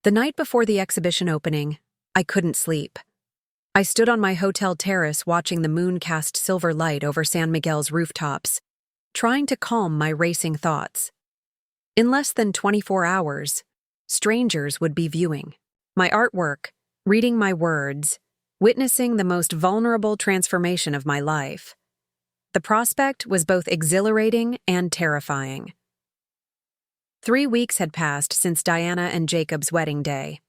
The night before the exhibition opening, I couldn't sleep. I stood on my hotel terrace watching the moon cast silver light over San Miguel's rooftops, trying to calm my racing thoughts. In less than 24 hours, strangers would be viewing my artwork, reading my words, witnessing the most vulnerable transformation of my life. The prospect was both exhilarating and terrifying. 3 weeks had passed since Diana and Jacob's wedding day.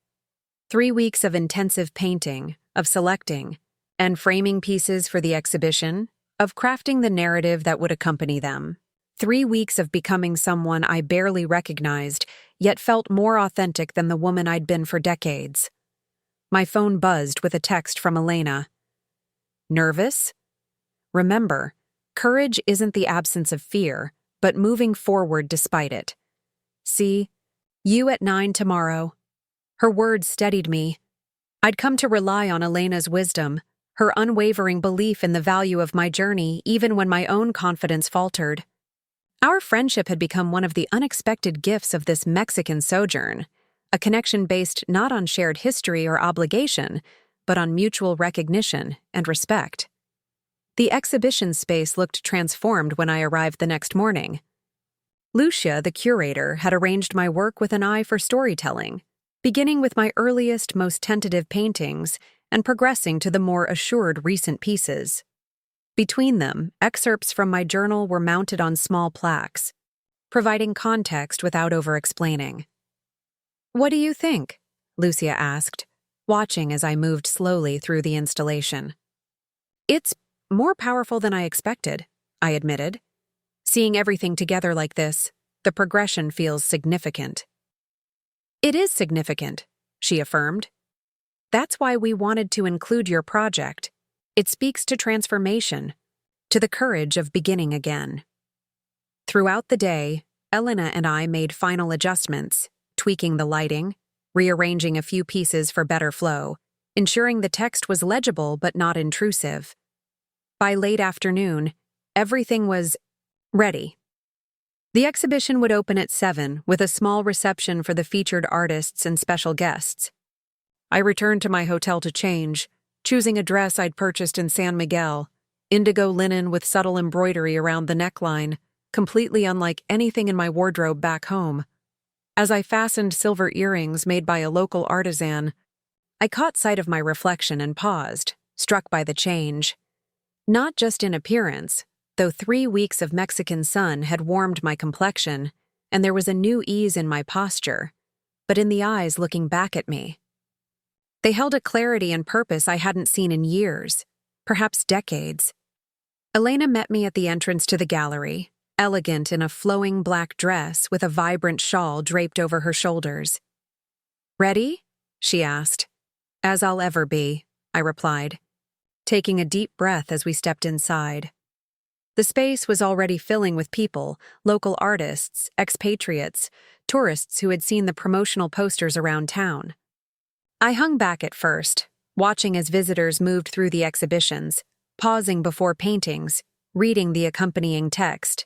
3 weeks of intensive painting, of selecting, and framing pieces for the exhibition, of crafting the narrative that would accompany them. 3 weeks of becoming someone I barely recognized, yet felt more authentic than the woman I'd been for decades. My phone buzzed with a text from Elena. Nervous? Remember, courage isn't the absence of fear, but moving forward despite it. See, you at 9 tomorrow. Her words steadied me. I'd come to rely on Elena's wisdom, her unwavering belief in the value of my journey even when my own confidence faltered. Our friendship had become one of the unexpected gifts of this Mexican sojourn, a connection based not on shared history or obligation, but on mutual recognition and respect. The exhibition space looked transformed when I arrived the next morning. Lucia, the curator, had arranged my work with an eye for storytelling, beginning with my earliest, most tentative paintings and progressing to the more assured recent pieces. Between them, excerpts from my journal were mounted on small plaques, providing context without over-explaining. "What do you think?" Lucia asked, watching as I moved slowly through the installation. "It's more powerful than I expected," I admitted. "Seeing everything together like this, the progression feels significant." "It is significant," she affirmed. "That's why we wanted to include your project. It speaks to transformation, to the courage of beginning again." Throughout the day, Elena and I made final adjustments, tweaking the lighting, rearranging a few pieces for better flow, ensuring the text was legible but not intrusive. By late afternoon, everything was ready. The exhibition would open at 7 with a small reception for the featured artists and special guests. I returned to my hotel to change, choosing a dress I'd purchased in San Miguel, indigo linen with subtle embroidery around the neckline, completely unlike anything in my wardrobe back home. As I fastened silver earrings made by a local artisan, I caught sight of my reflection and paused, struck by the change. Not just in appearance, though 3 weeks of Mexican sun had warmed my complexion, and there was a new ease in my posture, but in the eyes looking back at me. They held a clarity and purpose I hadn't seen in years, perhaps decades. Elena met me at the entrance to the gallery, elegant in a flowing black dress with a vibrant shawl draped over her shoulders. "Ready?" she asked. "As I'll ever be," I replied, taking a deep breath as we stepped inside. The space was already filling with people, local artists, expatriates, tourists who had seen the promotional posters around town. I hung back at first, watching as visitors moved through the exhibitions, pausing before paintings, reading the accompanying text.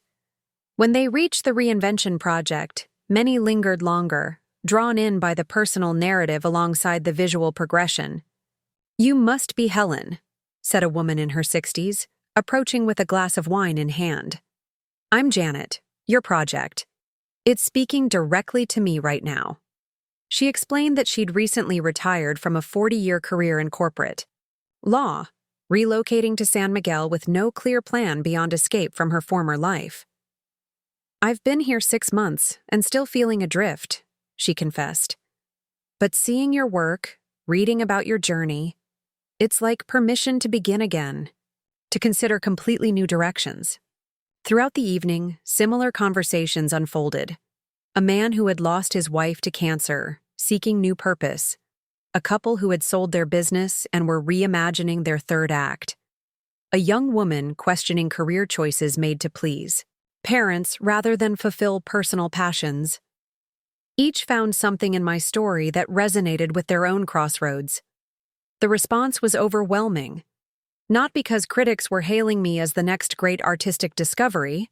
When they reached the reinvention project, many lingered longer, drawn in by the personal narrative alongside the visual progression. "You must be Helen," said a woman in her 60s, approaching with a glass of wine in hand. "I'm Janet, your project. It's speaking directly to me right now." She explained that she'd recently retired from a 40-year career in corporate law, relocating to San Miguel with no clear plan beyond escape from her former life. "I've been here 6 months and still feeling adrift," she confessed. "But seeing your work, reading about your journey, it's like permission to begin again, to consider completely new directions." Throughout the evening, similar conversations unfolded. A man who had lost his wife to cancer, seeking new purpose. A couple who had sold their business and were reimagining their third act. A young woman questioning career choices made to please parents rather than fulfill personal passions. Each found something in my story that resonated with their own crossroads. The response was overwhelming. Not because critics were hailing me as the next great artistic discovery.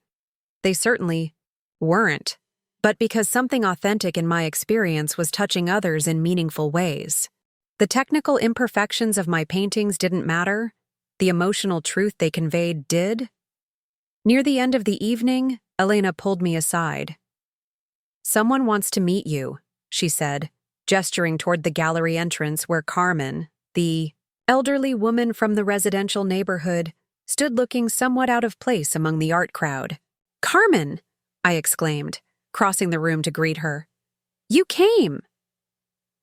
They certainly weren't. But because something authentic in my experience was touching others in meaningful ways. The technical imperfections of my paintings didn't matter. The emotional truth they conveyed did. Near the end of the evening, Elena pulled me aside. "Someone wants to meet you," she said, gesturing toward the gallery entrance where Carmen, the elderly woman from the residential neighborhood, stood looking somewhat out of place among the art crowd. "Carmen!" I exclaimed, crossing the room to greet her. "You came!"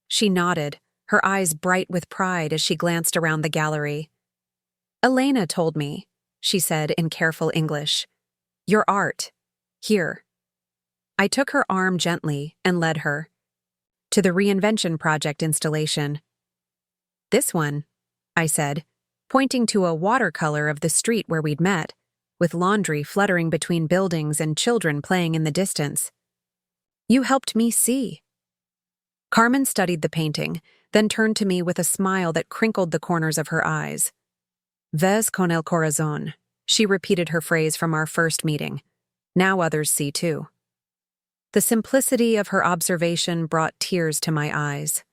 She nodded, her eyes bright with pride as she glanced around the gallery. "Elena told me," she said in careful English. "Your art. Here." I took her arm gently and led her to the Reinvention Project installation. "This one," I said, pointing to a watercolor of the street where we'd met, with laundry fluttering between buildings and children playing in the distance. "You helped me see." Carmen studied the painting, then turned to me with a smile that crinkled the corners of her eyes. "Ves con el corazón," she repeated her phrase from our first meeting. Now others see too. The simplicity of her observation brought tears to my eyes.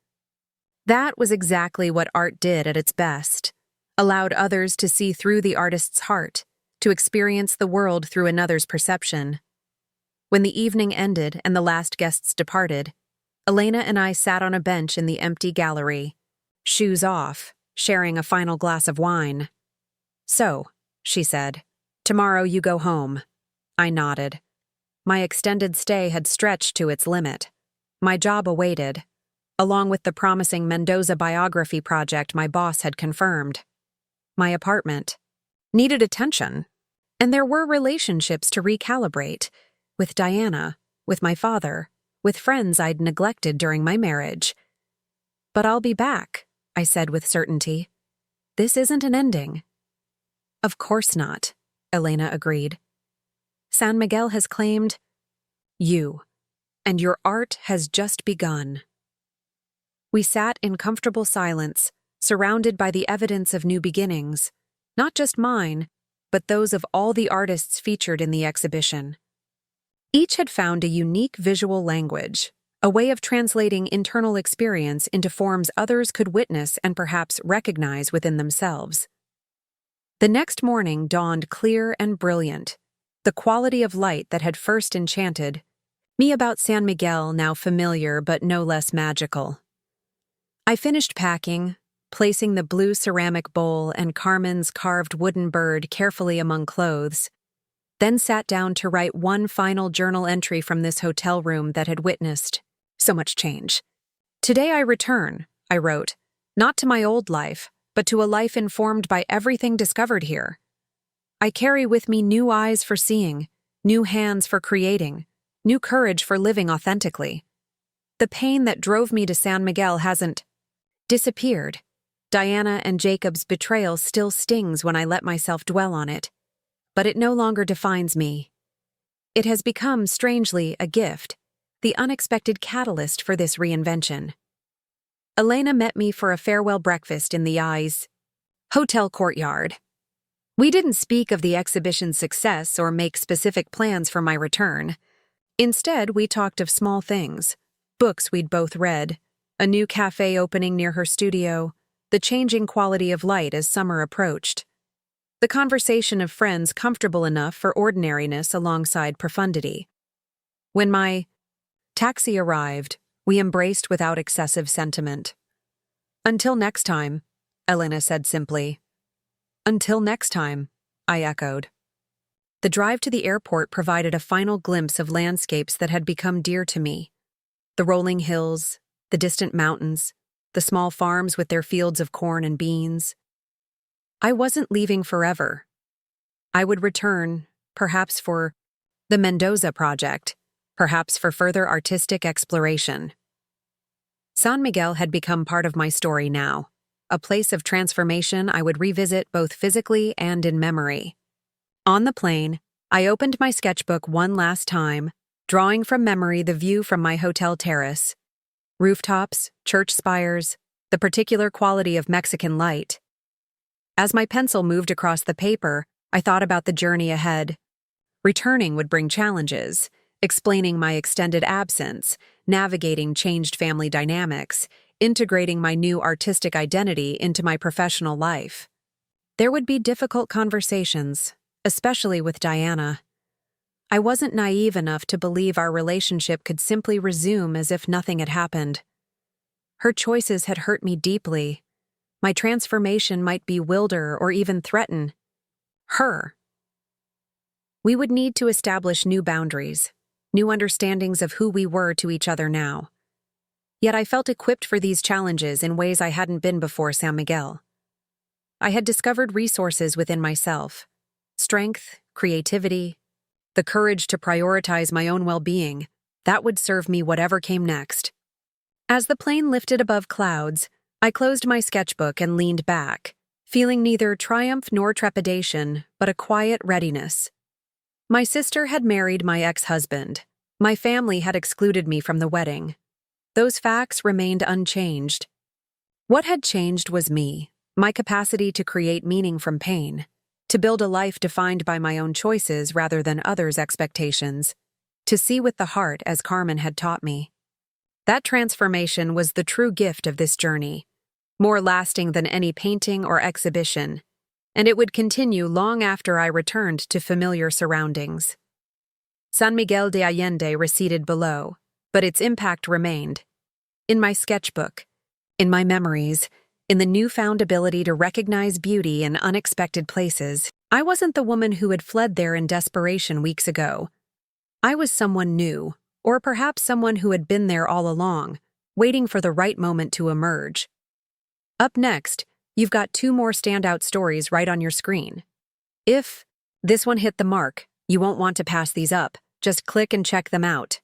That was exactly what art did at its best, allowed others to see through the artist's heart, to experience the world through another's perception. When the evening ended and the last guests departed, Elena and I sat on a bench in the empty gallery, shoes off, sharing a final glass of wine. "So," she said, "tomorrow you go home." I nodded. My extended stay had stretched to its limit. My job awaited, along with the promising Mendoza biography project my boss had confirmed. My apartment needed attention, and there were relationships to recalibrate, with Diana, with my father, with friends I'd neglected during my marriage. "But I'll be back," I said with certainty. "This isn't an ending." "Of course not," Elena agreed. "San Miguel has claimed you, and your art has just begun." We sat in comfortable silence, surrounded by the evidence of new beginnings, not just mine, but those of all the artists featured in the exhibition. Each had found a unique visual language, a way of translating internal experience into forms others could witness and perhaps recognize within themselves. The next morning dawned clear and brilliant, the quality of light that had first enchanted me about San Miguel now familiar but no less magical. I finished packing, placing the blue ceramic bowl and Carmen's carved wooden bird carefully among clothes, then sat down to write one final journal entry from this hotel room that had witnessed so much change. "Today I return," I wrote, "not to my old life, but to a life informed by everything discovered here. I carry with me new eyes for seeing, new hands for creating, new courage for living authentically. The pain that drove me to San Miguel hasn't disappeared. Diana and Jacob's betrayal still stings when I let myself dwell on it, but it no longer defines me. It has become, strangely, a gift, the unexpected catalyst for this reinvention." Elena met me for a farewell breakfast in the hotel courtyard. We didn't speak of the exhibition's success or make specific plans for my return. Instead, we talked of small things, books we'd both read, a new cafe opening near her studio, the changing quality of light as summer approached. The conversation of friends comfortable enough for ordinariness alongside profundity. When my taxi arrived, we embraced without excessive sentiment. "Until next time," Elena said simply. Until next time, I echoed. The drive to the airport provided a final glimpse of landscapes that had become dear to me. The rolling hills, the distant mountains, the small farms with their fields of corn and beans. I wasn't leaving forever. I would return, perhaps for the Mendoza Project, perhaps for further artistic exploration. San Miguel had become part of my story now, a place of transformation I would revisit both physically and in memory. On the plane, I opened my sketchbook one last time, drawing from memory the view from my hotel terrace. Rooftops, church spires, the particular quality of Mexican light. As my pencil moved across the paper, I thought about the journey ahead. Returning would bring challenges, explaining my extended absence, navigating changed family dynamics, integrating my new artistic identity into my professional life. There would be difficult conversations, especially with Diana. I wasn't naive enough to believe our relationship could simply resume as if nothing had happened. Her choices had hurt me deeply. My transformation might bewilder or even threaten her. We would need to establish new boundaries, new understandings of who we were to each other now. Yet I felt equipped for these challenges in ways I hadn't been before San Miguel. I had discovered resources within myself: strength, creativity, the courage to prioritize my own well-being. That would serve me whatever came next. As the plane lifted above clouds, I closed my sketchbook and leaned back, feeling neither triumph nor trepidation, but a quiet readiness. My sister had married my ex-husband. My family had excluded me from the wedding. Those facts remained unchanged. What had changed was me, my capacity to create meaning from pain, to build a life defined by my own choices rather than others' expectations, to see with the heart as Carmen had taught me. That transformation was the true gift of this journey, more lasting than any painting or exhibition, and it would continue long after I returned to familiar surroundings. San Miguel de Allende receded below, but its impact remained. In my sketchbook, in my memories, in the newfound ability to recognize beauty in unexpected places. I wasn't the woman who had fled there in desperation weeks ago. I was someone new, or perhaps someone who had been there all along, waiting for the right moment to emerge. Up next, you've got 2 more standout stories right on your screen. If this one hit the mark, you won't want to pass these up. Just click and check them out.